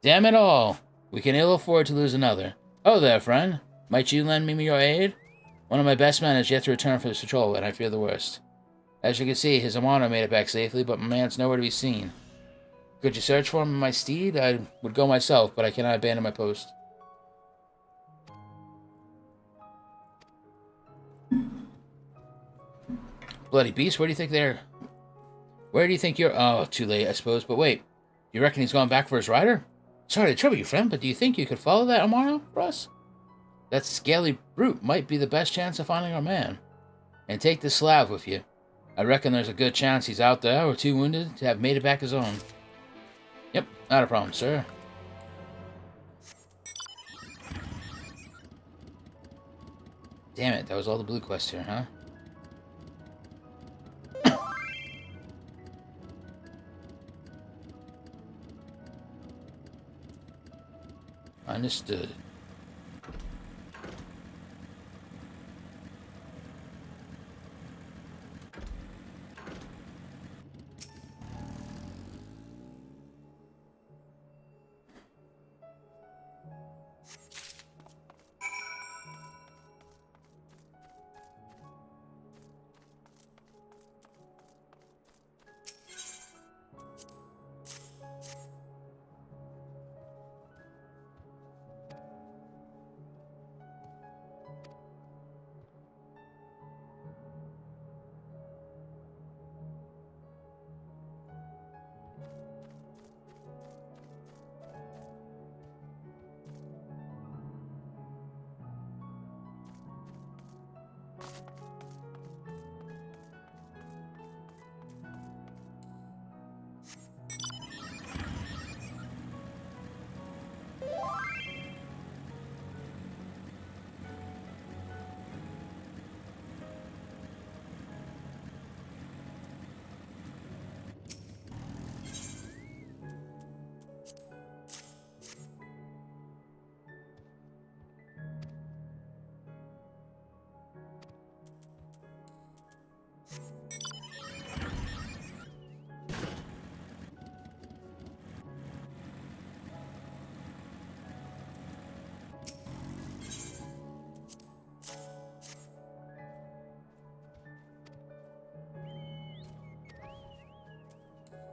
Damn it all! We can ill afford to lose another. Oh there, friend. Might you lend me your aid? One of my best men has yet to return from his patrol, and I fear the worst. As you can see, his Amano made it back safely, but my man's nowhere to be seen. Could you search for him in my steed? I would go myself, but I cannot abandon my post. Bloody beast, where do you think they're... Where do you think you're... Oh, too late, I suppose, but wait. You reckon he's gone back for his rider? Sorry to trouble you, friend, but do you think you could follow that Amano for us? That scaly brute might be the best chance of finding our man. And take the Slav with you. I reckon there's a good chance he's out there or too wounded to have made it back his own. Yep, not a problem, sir. Damn it, that was all the blue quests here, huh? Understood.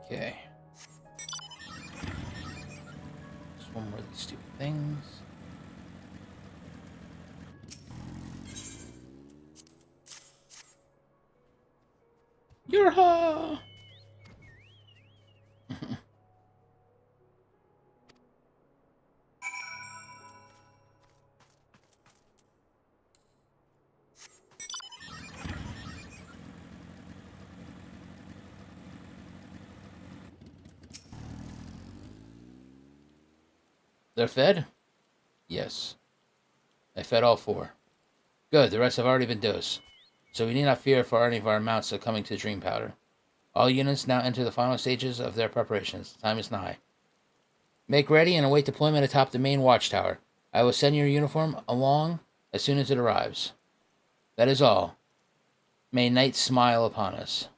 Okay. Just one more of these stupid things. Yerha! They're fed? Yes. I fed all 4. Good, the rest have already been dosed. So we need not fear for any of our mounts succumbing to dream powder. All units now enter the final stages of their preparations. Time is nigh. Make ready and await deployment atop the main watchtower. I will send your uniform along as soon as it arrives. That is all. May night smile upon us.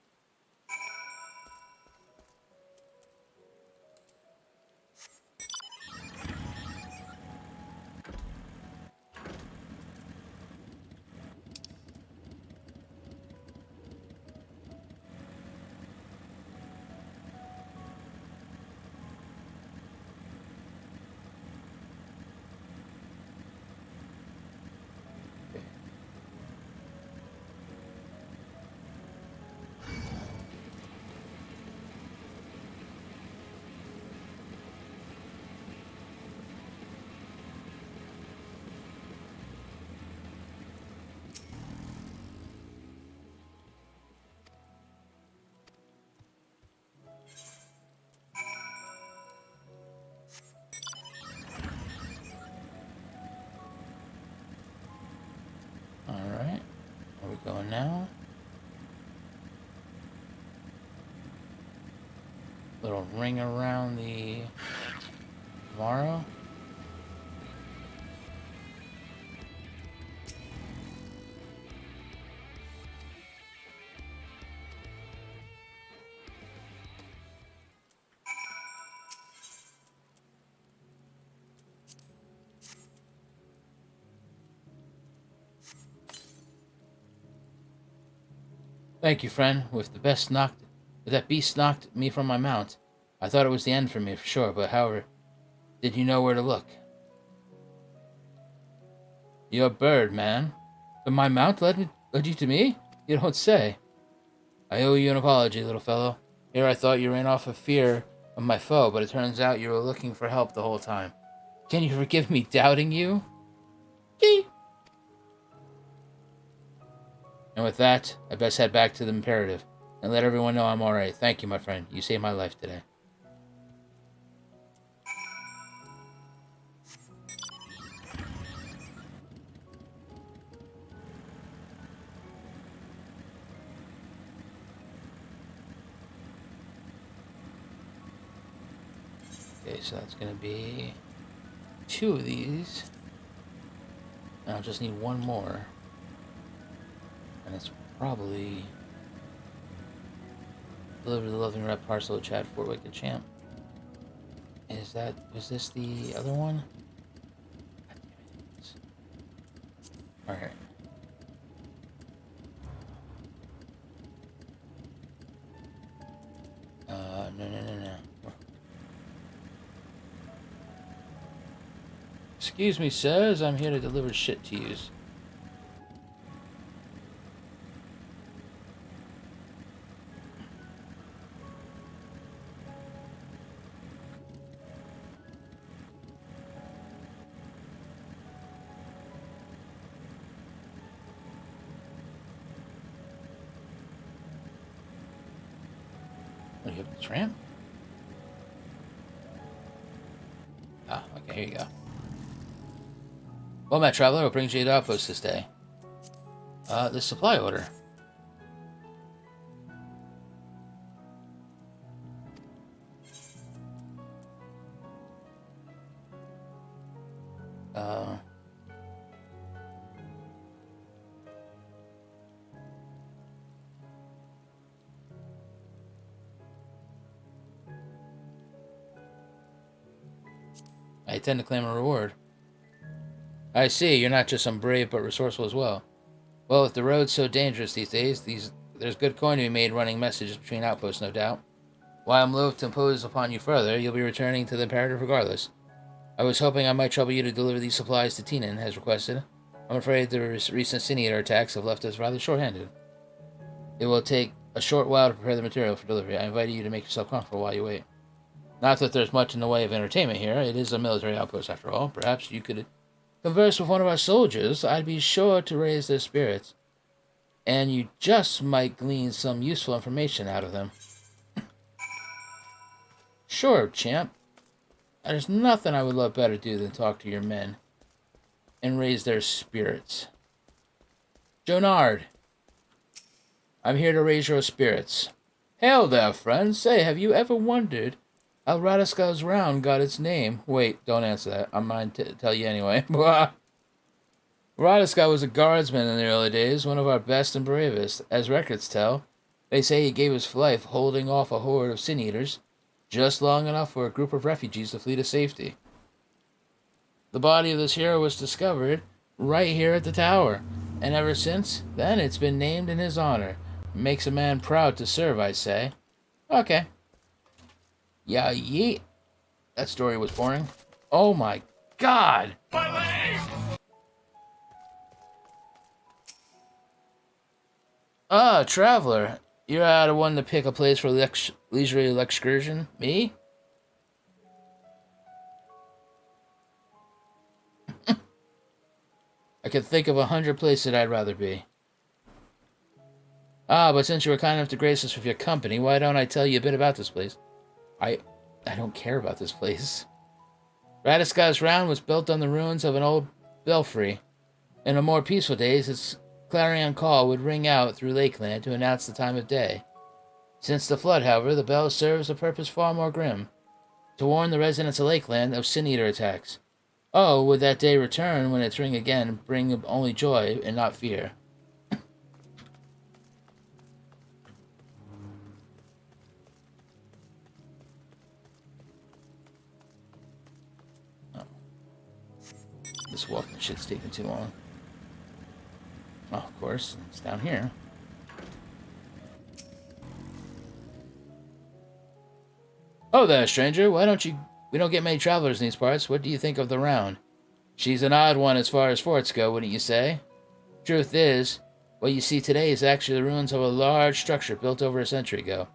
Alright, where we going now? Little ring around the Tomorrow. Thank you, friend. With that beast knocked me from my mount. I thought it was the end for me, for sure, but however, did you know where to look? You're a bird, man. But my mount led you to me? You don't say. I owe you an apology, little fellow. Here I thought you ran off of fear of my foe, but it turns out you were looking for help the whole time. Can you forgive me doubting you? Gee. And with that, I best head back to the Imperative and let everyone know I'm alright. Thank you, my friend. You saved my life today. Okay, so that's going to be 2 of these. And I'll just need 1 more. And it's probably deliver the loving red parcel of Chad Fort Wicked Champ. Was this the other one? Alright. No. Excuse me, sirs. I'm here to deliver shit to yous. You have the tramp? Ah, okay, here you go. Well met, traveler. What brings you to outpost this day? This supply order. I intend to claim a reward. I see, you're not just some brave but resourceful as well. Well, with the roads so dangerous these days, there's good coin to be made running messages between outposts, no doubt. While I'm loath to impose upon you further, you'll be returning to the Imperative regardless. I was hoping I might trouble you to deliver these supplies to Tienan, as requested. I'm afraid the recent Sin Eater attacks have left us rather short-handed. It will take a short while to prepare the material for delivery. I invite you to make yourself comfortable while you wait. Not that there's much in the way of entertainment here. It is a military outpost, after all. Perhaps you could converse with one of our soldiers. I'd be sure to raise their spirits. And you just might glean some useful information out of them. Sure, champ. There's nothing I would love better to do than talk to your men. and raise their spirits. Jonard, I'm here to raise your spirits. Hail there, friend. Say, have you ever wondered how Radiska's Round got its name? Wait, don't answer that. I'm going to tell you anyway. Radiska was a guardsman in the early days, one of our best and bravest. As records tell, they say he gave his life holding off a horde of sin eaters, just long enough for a group of refugees to flee to safety. The body of this hero was discovered right here at the tower, and ever since then it's been named in his honor. Makes a man proud to serve, I say. Okay. Yeah, yeet. That story was boring. Oh my god! Ah, traveler. You're out of one to pick a place for leisurely excursion? Me? I could think of 100 places I'd rather be. Ah, but since you were kind enough to grace us with your company, why don't I tell you a bit about this place? I don't care about this place. Radiska's Round was built on the ruins of an old belfry. In the more peaceful days, its clarion call would ring out through Lakeland to announce the time of day. Since the flood, however, the bell serves a purpose far more grim, to warn the residents of Lakeland of sin eater attacks. Oh, would that day return when its ring again, bring only joy and not fear. This walking shit's taking too long. Oh, of course, it's down here. Oh there, stranger. We don't get many travelers in these parts. What do you think of the Round? She's an odd one as far as forts go, wouldn't you say? Truth is, what you see today is actually the ruins of a large structure built over a century ago.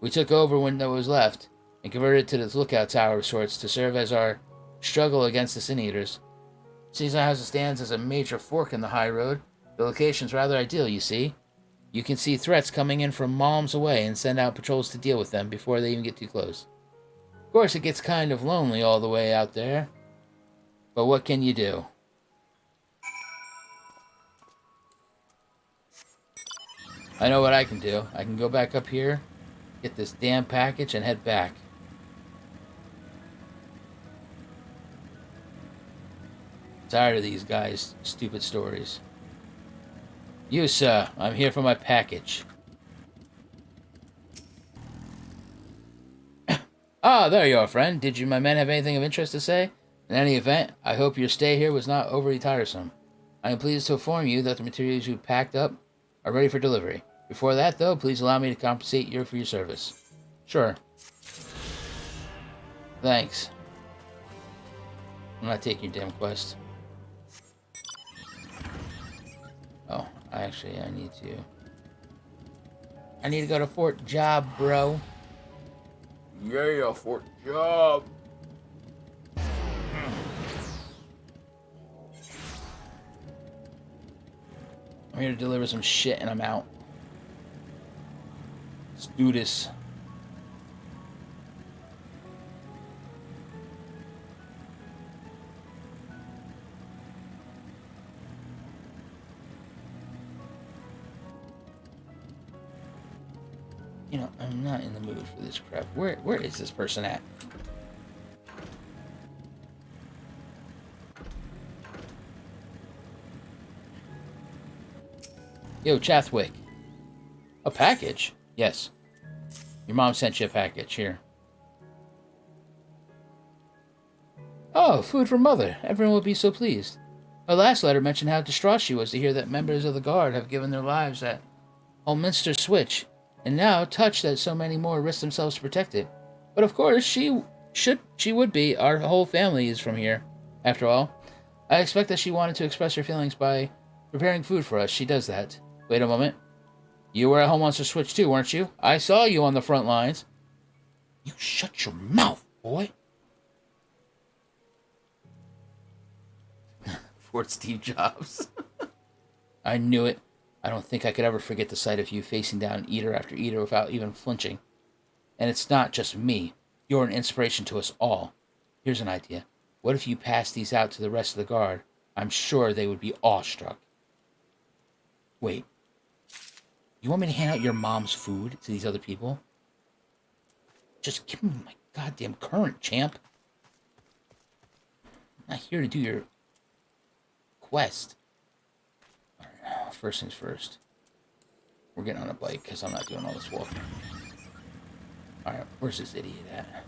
We took over when there was left, and converted it to this lookout tower of sorts to serve as our struggle against the Sin Eaters. Seems as it stands as a major fork in the high road. The location's rather ideal, you see. You can see threats coming in from miles away and send out patrols to deal with them before they even get too close. Of course, it gets kind of lonely all the way out there. But what can you do? I know what I can do. I can go back up here, get this damn package, and head back. Tired of these guys' stupid stories. You, sir, I'm here for my package. Ah, there you are, friend. Did you, my men, have anything of interest to say? In any event, I hope your stay here was not overly tiresome. I am pleased to inform you that the materials you packed up are ready for delivery. Before that, though, please allow me to compensate you for your service. Sure. Thanks. I'm not taking your damn quest. Oh, I need to go to Fort Job, bro. Yeah, Fort Job. I'm here to deliver some shit and I'm out. Let's do this. You know, I'm not in the mood for this crap. Where is this person at? Yo, Chathwick. A package? Yes. Your mom sent you a package. Here. Oh, food for Mother. Everyone will be so pleased. Her last letter mentioned how distraught she was to hear that members of the Guard have given their lives at Holminster Switch, and now touched that so many more risk themselves to protect it. But of course, she would be. Our whole family is from here, after all. I expect that she wanted to express her feelings by preparing food for us. She does that. Wait a moment. You were at Holminster Switch too, weren't you? I saw you on the front lines. You shut your mouth, boy. Fort Steve Jobs. I knew it. I don't think I could ever forget the sight of you facing down eater after eater without even flinching. And it's not just me. You're an inspiration to us all. Here's an idea. What if you pass these out to the rest of the Guard? I'm sure they would be awestruck. Wait. You want me to hand out your mom's food to these other people? Just give me my goddamn current, champ. I'm not here to do your quest. Alright, first things first. We're getting on a bike because I'm not doing all this walking. Alright, where's this idiot at?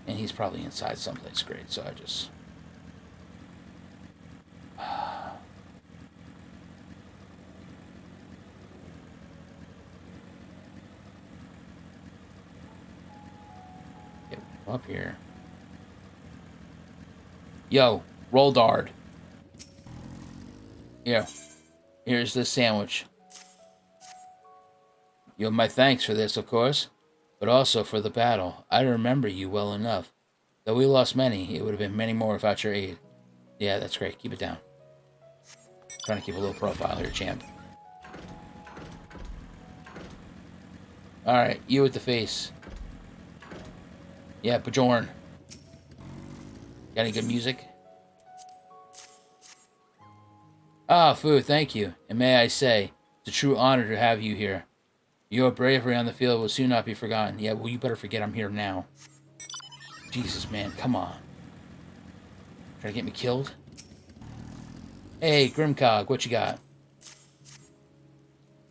And he's probably inside someplace great, so I just... Get up here. Yo, roll dard. Here. Here's the sandwich. You have my thanks for this, of course, but also for the battle. I remember you well enough. Though we lost many, it would have been many more without your aid. Yeah, that's great. Keep it down. Trying to keep a low profile here, champ. Alright, you with the face. Yeah, Bajorn. Got any good music? Ah, food, thank you. And may I say, it's a true honor to have you here. Your bravery on the field will soon not be forgotten. Yeah, well, you better forget I'm here now. Jesus, man, come on. Trying to get me killed? Hey, Grimcog, what you got?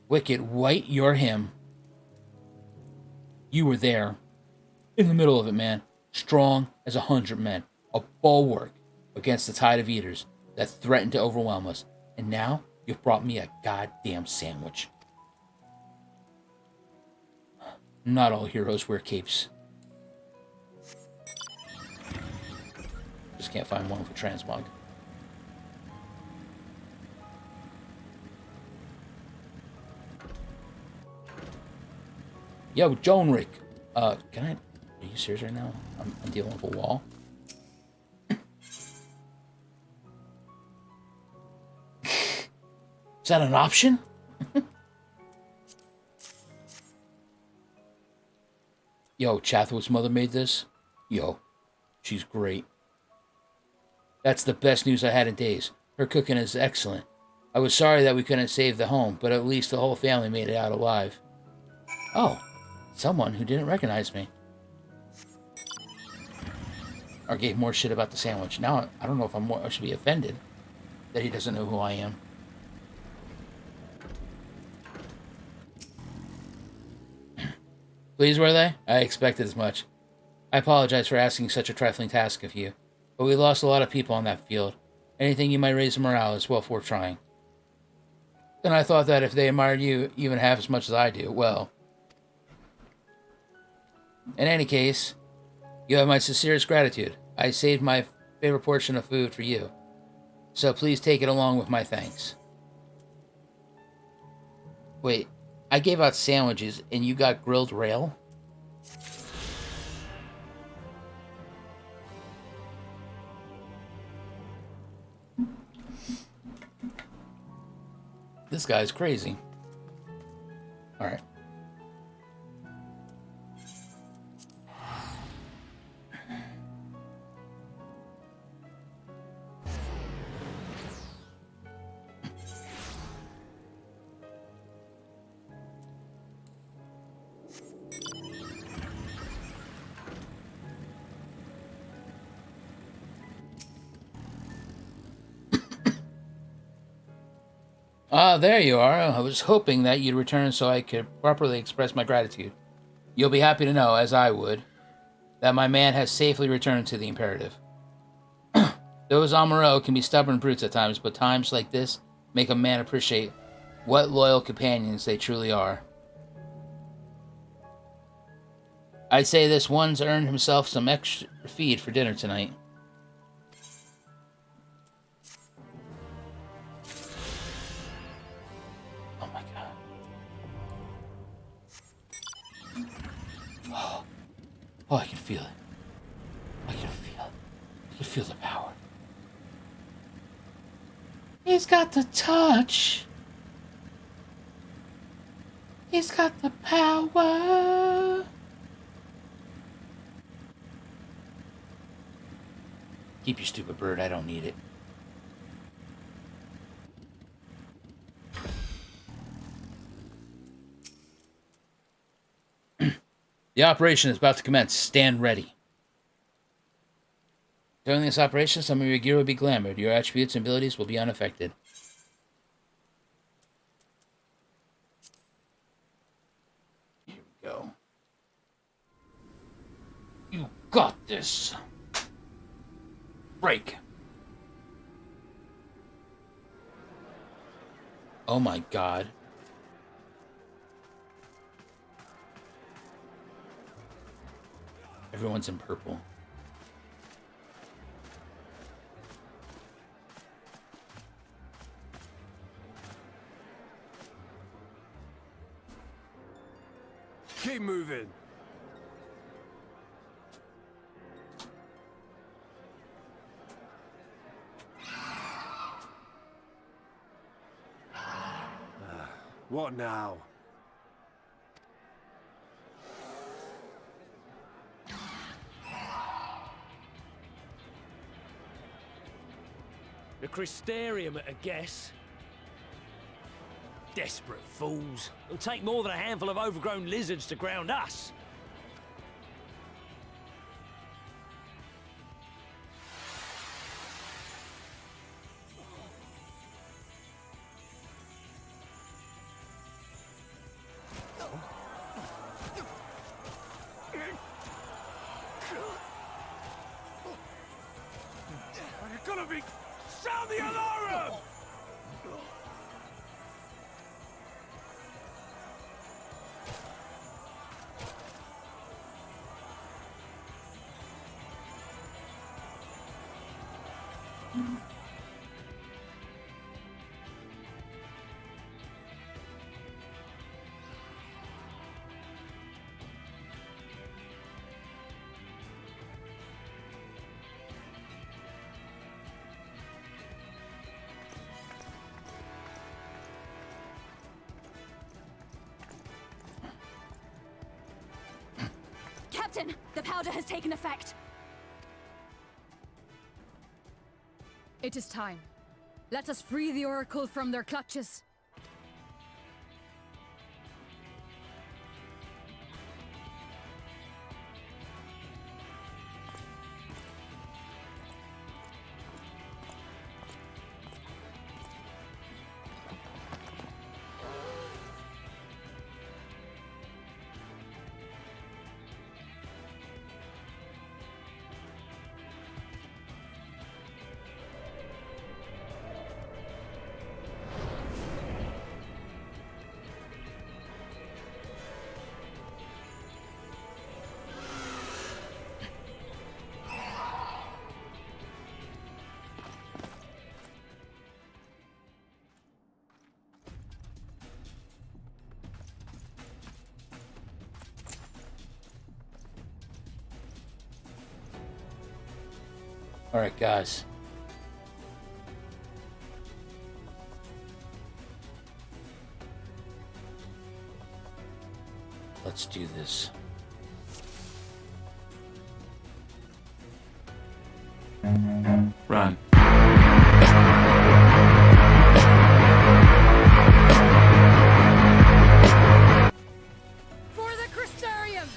Wicked White, you're him. You were there. In the middle of it, man. Strong as 100 men. A bulwark against the tide of eaters that threatened to overwhelm us. And now, you've brought me a goddamn sandwich. Not all heroes wear capes. Just can't find one with a transmog. Yo, Joan Rick. Can I... Are you serious right now? I'm dealing with a wall. Is that an option? Yo, Chathwood's mother made this? Yo, she's great. That's the best news I had in days. Her cooking is excellent. I was sorry that we couldn't save the home, but at least the whole family made it out alive. Oh, someone who didn't recognize me. Or gave more shit about the sandwich. Now, I don't know if I should be offended that he doesn't know who I am. Pleased were they? I expected as much. I apologize for asking such a trifling task of you, but we lost a lot of people on that field. Anything you might raise morale is well worth trying. Then I thought that if they admired you even half as much as I do, well... In any case, you have my sincerest gratitude. I saved my favorite portion of food for you, so please take it along with my thanks. Wait, I gave out sandwiches and you got grilled rail? This guy's crazy. Alright. Ah, there you are. I was hoping that you'd return so I could properly express my gratitude. You'll be happy to know, as I would, that my man has safely returned to the Imperative. Those Amuro can be stubborn brutes at times, but times like this make a man appreciate what loyal companions they truly are. I'd say this one's earned himself some extra feed for dinner tonight. Oh, I can feel it. I can feel it. I can feel the power. He's got the touch. He's got the power. Keep your stupid bird. I don't need it. The operation is about to commence. Stand ready. During this operation, some of your gear will be glamored. Your attributes and abilities will be unaffected. Here we go. You got this. Break. Oh my god. Everyone's in purple. Keep moving. What now? The Crystarium, I guess. Desperate fools. It'll take more than a handful of overgrown lizards to ground us. You're gonna be... Sound the alarm! Captain, the powder has taken effect. It is time. Let us free the Oracle from their clutches. All right, guys. Let's do this. Run. For the Crystarium!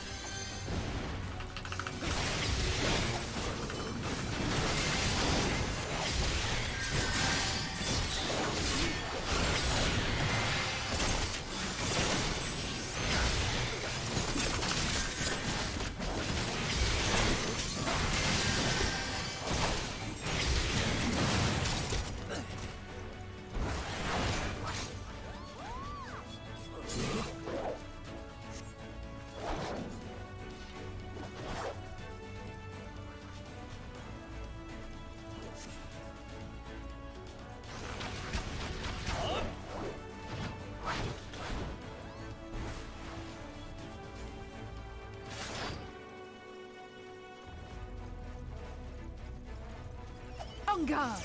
On guard!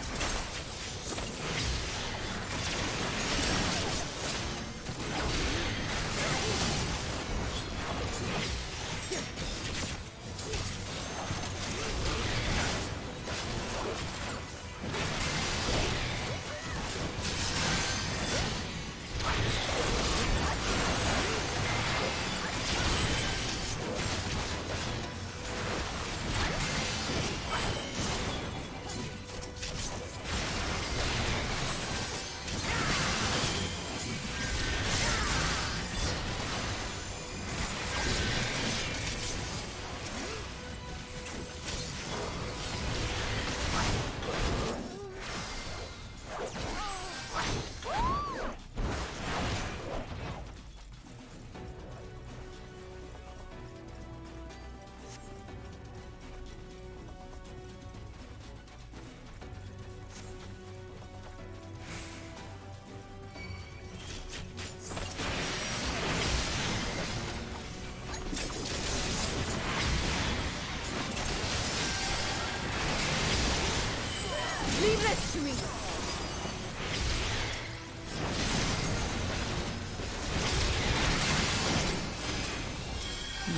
Leave this to me.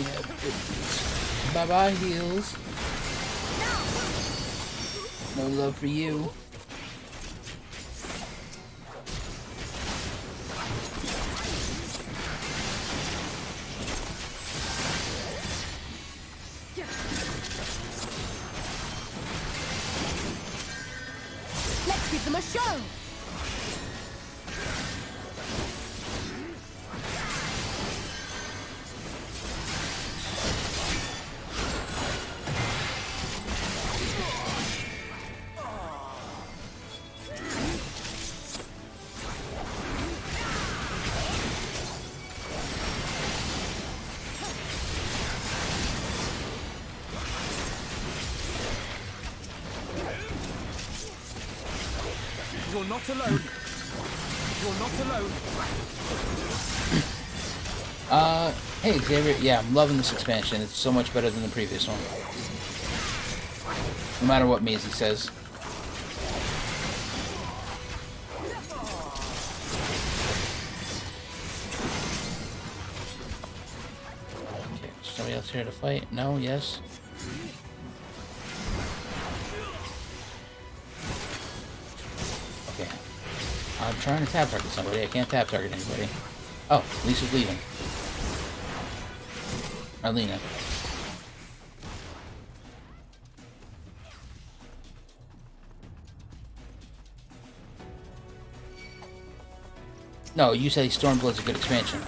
Yeah, bye-bye, heals. No love for you. Let's give them a show. You're not alone. You're not alone. Hey Xavier, yeah, I'm loving this expansion. It's so much better than the previous one. No matter what Maisie says. Okay, somebody else here to fight? No? Yes? Okay. I'm trying to tap target somebody. I can't tap target anybody. Oh, Lisa's leaving. Arlena. No, you say Stormblood's a good expansion.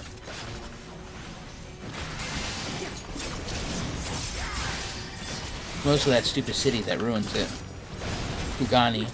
Mostly that stupid city that ruins it. Kugani.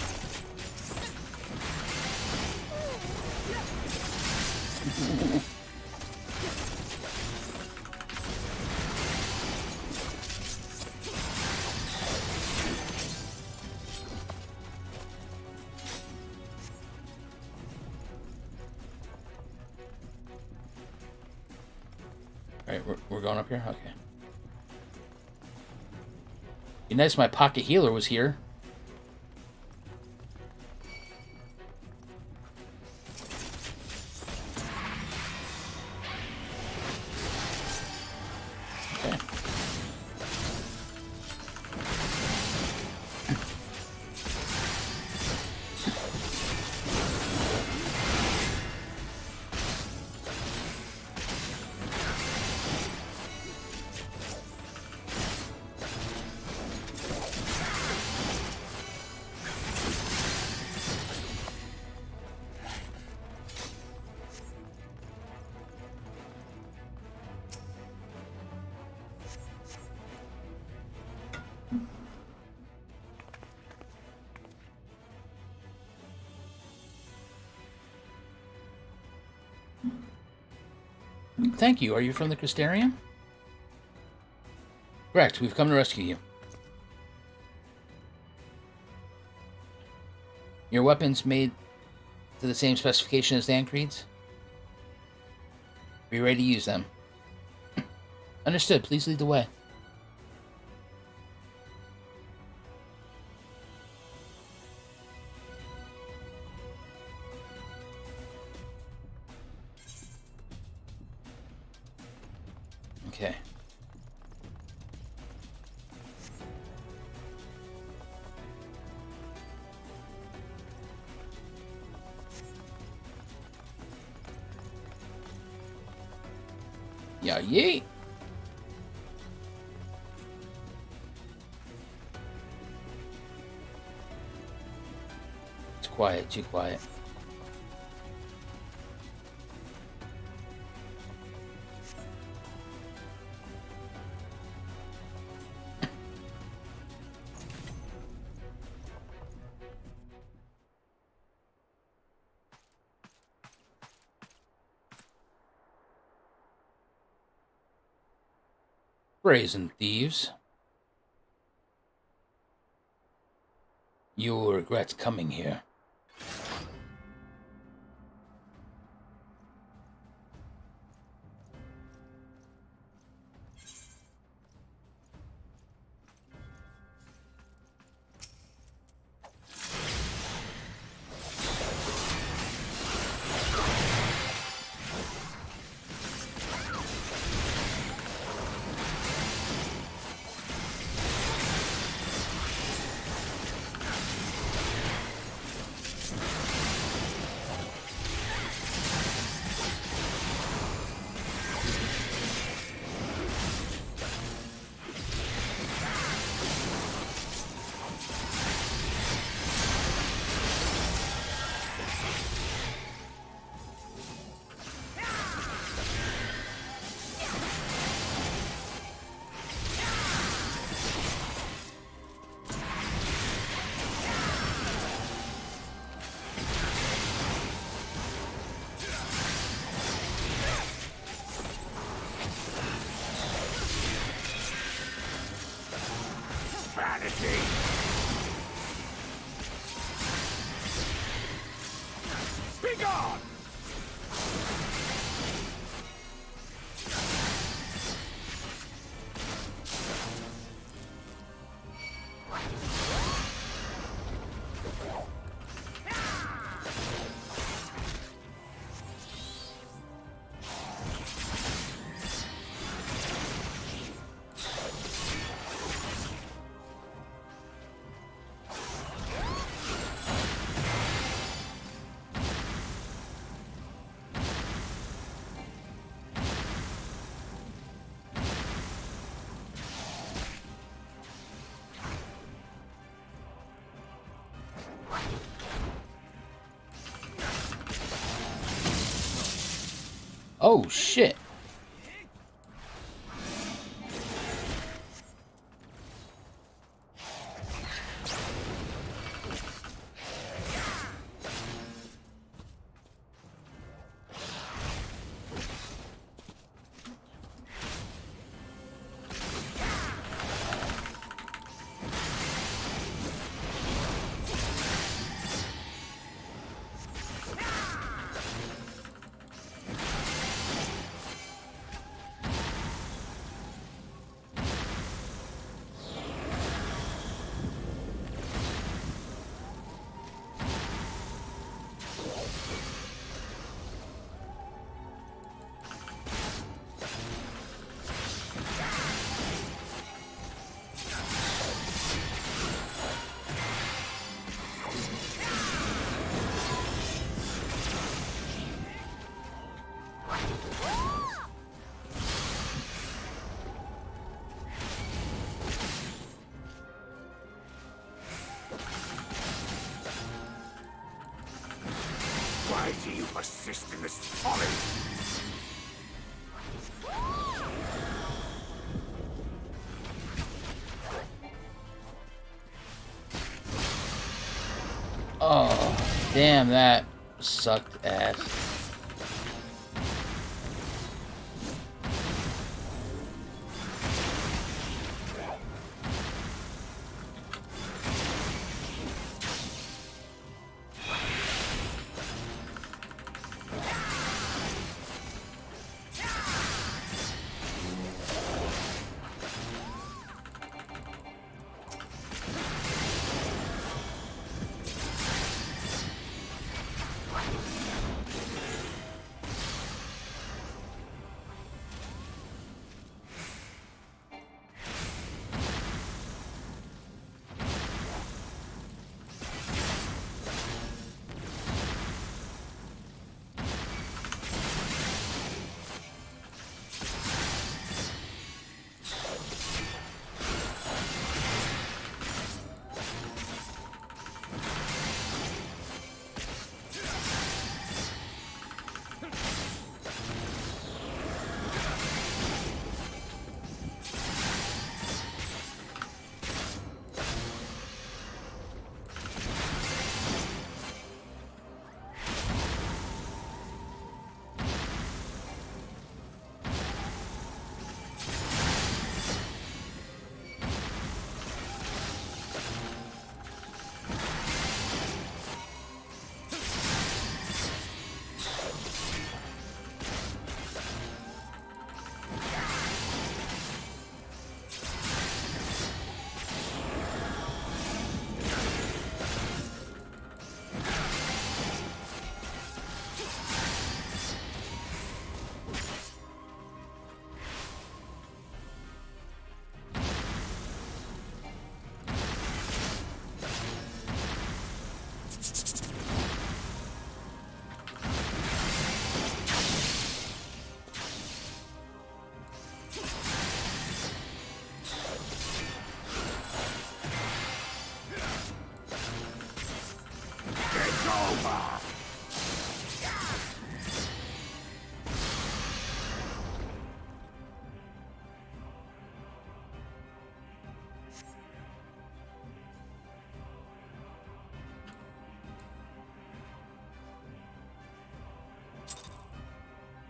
Alright, we're going up here? Okay. Be nice if my pocket healer was here. Okay. Thank you. Are you from the Crystarium? Correct. We've come to rescue you. Your weapons made to the same specification as Thancred's? Are you ready to use them? Understood. Please lead the way. Okay. Yeah, yeet. It's quiet, too quiet. Brazen thieves. You will regret coming here. Begone! Oh shit. Why do you persist in this folly? Oh, damn, that sucked ass.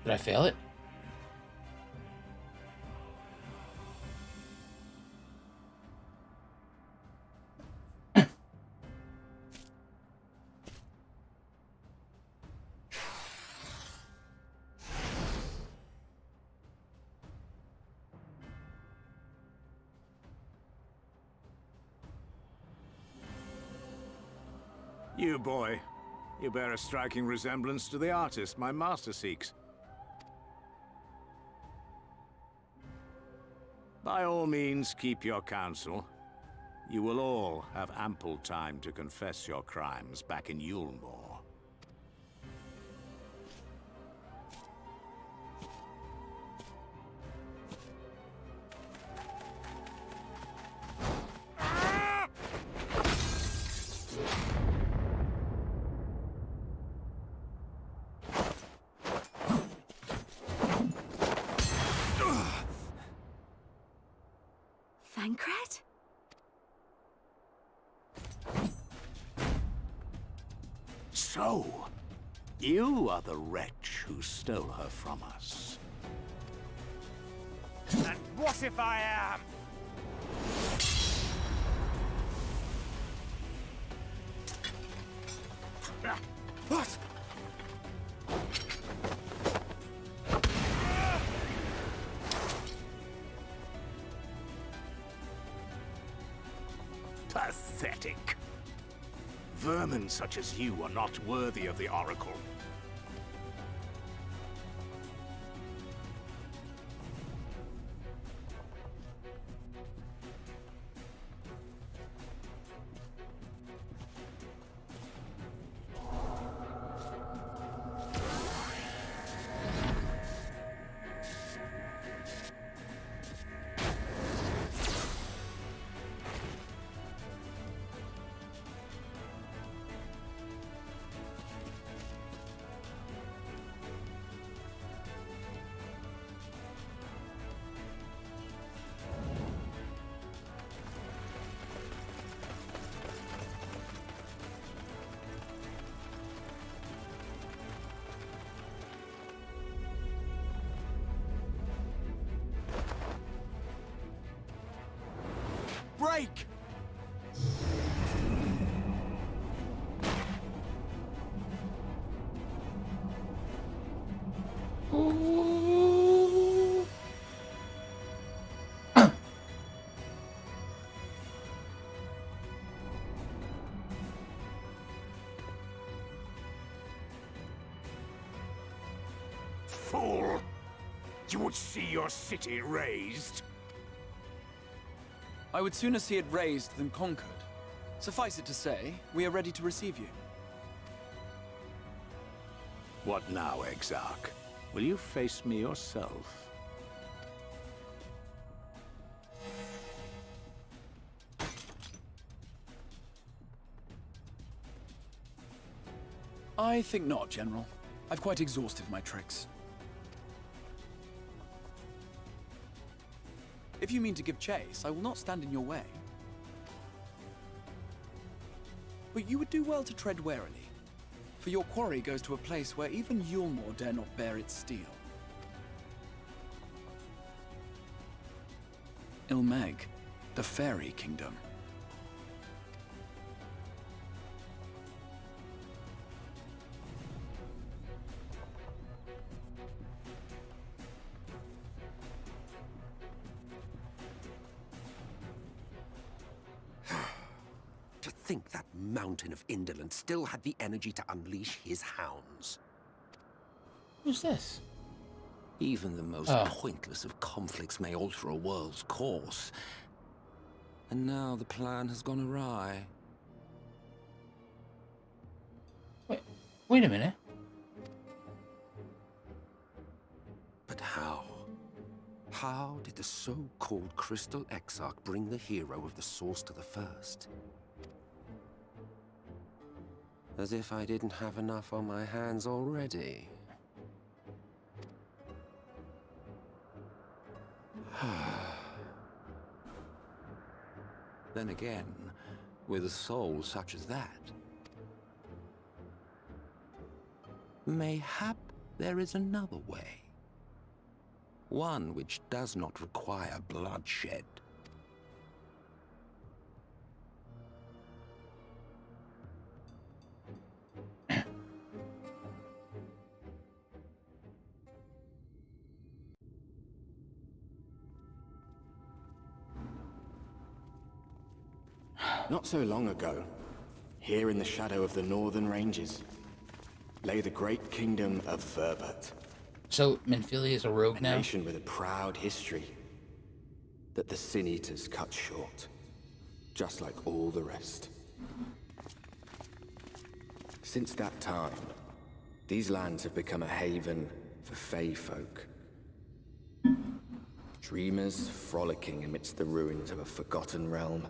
Did I fail it? You, boy. You bear a striking resemblance to the artist my master seeks. By all means, keep your counsel. You will all have ample time to confess your crimes back in Yulmore. Thancred? So, you are the wretch who stole her from us. And what if I am? What? Pathetic. Vermin such as you are not worthy of the Oracle. Break! Fool! You would see your city razed? I would sooner see it razed than conquered. Suffice it to say, we are ready to receive you. What now, Exarch? Will you face me yourself? I think not, General. I've quite exhausted my tricks. If you mean to give chase, I will not stand in your way. But you would do well to tread warily, for your quarry goes to a place where even Yulmore dare not bear its steel. Ilmeg, the Fairy Kingdom. To think that mountain of indolence still had the energy to unleash his hounds. Who's this? Even the most pointless of conflicts may alter a world's course. And now the plan has gone awry. Wait a minute. But how? How did the so-called Crystal Exarch bring the hero of the Source to the First? As if I didn't have enough on my hands already. Then again, with a soul such as that, mayhap there is another way. One which does not require bloodshed. Not so long ago, Here in the shadow of the northern ranges lay the great kingdom of Verbert. So, Minfilia is a rogue now? A nation with a proud history that the Sin Eaters cut short, just like all the rest. Since that time, these lands have become a haven for Fey folk. Dreamers frolicking amidst the ruins of a forgotten realm.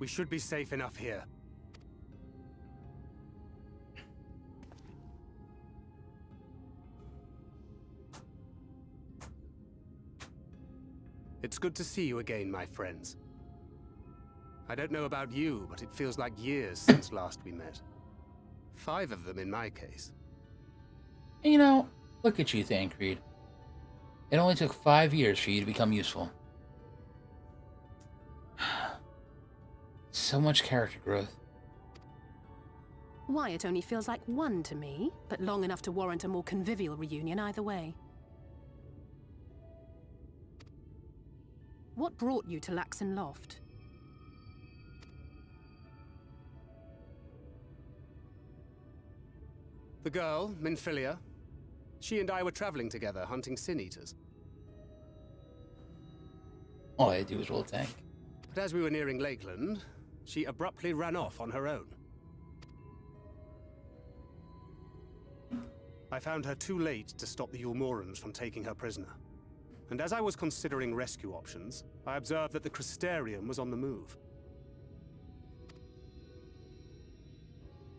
We should be safe enough here. It's good to see you again, my friends. I don't know about you, but it feels like years since last we met. 5 of them in my case. You know, look at you, Thancred. It only took 5 years for you to become useful. So much character growth. Why, it only feels like 1 to me, but long enough to warrant a more convivial reunion either way. What brought you to Laxon Loft? The girl, Minfilia, she and I were traveling together, hunting Sin Eaters. All I had to do was roll a tank. But as we were nearing Lakeland, she abruptly ran off on her own. I found her too late to stop the Ulmorans from taking her prisoner. And as I was considering rescue options, I observed that the Crystarium was on the move.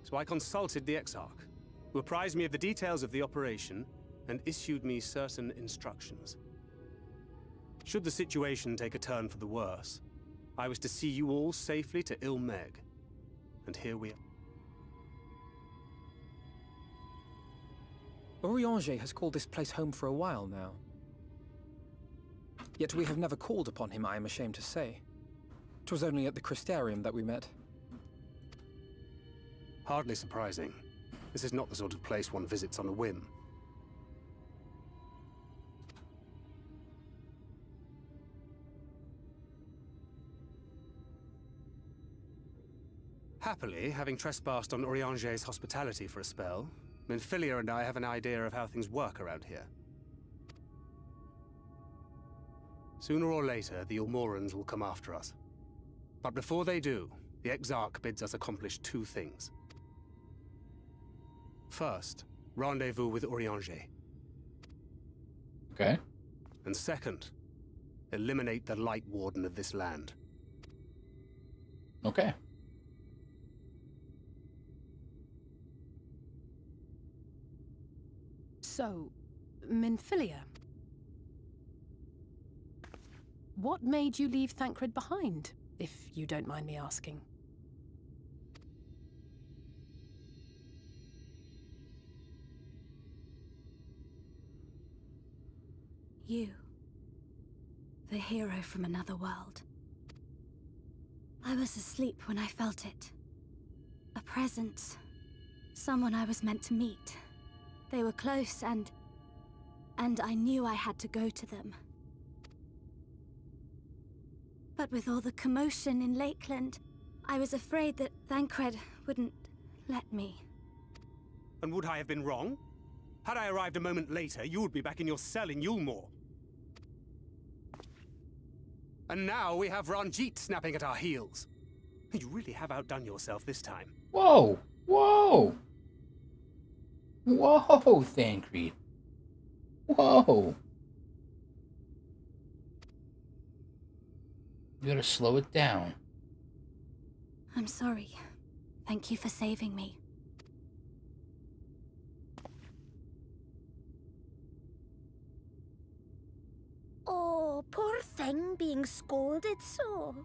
So I consulted the Exarch, who apprised me of the details of the operation and issued me certain instructions. Should the situation take a turn for the worse, I was to see you all safely to Ilmeg. And here we are. Eorzea has called this place home for a while now. Yet we have never called upon him, I am ashamed to say. 'Twas only at the Crystarium that we met. Hardly surprising. This is not the sort of place one visits on a whim. Happily, having trespassed on Eorzea's hospitality for a spell, Minfilia and I have an idea of how things work around here. Sooner or later, the Ulmorans will come after us. But before they do, the Exarch bids us accomplish 2 things. First, rendezvous with Eorzea. Okay. And second, eliminate the Light Warden of this land. Okay. So, Minfilia. What made you leave Thancred behind, if you don't mind me asking? You. The hero from another world. I was asleep when I felt it. A presence. Someone I was meant to meet. They were close and I knew I had to go to them. But with all the commotion in Lakeland, I was afraid that Thancred wouldn't let me. And would I have been wrong? Had I arrived a moment later, you would be back in your cell in Yulmore. And now we have Ranjit snapping at our heels. You really have outdone yourself this time. Whoa! Whoa! Whoa, Thancred. Whoa! You gotta slow it down. I'm sorry. Thank you for saving me. Oh, poor thing being scolded so.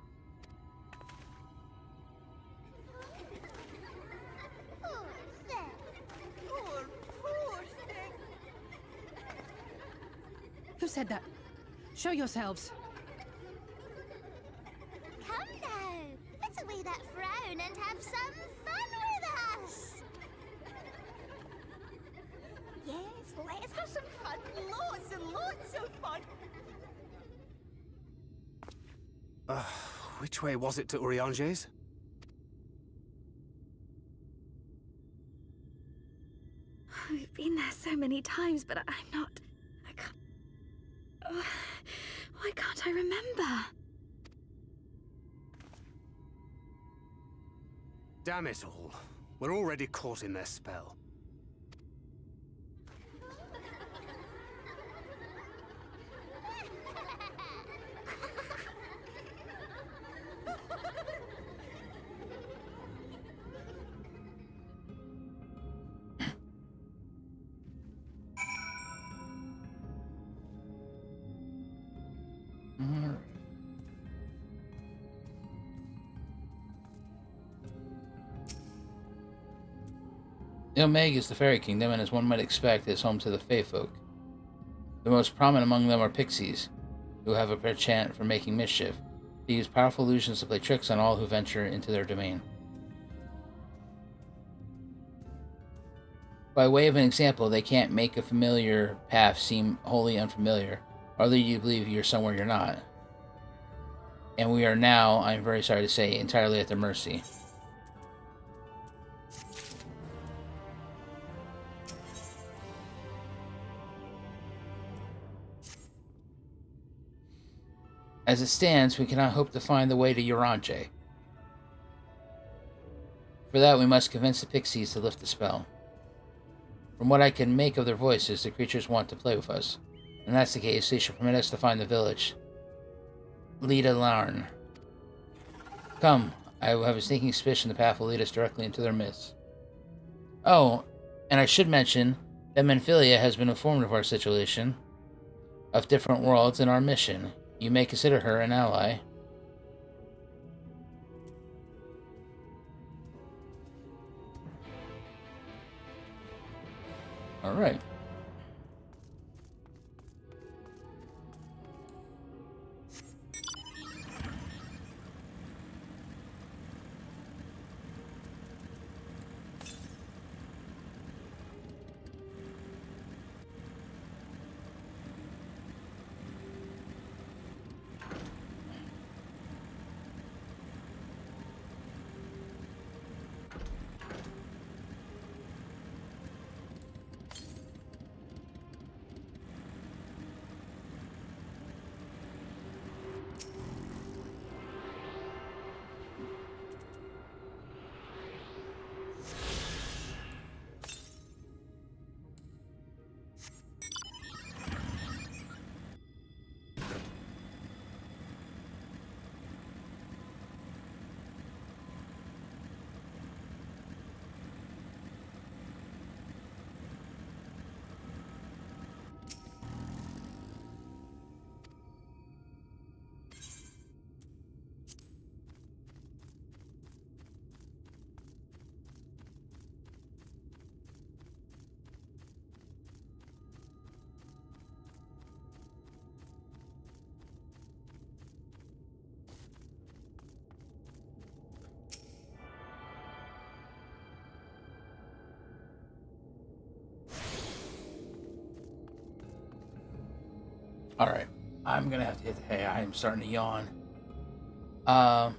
Who said that? Show yourselves. Come now. Put away that frown and have some fun with us. Yes, let's have some fun. Lots and lots of fun. Which way was it to Urianger's? We've been there so many times, but I can't... Why can't I remember? Damn it all. We're already caught in their spell. Ilmeg is the fairy kingdom, and as one might expect, is home to the Fae folk. The most prominent among them are pixies, who have a penchant for making mischief. They use powerful illusions to play tricks on all who venture into their domain. By way of an example, they can't make a familiar path seem wholly unfamiliar, or lead you to believe you're somewhere you're not. And we are now, I'm very sorry to say, entirely at their mercy. As it stands, we cannot hope to find the way to Eorzea. For that, we must convince the pixies to lift the spell. From what I can make of their voices, the creatures want to play with us. And that's the case, they should permit us to find the village. Lida Larn. Come, I have a sneaking suspicion the path will lead us directly into their midst. Oh, and I should mention that Menphilia has been informed of our situation, of different worlds, and our mission. You may consider her an ally. All right. Alright, I'm gonna have to hit the hay. I'm starting to yawn. I'm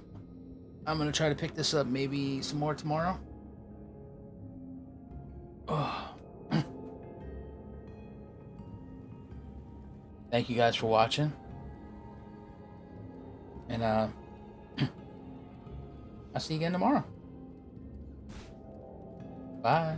gonna try to pick this up maybe some more tomorrow. Oh. Thank you guys for watching. And I'll see you again tomorrow. Bye.